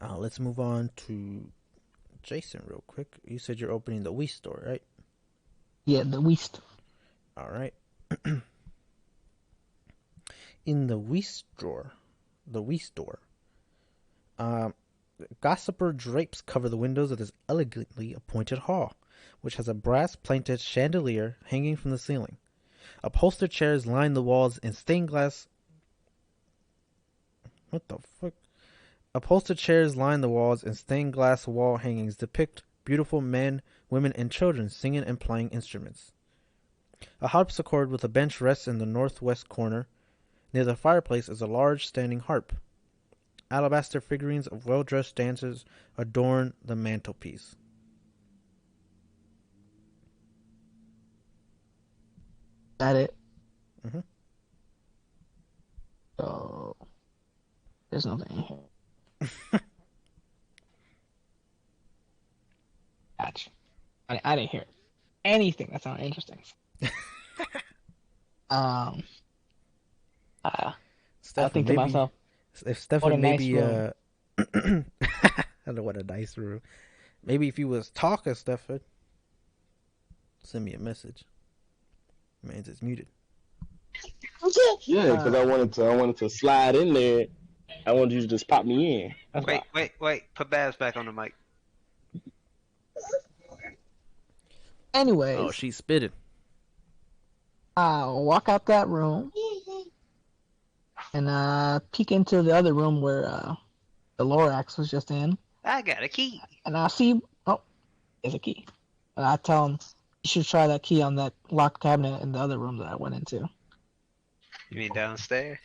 Let's move on to Jason real quick. You said you're opening the Wii store, right? Yeah, the West. All right. In the Wii store, gossamer drapes cover the windows of this elegantly appointed hall, which has a brass-plated chandelier hanging from the ceiling. Upholstered chairs line the walls and stained glass... What the fuck? Upholstered chairs line the walls and stained glass wall hangings depict beautiful men, women, and children singing and playing instruments. A harpsichord with a bench rests in the northwest corner. Near the fireplace is a large standing harp. Alabaster figurines of well-dressed dancers adorn the mantelpiece. That it? Mhm. So, there's nothing in here. Gotcha. I didn't hear anything that sounded interesting. I Stefan, think to maybe myself, if what a Stefan nice maybe room. I don't know what a nice room. Maybe if you was talking, Stefan, send me a message. Man's it's muted. Yeah, because I wanted to slide in there. I wanted you to just pop me in. That's Wait, why. wait. Put Babs back on the mic. Anyways, Oh, she's spitting. I'll walk out that room and peek into the other room where the Lorax was just in, I got a key. and I see, oh, there's a key. And I tell him, you should try that key on that locked cabinet in the other room that I went into. You mean downstairs?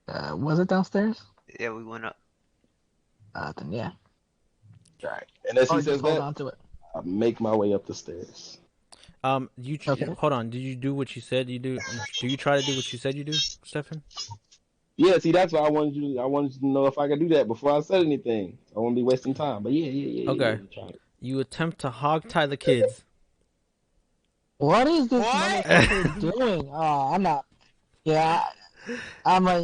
Was it downstairs? Yeah, we went up. Then yeah. Right. And as Or he just says hold that, on to it. I make my way up the stairs. Okay. Hold on. Did you do what you said you do? Do you try to do what you said you do, Stefan? Yeah, see, that's why I wanted you to know if I could do that before I said anything. I won't be wasting time. But yeah. Okay. Try it. You attempt to hog tie the kids. What is this What? motherfucker doing? Oh, I'm not. Yeah, I'm like,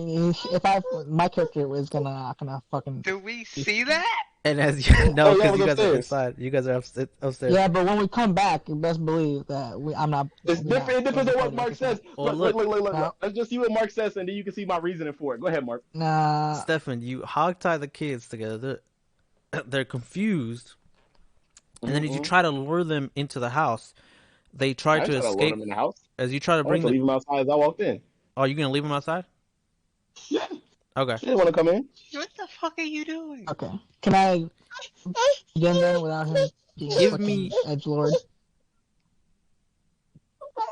my character was gonna fucking. Do we see that? And as you know, Oh, yeah, I because was you guys are upstairs. inside, you guys are upstairs. Yeah, but when we come back, you best believe that I'm not. It's different. It depends on what Mark says. Well, Look. No. Let's just see what Mark says, and then you can see my reasoning for it. Go ahead, Mark. Nah. Stefan, you hog tie the kids together. They're confused, and then as you try to lure them into the house, they try I to ain't trying to lure escape. them in the house. As you try to I bring want to them, leave them outside as I walked in. oh, you gonna leave them outside? Yeah, Okay. they didn't want to come in. What the fuck are you doing? Okay. Can I get in there without him being a Give fucking me- edgelord?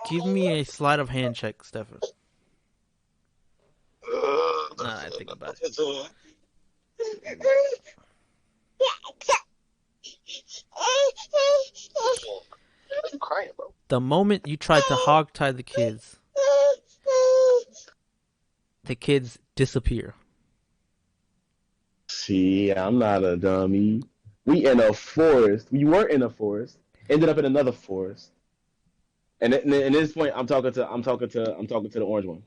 Give me a sleight of hand check, Stefan. Nah, I think about it. You crying, bro? The moment you tried to hog tie the kids disappear. See, I'm not a dummy. We in a forest. We were in a forest. Ended up in another forest. And at this point, I'm talking to the orange one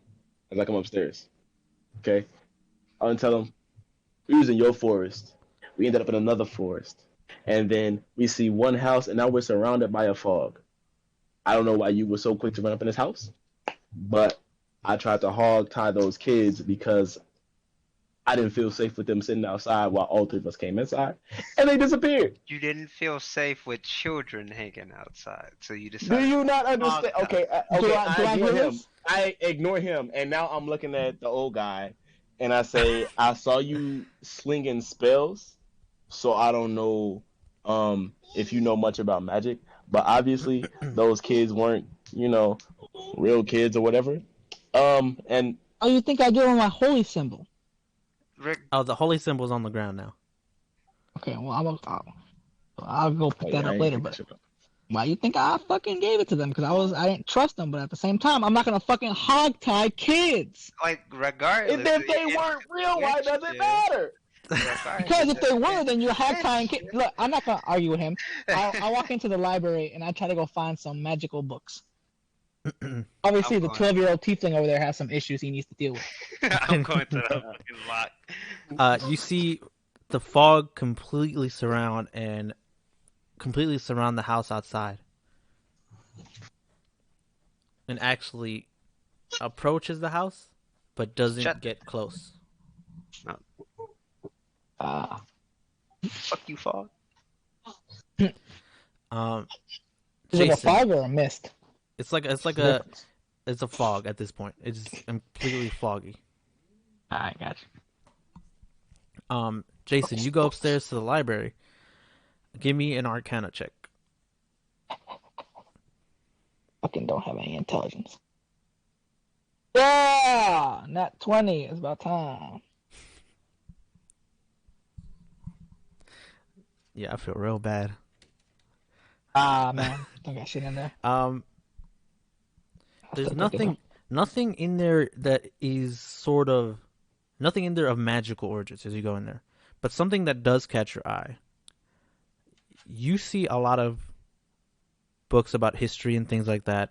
as I come upstairs. Okay, I'm tell him we was in your forest. We ended up in another forest, and then we see one house, and now we're surrounded by a fog. I don't know why you were so quick to run up in this house, but I tried to hog tie those kids because I didn't feel safe with them sitting outside while all three of us came inside, and they disappeared. You didn't feel safe with children hanging outside, so you Do decided. you not understand? hog tie. Okay, Do I I ignore hear him. this? I ignore him, and now I'm looking at the old guy, and I say, I saw you slinging spells, so I don't know if you know much about magic, but obviously those kids weren't, real kids or whatever. And Oh, you think I do it with my holy symbol? Rick, Oh, the holy symbol's on the ground now. Okay, well, I'll go pick that I up ain't later. pick But that shit up. why you think I fucking gave it to them? Because I didn't trust them. But at the same time, I'm not gonna fucking hog tie kids. like regardless. And if they weren't real, why does it matter? Because if they were, then you're hog tying kids. Look, I'm not gonna argue with him. I walk into the library and I try to go find some magical books. Obviously, I'm the going. 12-year-old tiefling over there has some issues he needs to deal with. I'm going to the fucking lock. You see the fog completely surround the house outside, and actually approaches the house, but doesn't get close. Fuck you, fog. Is it a Jason, fog or a mist? it's like a fog at this point. It's completely foggy. I got you. Jason, you go upstairs to the library. Give me an Arcana check. Fucking don't have any intelligence. Yeah, not 20. It's about time. Yeah, I feel real bad. Ah, man, don't got shit in there. There's nothing in there that is nothing in there of magical origins as you go in there, but something that does catch your eye. You see a lot of books about history and things like that.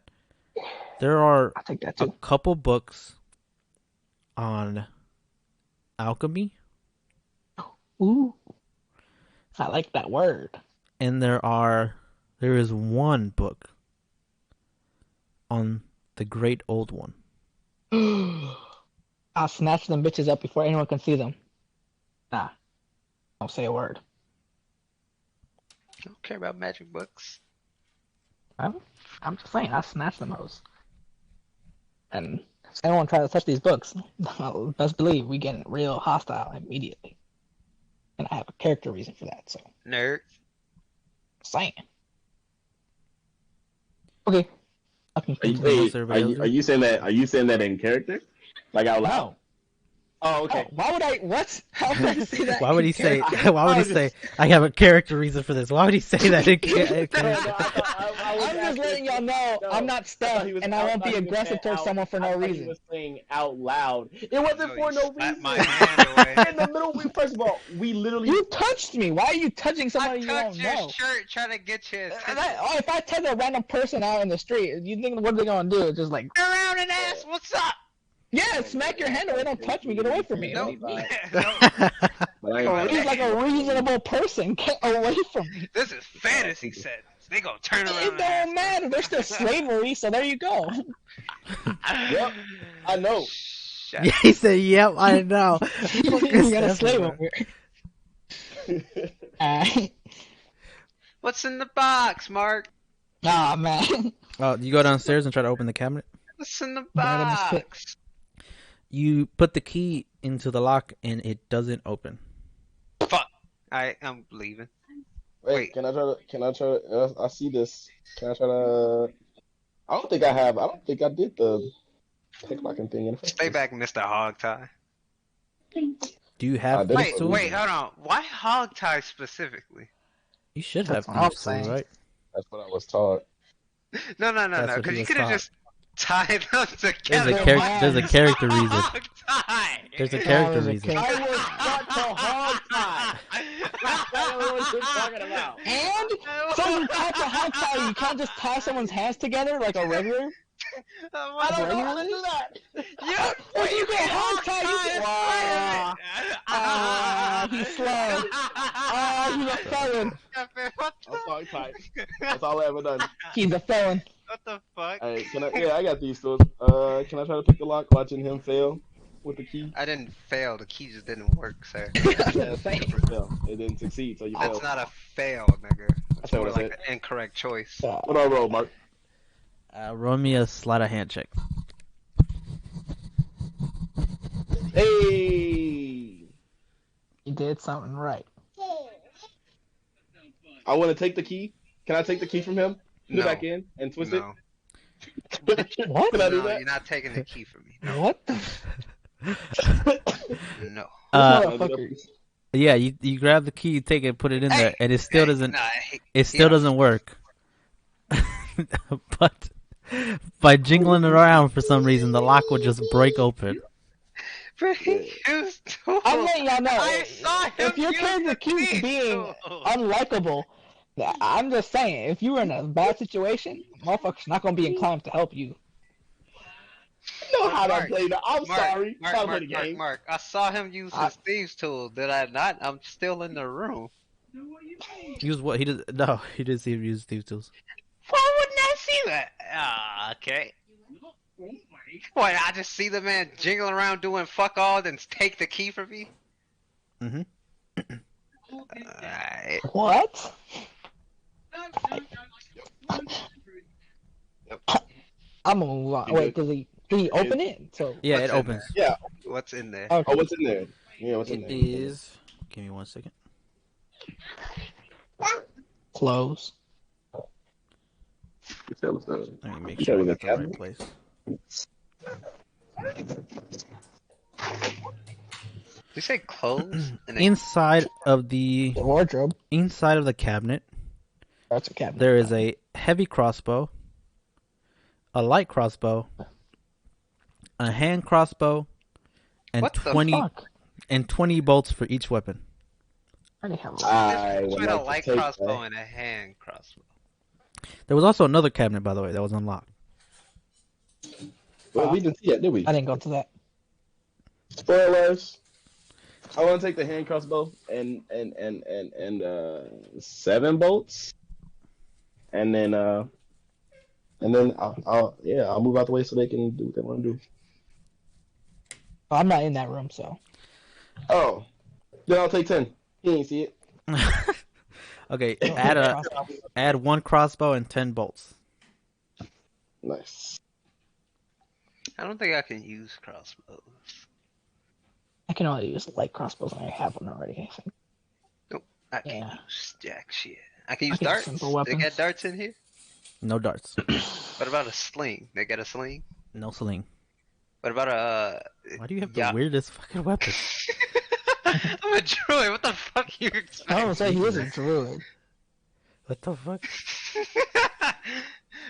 There are I take that a too. couple books on alchemy, Ooh, I like that word. and there is one book on the Great Old One. I'll snatch them bitches up before anyone can see them. Nah, don't say a word. I don't care about magic books. I'm just saying, I snatch them hoes. And if anyone tries to touch these books, best believe we get real hostile immediately. And I have a character reason for that, so Nerd. saying. Okay. I can continue. Wait, What's everybody else are you saying that? Are you saying that in character, like out loud? No. Oh, okay. Oh, why would I? What? How would I say that? Why would he in say? character? Why would he say? I have a character reason for this. Why would he say that? In I'm just letting y'all know I'm not stuck, and I won't be aggressive towards someone for no He reason. was saying out loud. It wasn't for no Slap reason. my hand away. In the middle, first of all, we literally. You touched me. Why are you touching I somebody you don't touched your know? shirt trying to get you. If I touch a random person out in the street, you think what are they gonna do? Just like, Turn around and ask, what's up? yeah, smack your hand away. Don't touch me. Get away from me. No, What do you mean? no. But I ain't He's like a reasonable person. Get away from me. This is fantasy sentence. They gonna turn around. It don't matter. There's still slavery, so there you go. Yep, I know. Shut Yeah, he said, "Yep, I know." You got a slave over here. Alright. What's in the box, Mark? Nah, man. Oh, you go downstairs and try to open the cabinet. What's in the Right in his pit. box? You put the key into the lock and it doesn't open. Fuck. I'm leaving. Wait, can I try to? I see this. Can I try to? I don't think I did the pickpocketing thing in the first Stay place. back, Mr. Hogtie. Do you have did it these for tools? Wait, hold on. Why Hogtie specifically? You should have That's what I'm these tools, saying. right? That's what I was taught. No, That's what because he you was could have taught. just tied them together. There's a character reason. Hogtie. There's a character there's a reason. character. I was taught to hog tie. what you're talking about. And so you catch a high tie, you can't just tie someone's hands together like a regular. I don't know how to do that. If you get high tie, you can. Wow. He's slow. He's a felon. I'm talking tight. That's all I ever done. He's a felon. What the fuck? Hey, I got these tools. Can I try to pick the lock watching him fail with the key? I didn't fail. The key just didn't work, sir. Yeah, fail. It didn't succeed, so you That's failed. not a fail, nigga. It's what more I like said. an incorrect choice. What do I roll, Mark? Roll me a sleight of hand check. Hey! You did something right. I want to take the key. Can I take the key from him? Put No. it back in and twist No. it? What? Can I do No, that? you're not taking the key from me. No. What the? No. Motherfucker. Yeah, you grab the key, you take it, put it in there, and it still doesn't. Nah, It still doesn't work. But by jingling it around for some reason, the lock would just break open. Bro, he used tools. I'm letting y'all know. I saw him If your use character the keeps key being tool. unlikable, I'm just saying, if you were in a bad situation, motherfucker's not gonna be inclined to help you. You know how to Mark, play that. I'm sorry. Mark, How to Mark, play the Mark, game. Mark, I saw him use his thieves tool. Did I not? I'm still in the room. Use what? He did. No, he didn't see him use Steve tools. Why wouldn't I see that? Ah, okay. What, I just see the man jingling around doing fuck all, then take the key from me? Mm-hmm. Alright. What? I'm gonna move on. You Wait, good? did he open it? So Yeah, What's it in opens. Yeah. What's in there? okay. Oh, what's in there? Yeah, what's in It there? is. Give me 1 second. Close. Tell us that. Let me make You sure got I'm it at the in right the place. You say clothes? Inside of the The wardrobe. cabinet, That's a cabinet. there is a heavy crossbow, a light crossbow, a hand crossbow, and What the 20 Fuck. and 20 bolts for each weapon. I already have a I would Between a like light to take crossbow that. and a hand crossbow. There was also another cabinet, by the way, that was unlocked. Well, we didn't see that, did we? I didn't go to that. Spoilers. I want to take the hand crossbow and 7 bolts, and then I'll move out the way so they can do what they want to do. Well, I'm not in that room, so. Oh, then I'll take 10. He ain't see it. Okay, add 1 crossbow and 10 bolts. Nice. I don't think I can use crossbows. I can only use light crossbows and I have one already, I think. I can Yeah. use jack shit. I can use I can use darts. simple They weapons. got darts in here? No darts. What about a sling? They got a sling? No sling. What about a Why do you have the yeah. weirdest fucking weapon? I'm a druid. What the fuck you expect? I don't say he is a druid. What the fuck?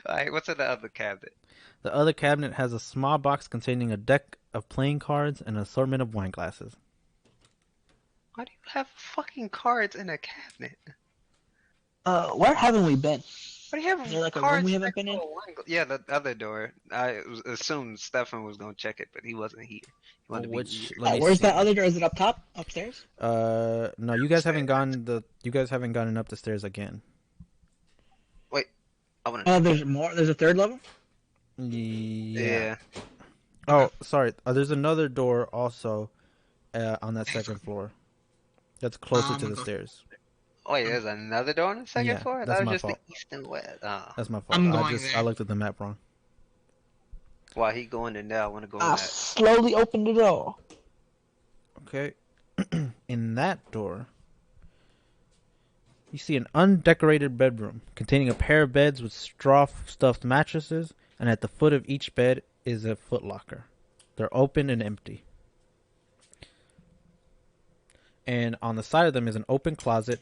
Alright, what's in the other cabinet? The other cabinet has a small box containing a deck of playing cards and an assortment of wine glasses. Why do you have fucking cards in a cabinet? Where haven't we been? Why do you have Is there like a cards room we haven't next been to in? a wine Yeah, the other door. I assumed Stefan was gonna check it, but he wasn't here. He wanted to be Which? weird. Let me Where's see. that other door? Is it up top? Upstairs? No, you guys haven't gone up the stairs again. I wanna Oh, there's more? There's a third level? yeah. Oh, sorry. There's another door also on that second floor. That's closer to the okay. stairs. Wait, there's another door on the second Yeah, floor? that's That my was just fault. the east and west. Oh. That's my fault. I'm I going just there. I looked at the map wrong. Why he going in there? I wanna go in I that. slowly opened the door. Okay. In that door, you see an undecorated bedroom containing a pair of beds with straw stuffed mattresses, and at the foot of each bed is a footlocker. They're open and empty. And on the side of them is an open closet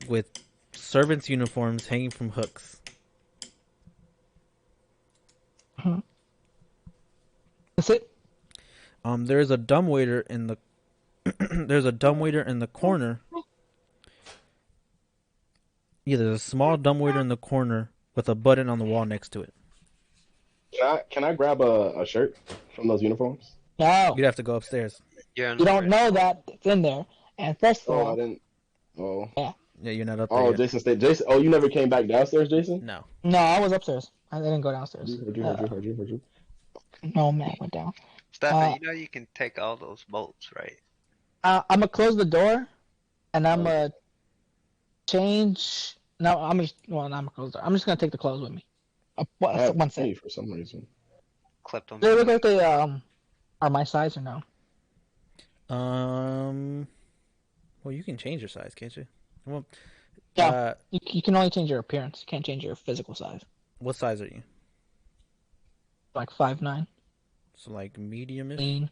with servants' uniforms hanging from hooks. That's it? There's a dumbwaiter in the there's a dumbwaiter in the corner Yeah, there's a small dumbwaiter in the corner with a button on the wall next to it. Can I grab a shirt from those uniforms? No, You'd have to go upstairs. You're on you the don't first know floor. that it's in there. And first of Oh, I all, didn't. Oh, yeah, Yeah, you're not up there oh, yet. Jason stayed. Jason. Oh, you never came back downstairs, Jason. No. no, I was upstairs. I didn't go downstairs. Heard you. No, man, went down. Stefan, Uh, you know you can take all those bolts, right? I'm gonna close the door, and I'm gonna change. No, I'm just. Well, I'm gonna close the door. I'm just gonna take the clothes with me. I have One plenty set. for some reason. Clip them. They look like they are my size or no? Well, you can change your size, can't you? Well, Yeah. You can only change your appearance. You can't change your physical size. what size are you? Like 5'9", So like medium-ish? lean.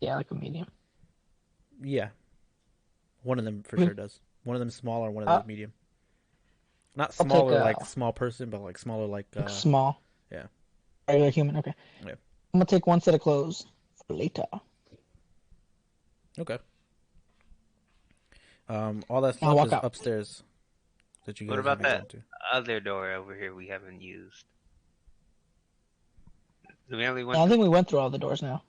Yeah, like a medium. Yeah. One of them for Hmm. sure does. One of them smaller, one of them medium. Not I'll take, smaller like small person, but like smaller like small. yeah. Regular human. Okay. Yeah. I'm gonna take one set of clothes for later. Okay. All that I'll stuff walk is out. upstairs that you guys What about will be that going to. other door over here we haven't used? We only went Yeah, I to, think we went through all the doors now.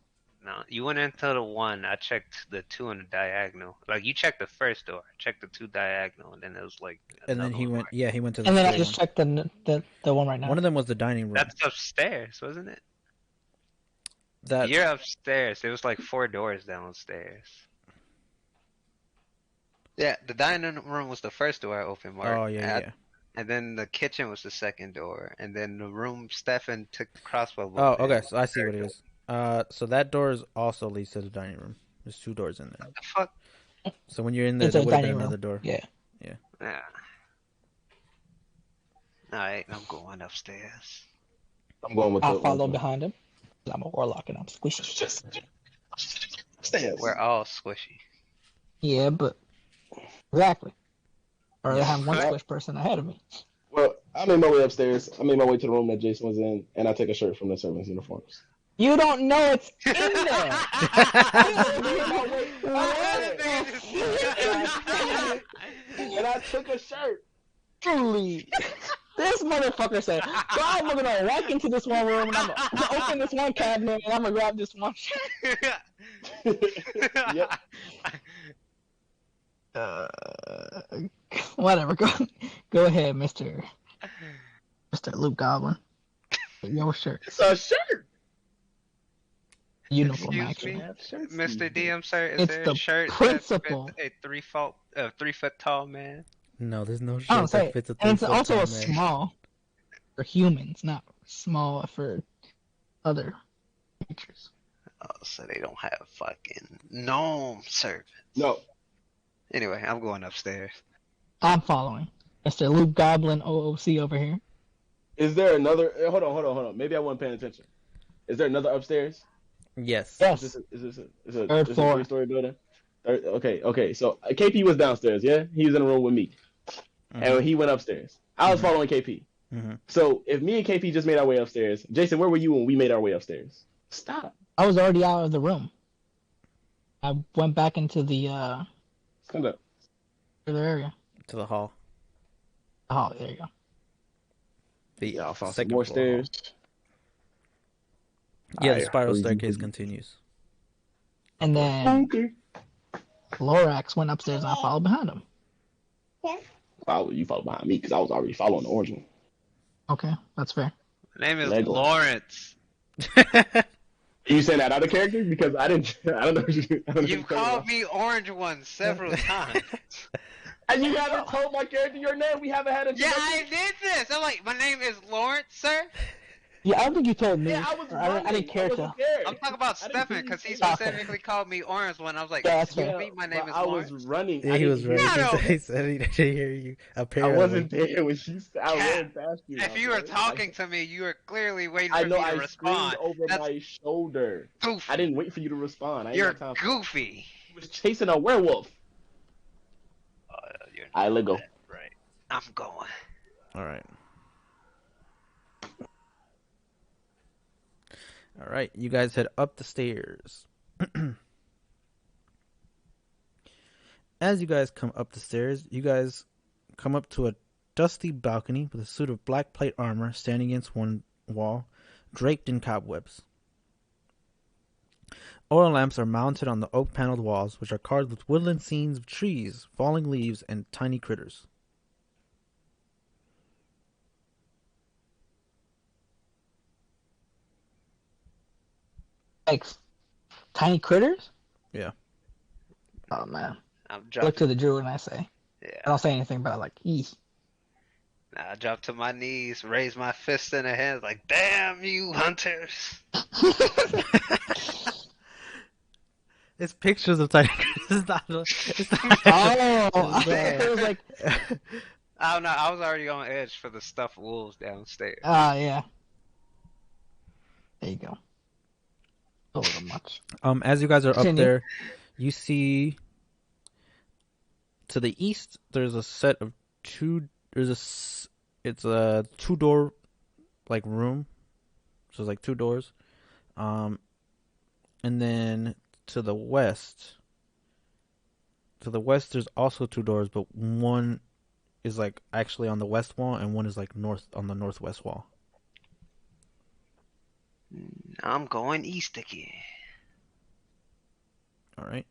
no, you went into the one. I checked the two on the diagonal. Like you checked the first door, I checked the two diagonal, and then it was like And then another he one went right- yeah, he went to the And then I third just one. checked the one right now. One of them was the dining room. That's upstairs, wasn't it? That You're upstairs. There was like 4 doors downstairs. Yeah, the dining room was the first door I opened, Mark. Oh yeah. And then the kitchen was the second door, and then the room Stefan took the crossbow. Oh, bolt in okay, was so I the see what third it is. So that door is also leads to the dining room. There's 2 doors in there. door. The fuck? So when you're in there, It's there a would have been dining room. another door. Yeah. Yeah. Alright, I'm going upstairs. I'm going with I'll the follow behind him. I'm a warlock and I'm squishy. Stairs. We're all squishy. Yeah, but exactly. Or I have one Right. squish person ahead of me. Well, I made my way upstairs. I made my way to the room that Jason was in, and I take a shirt from the servants' uniforms. You don't know it's in there. And I took a shirt. Truly. This motherfucker said, so I'm gonna walk into this one room and I'm gonna open this one cabinet and I'm gonna grab this one shirt. Yep. Whatever. Go ahead, Mr. Luke Goblin. Your shirt. It's a shirt. Uniform, Excuse actually. me, Mr. DM, sir, is It's there the a shirt principle. that fits a 3-foot tall man? No, there's no I shirt don't say that fits a and it's 3-foot also tall a man. small for humans, not small for other creatures. Oh, so they don't have fucking gnome servants. No. Anyway, I'm going upstairs. I'm following. Mr. Luke Goblin OOC over here. Is there another? Hold on. Maybe I wasn't paying attention. Is there another upstairs? Yes. Yes. Is this a Third floor. 3-story building? Okay. So KP was downstairs. Yeah, he was in a room with me, and he went upstairs. I was following KP. Mm-hmm. So if me and KP just made our way upstairs, Jason, where were you when we made our way upstairs? Stop. I was already out of the room. I went back into the Stand up. other area. To the hall. Oh, there you go. The Yeah, I'll find some second more floor hall. stairs. Yeah, the I spiral heard you. staircase continues. And then Okay. Lorax went upstairs and I followed behind him. You followed behind me because I was already following the orange one. Okay, that's fair. My name is Lego. Lawrence. You saying that out of character? because I didn't. I don't know. I don't know You've called me Orange One several times. And you haven't told my character your name. We haven't had a. Yeah, I did this. I'm like, my name is Lawrence, sir. Yeah, I don't think you told me. Yeah, I was. I didn't care to. I'm talking about I didn't Stefan hear because he you say- specifically called me Orange One. I was like, Yeah, that's excuse fair. me, my name is I Lawrence. was running. Yeah, I he was didn't right. hear No. He said he didn't hear you. I Apparently. wasn't there when she. I Cat, ran past you. If you were talking to me, you were clearly waiting I for know. me to I respond. screamed over That's my shoulder. goofy. I didn't wait for you to respond. I ain't You're got time. goofy. He was chasing a werewolf. You're I let go. right. I'm going. All right. All right, you guys head up the stairs. As you guys come up the stairs, you guys come up to a dusty balcony with a suit of black plate armor standing against one wall, draped in cobwebs. Oil lamps are mounted on the oak-paneled walls, which are carved with woodland scenes of trees, falling leaves, and tiny critters. Like tiny critters? Yeah. Oh man. I'm I dropping. look to the druid and I say, I Yeah. don't say anything about it, like, eesh. I drop to my knees, raise my fist in the hands, like, damn you hunters! It's pictures of tiny critters. It's not Oh, it's, it was like, I don't know. I was already on edge for the stuffed wolves downstairs. yeah. There you go. A little much. As you guys are up Continue. there, you see to the east there's a set of two. It's a 2-door like room, so it's like 2 doors. And then to the west there's also 2 doors, but one is like actually on the west wall and one is like north on the northwest wall. I'm going east again. All right.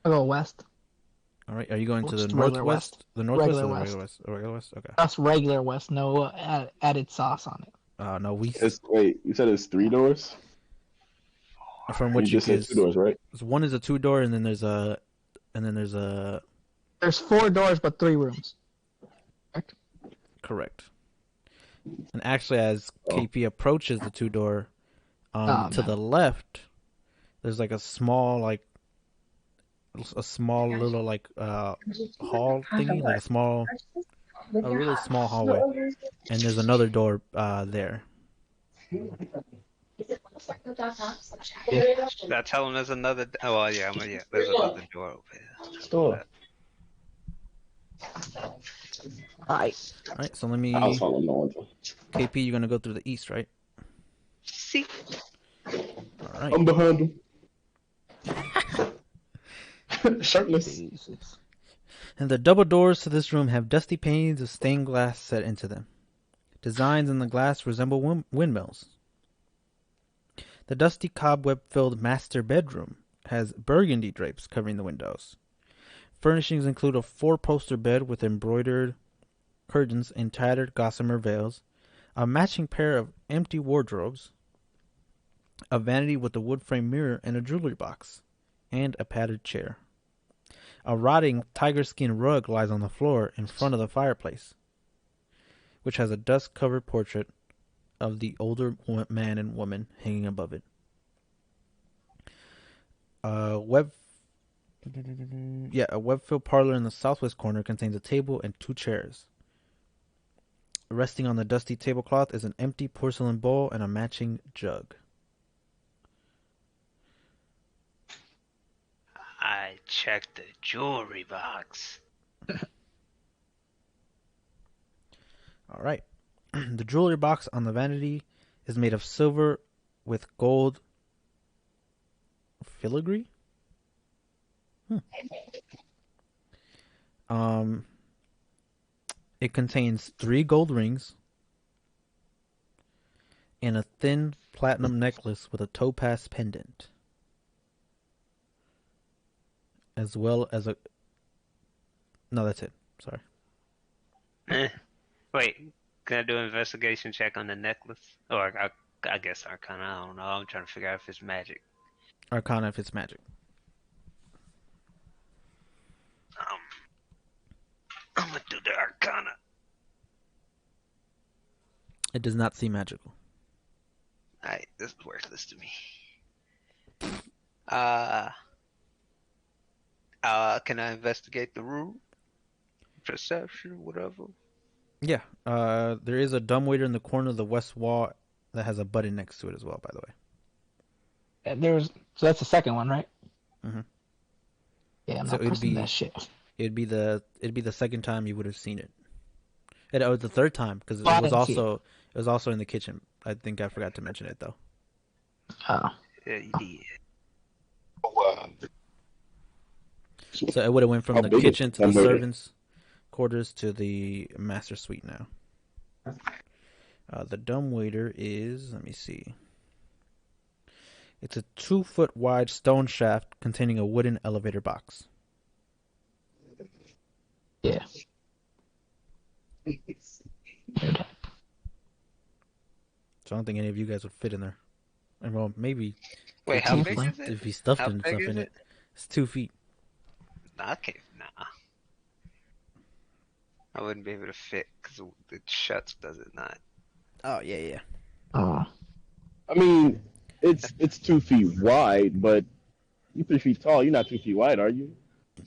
I'll go west. All right. Are you going to the Just regular northwest? west. The northwest Regular or the west. regular west? Regular west. Okay. That's regular west, no added sauce on it. No, we Wait, you said it's 3 doors? from what You just said 2 doors, right? one is a 2-door, and then there's a There's 4 doors, but 3 rooms. correct. And actually, as KP approaches the 2-door, to man. the left, there's like a small little like hall thingy, like a really small hallway, and there's another door there. Should I tell him there's another? Oh, well, yeah, there's another door over here. Store. Alright. All right, so let I was me. following no one. KP, you're gonna go through the east, right? See, All right. I'm behind him. Shirtless. Jesus. And the double doors to this room have dusty panes of stained glass set into them. Designs in the glass resemble windmills. The dusty cobweb-filled master bedroom has burgundy drapes covering the windows. Furnishings include a 4-poster bed with embroidered curtains and tattered gossamer veils, a matching pair of empty wardrobes, a vanity with a wood-frame mirror and a jewelry box, and a padded chair. A rotting tiger skin rug lies on the floor in front of the fireplace, which has a dust-covered portrait of the older man and woman hanging above it. A web-filled parlor in the southwest corner contains a table and 2 chairs. Resting on the dusty tablecloth is an empty porcelain bowl and a matching jug. I checked the jewelry box. All right. The jewelry box on the vanity is made of silver with gold filigree. It contains 3 gold rings and a thin platinum necklace with a topaz pendant, as well as a. No, that's it. Sorry. Wait, can I do an investigation check on the necklace? Or I guess Arcana. I don't know. I'm trying to figure out if it's magic. Arcana if it's magic. I'm gonna do the Arcana. It does not seem magical. Alright, this is worthless to me. Can I investigate the room? Perception, whatever. Yeah. There is a dumbwaiter in the corner of the west wall that has a button next to it as well, by the way. So that's the second one, right? Mhm. Yeah, I'm So not it'd pressing be- that shit. It'd be the second time you would have seen it. It was the third time because it Oh, I was didn't see also in the kitchen. I think I forgot to mention it though. Oh. Yeah, you did. So it would have went from How the big is kitchen to the dumbwaiter? servants' quarters to the master suite now. The dumbwaiter is, let me see. It's a 2-foot wide stone shaft containing a wooden elevator box. Yeah. So I don't think any of you guys would fit in there. And well, maybe Wait, how big is it? if he stuffed How in big stuff is in it? it. It's 2 feet. Nah, nah. I wouldn't be able to fit because it shuts, does it not? Oh yeah. Oh. I mean, it's 2 feet wide, but you're 3 feet tall. You're not 2 feet wide, are you?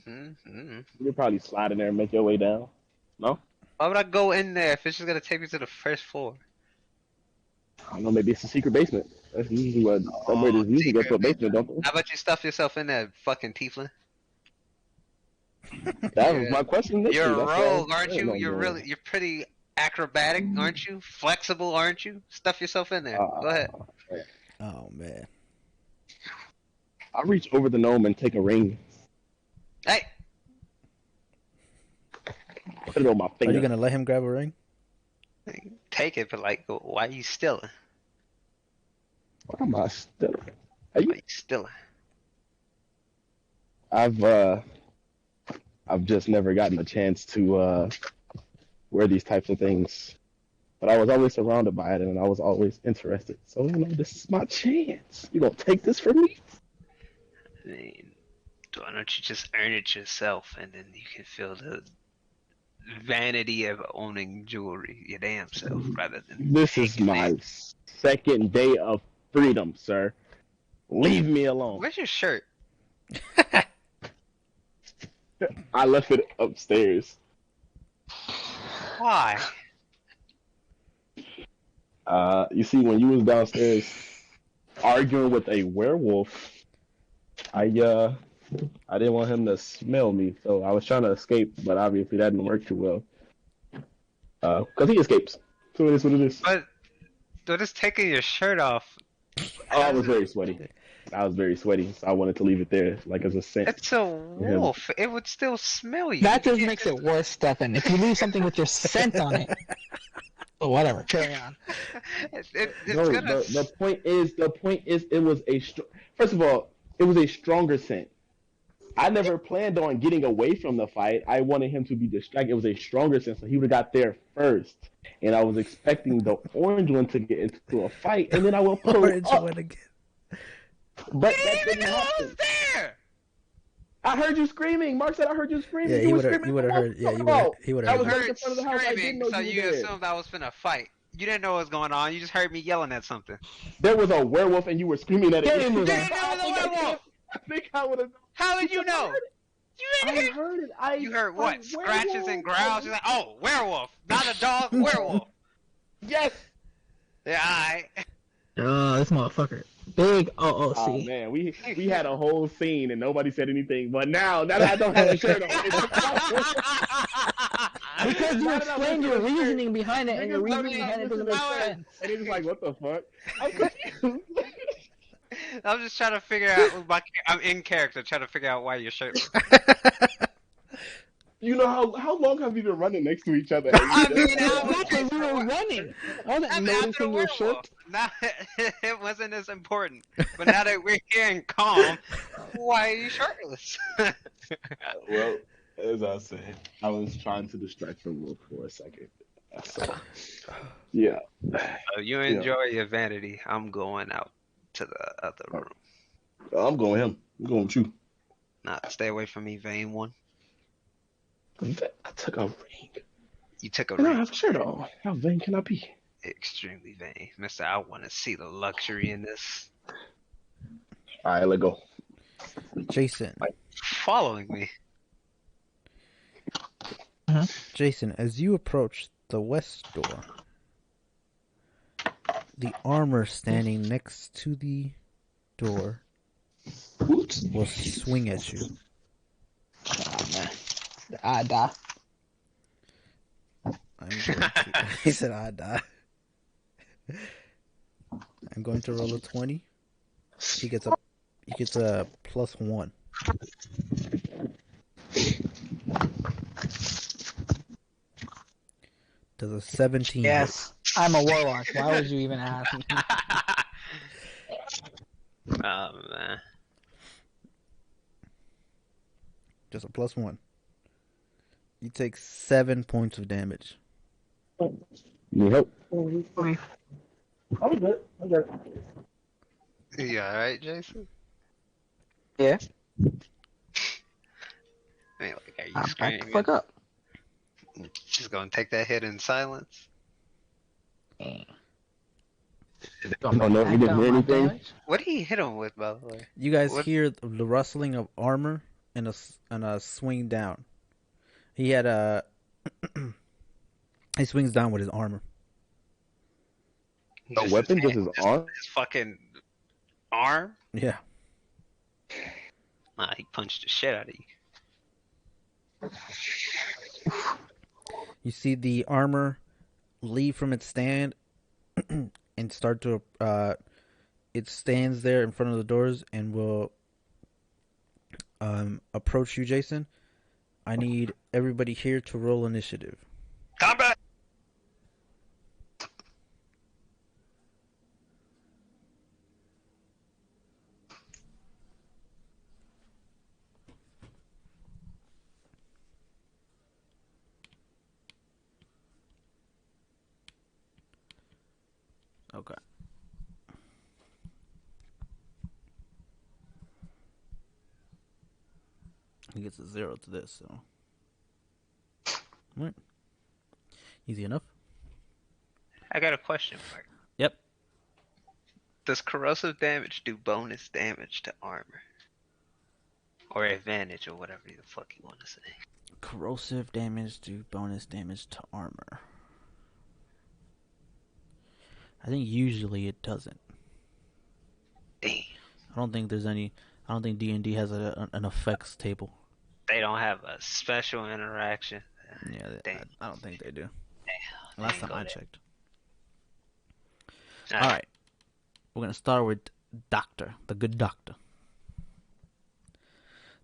Mm-hmm. You'll probably slide in there and make your way down. No? Why would I go in there if it's just gonna take me to the first floor? I don't know. Maybe it's a secret basement. That's usually what dumbwaiters usually go to a basement, don't they? How about you stuff yourself in there, fucking tiefling? That was my question You're initially. a That's why I rogue, was aren't saying you? I'm doing. You're pretty acrobatic, aren't you? Flexible, aren't you? Stuff yourself in there. Go ahead. Oh man. I reach over the gnome and take a ring, Hey, put it on my Are finger. you gonna let him grab a ring? take it, but like, why are you stealing? What am I still? Why are you stealing? I've just never gotten a chance to wear these types of things, but I was always surrounded by it, and I was always interested. So this is my chance. You gonna take this from me? I mean, why don't you just earn it yourself, and then you can feel the vanity of owning jewelry your damn self, rather than This is taking my it. second day of freedom, sir. Leave me alone. Where's your shirt? I left it upstairs. Why? You see, when you was downstairs arguing with a werewolf, I didn't want him to smell me, so I was trying to escape, but obviously that didn't work too well. Because he escapes. So it is what it is. But just taking your shirt off. I was very sweaty. So I wanted to leave it there, like as a scent. It's a wolf. It would still smell you. That just makes it worse, Stefan. If you leave something with your scent on it. Oh, whatever. Carry on. It's No, gonna. the point is, it was first of all, it was a stronger scent. I never planned on getting away from the fight. I wanted him to be distracted. It was a stronger scent, so he would have got there first. And I was expecting the orange one to get into a fight, and then I will pull Orange up. one again. But You that didn't even didn't know I happen. was there. I heard you screaming. Mark said I heard you screaming. Yeah, You he were would have. screaming. You would have What heard. you Yeah, talking he would about? have I was heard. right in Heard front of the house. I didn't screaming, know so you you were there. assumed I was finna fight. You didn't know what was going on. You just heard me yelling at something. There was a werewolf, and you were screaming at it. Yeah, You was didn't know it was a werewolf. I think I would have. How did you know? You didn't I hear. heard it. You heard what? Scratches and werewolf. growls. You're like, oh, werewolf, not a dog, werewolf. Yes. Yeah, alright. Oh, this motherfucker. Big Oh OOC. man, we had a whole scene and nobody said anything. But now that I don't have a shirt on, Because you explained your reasoning behind it, and your Niggas reasoning literally behind it doesn't make how it- sense. and it's like, what the fuck? I'm confused. I'm just trying to figure out. I'm in character, trying to figure out why your shirt. You know how long have we been running next to each other? I mean, Because you were running. I wasn't I'm after the noticing your werewolf. shirt. Now, it wasn't as important. But now that we're here in calm, why are you shirtless? Well, as I said, I was trying to distract from work for a second. So, yeah. So you enjoy your vanity. I'm going out to the other room. I'm going him. I'm going with you. Not stay away from me, vain one. I took a ring. You took a And I ring. have a shirt on. How vain can I be? Extremely vain, Mister. I want to see the luxury in this. All right, let go. Jason. Following me. Jason, as you approach the west door, the armor standing next to the door will swing at you. Oh, man. I die. I'm going to, he said I die. I'm going to roll a 20. He gets a +1. Does a 17 hit? Yes, I'm a warlock. Why would you even ask? Oh man. Just a +1. You take 7 points of damage. Need help? Okay. I'm good. I'm good. You alright, Jason? Yeah, I mean, like, are you I'm back the screaming? fuck up. Just gonna take that hit in silence? I don't know if you didn't hear anything. Damage? What did he hit him with, by the way? You guys What? hear the rustling of armor and a swing down. He had a he swings down with his armor. A Just weapon, his just his hand- arm. His fucking arm? Yeah. Nah, he punched the shit out of you. You see the armor leave from its stand and start to it stands there in front of the doors and will approach you, Jason. I need everybody here to roll initiative. Combat! Okay. He gets a 0 to this, so. Alright. Easy enough. I got a question, Mark. Yep. Does corrosive damage do bonus damage to armor? Or advantage, or whatever the fuck you want to say. Corrosive damage do bonus damage to armor. I think usually it doesn't. Damn. I don't think D&D has an effects table. They don't have a special interaction. Yeah, Damn. I don't think they do. Damn. Last time I checked. All All right. We're going to start with Doctor, the good doctor.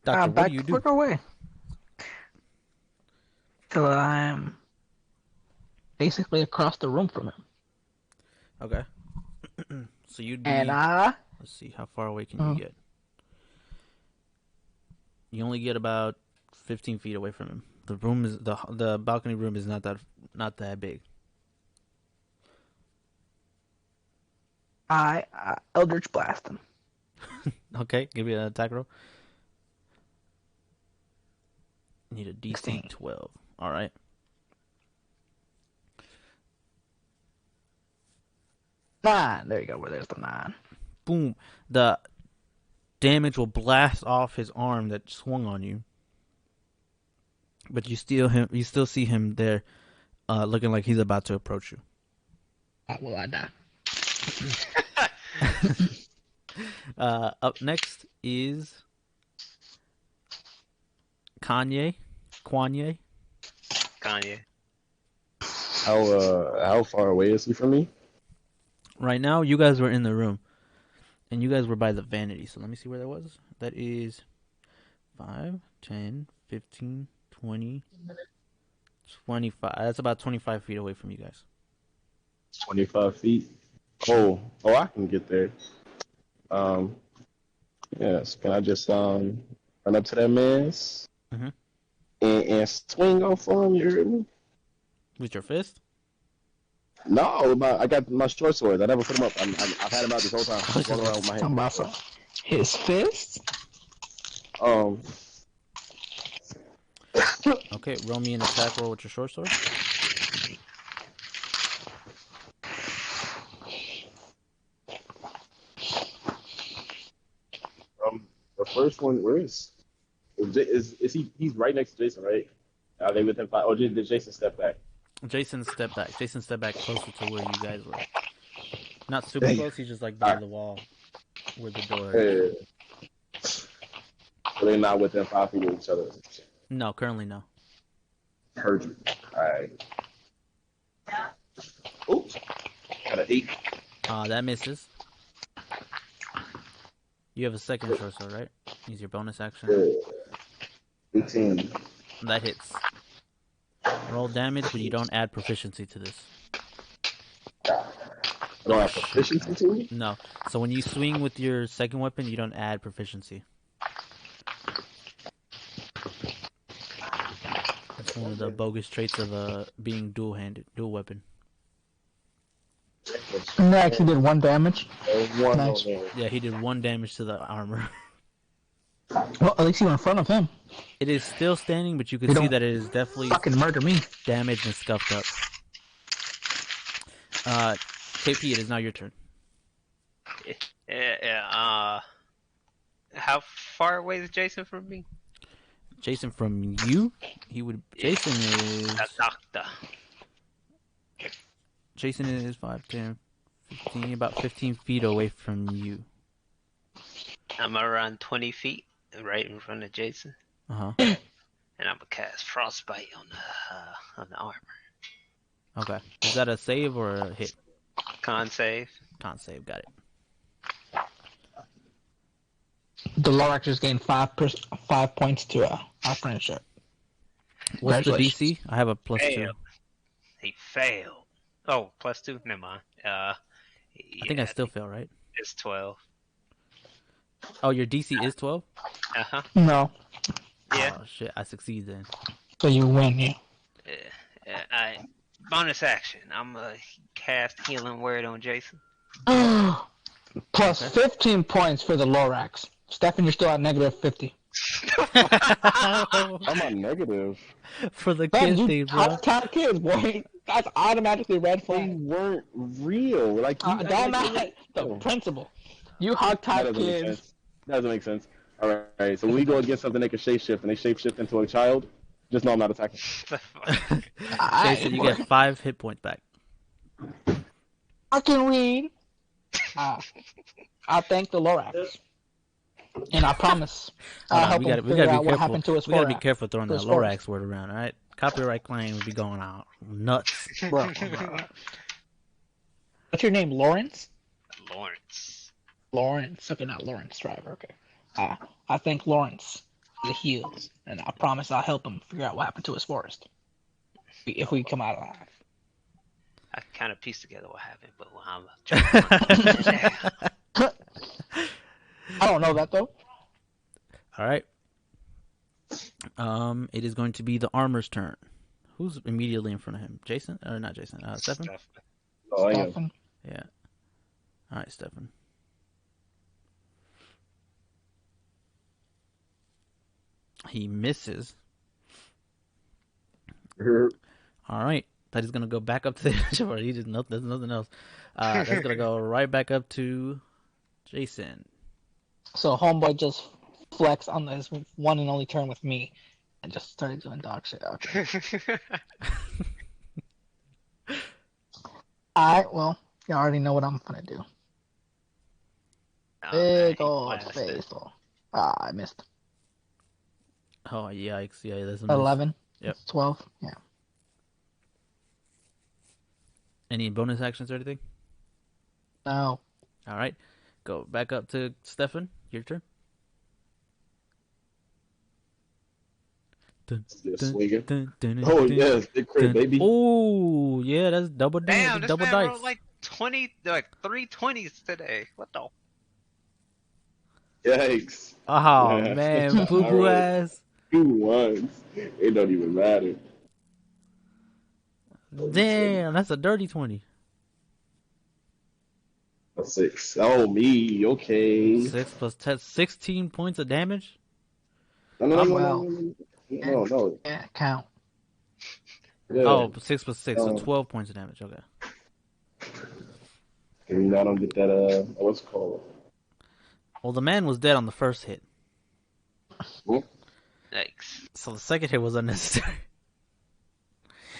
Doctor, what back do you the do? fuck away. Till I'm basically across the room from him. Okay. So you'd be... And Let's see, how far away can you get? You only get about 15 feet away from him. The room is the balcony room is not that big. I Eldritch Blast him. Okay, give me an attack roll. Need a DC 16. 12. All right. Nine. There you go. Where there's the 9. Boom. The damage will blast off his arm that swung on you. But you still see him there, looking like he's about to approach you. Will I die? Up next is Kanye. Kanye. How far away is he from me? Right now, you guys were in the room, and you guys were by the vanity. So let me see where that was. That is 5, 10, 15, 20, 25. That's about 25 feet away from you guys. 25 feet. Oh, I can get there. Yes. Can I just run up to that man's and swing off on him? You heard me? With your fist? No, I got my short swords. I never put them up. I've had them out this whole time. I'm going around with my I'm hand. about to. His fist? Okay, roll me an attack roll with your short sword. The first one, where is he? He's right next to Jason, right? Are they within 5? Oh, did Jason step back? Jason stepped back. Jason stepped back closer to where you guys were. Not super close. He's just like by the wall where the door is. So they're not within 5 feet of each other. No, currently no. Heard you. All right. Oops. Got an 8. That misses. You have a second short sword, right? Use your bonus action. 18. That hits. Roll damage, but you don't add proficiency to this. I don't have proficiency to it? No. So when you swing with your second weapon, you don't add proficiency. That's one of the bogus traits of being dual-handed, dual weapon. And they actually did 1 damage. One Nice. on there. Yeah, he did 1 damage to the armor. Well, at least you were in front of him. It is still standing, but you can You see don't that it is definitely Fucking murder me. damaged and scuffed up. KP, it is now your turn. How far away is Jason from me? Jason, from you, Jason is The doctor. 5, 10, 15, about 15 feet away from you. I'm around 20 feet, right in front of Jason, Uh-huh. and I'm gonna cast frostbite on the armor. Okay. Is that a save or a hit? Con save. Can't save, got it. The Lorax just gained 5 points to our friendship. What's the Congratulations. DC? I have a +2. Failed. He failed. Oh, +2. Never mind. I think I still fail, right? It's 12. Oh, your DC is 12? No. Yeah. Oh, shit. I succeed then. So you win, yeah. Bonus action. I'm gonna cast Healing Word on Jason. Plus 15 points for the Lorax. Stefan, you're still at negative 50. I'm on negative. For the Man, kids you thing, bro. hostile kids, boy. That's automatically red They flag. weren't real. Like you Don't matter. The principle. You hog That type doesn't make kids. sense. That doesn't make sense. All right. So when we go against something that can shapeshift and they shapeshift into a child, just know I'm not attacking. Jason, you get 5 hit points back. I can read. I thank the Lorax. And I promise I'll help him figure out what happened to his We gotta be forearm. careful throwing to that his forest. Lorax word around, alright? Copyright claims would be going out nuts. Bro. What's your name, Lawrence? Lawrence. Lawrence. Okay, not Lawrence Driver. Okay. I thank Lawrence for the heals, and I promise I'll help him figure out what happened to his forest. If we come out alive. I kind of pieced together what happened, but I'm trying to I don't know that though. Alright. It is going to be the armor's turn. Who's immediately in front of him? Jason? Or not Jason? Stefan? Oh, I am. Stefan. Yeah. Alright, Stefan. He misses. Alright. That is going to go back up to the he just there's nothing else. That's going to go right back up to Jason. So homeboy just flexed on his one and only turn with me, and just started doing dog shit. Okay. Alright, well, you already know what I'm gonna do. Big old faithful. I missed. Oh, yikes. Yeah, that's a miss. 11. Yep. 12. Yeah. Any bonus actions or anything? No. Alright. Go back up to Stefan. Your turn. Oh yes, big crit, baby. Oh yeah, that's double Damn, this double man dice. rolled like 3 20s today. What the? Yikes. Oh Yeah. man, boo boo Alright. ass. 2 1s. It don't even matter. Damn, that's a dirty 20. A 6. Oh me. Okay. 6 plus 10, 16 points of damage. No. Yeah, count. Yeah. Oh, 6 plus 6, so Um, 12 points of damage. Okay. Can you not don't get that? What's it called? Well, the man was dead on the first hit, Yikes. so the second hit was unnecessary.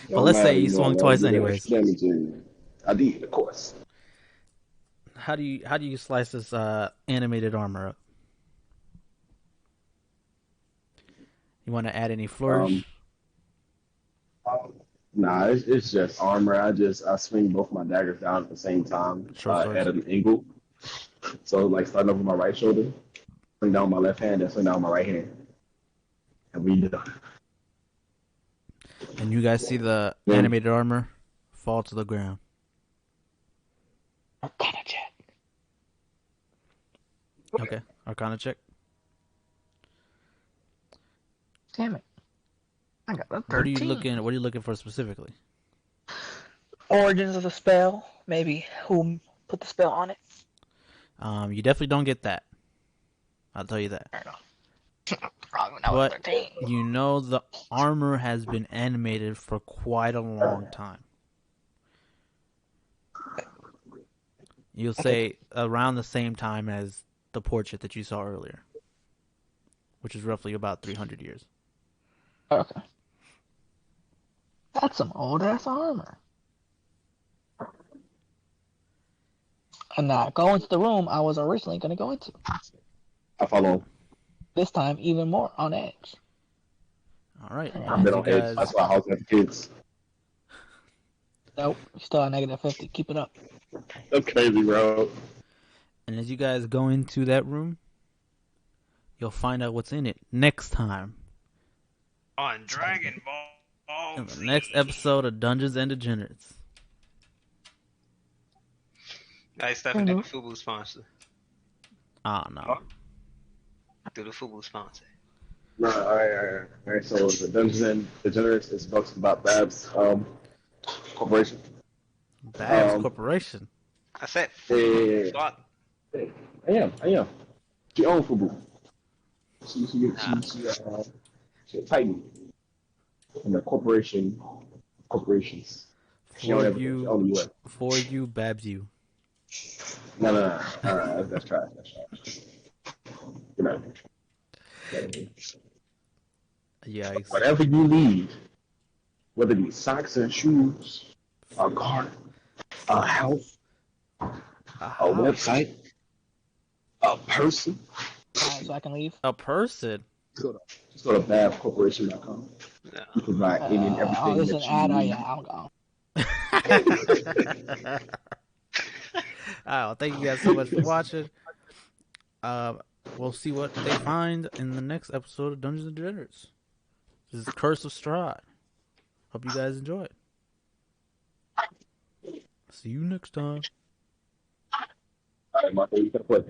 But Don't let's matter, say he you know, swung I'm twice doing anyways. extra damage and I did, of course. How do you slice this animated armor up? You want to add any flourish? Nah, it's just armor. I swing both my daggers down at the same time Short swords. at an angle. So like starting over my right shoulder, swing down my left hand, then swing down my right hand, and we done. And you guys see the Yeah. animated armor fall to the ground. Arcana check. Okay, Arcana check. Damn it. I got a 13. What are you looking? What are you looking for specifically? Origins of the spell. Maybe who put the spell on it. You definitely don't get that. I'll tell you that. Fair enough. Wrong, that was But 13. you know the armor has been animated for quite a long time. You'll say around the same time as the portrait that you saw earlier, which is roughly about 300 years. Okay. That's some old ass armor. And now go into the room I was originally going to go into. I follow. This time, even more on edge. All right. I've I've As been you on edge. guys, That's why I was with kids. Nope, still at negative 50. Keep it up. That's crazy, bro. and as you guys go into that room, you'll find out what's in it next time On Dragon Ball in the Z. next episode of Dungeons and Degenerates. Hey, Stephen, do the FUBU sponsor. Oh no. Do the FUBU sponsor. No, all right. So the Dungeons and Degenerates is books about Babs corporation. Babs Um, Corporation. I said Yeah. FUBU. Fuck. I am. She owns Fubu. She a Titan in the corporations. She own everything. She own the U.S. For you, Babs you. No. That's trash. Good night. Yikes. Whatever you need, whether it be socks and shoes, a car, a house, a website, a person, Alright, so I can leave. A person? just go to babcorporation.com. No. You can buy any and everything Oh, this is that an you ad. Oh, need. yeah, I'm gone. Alright, well, thank you guys so much for watching. We'll see what they find in the next episode of Dungeons and Degenerates. This is Curse of Strahd. Hope you guys enjoy it. See you next time. All right, Martha, you can play.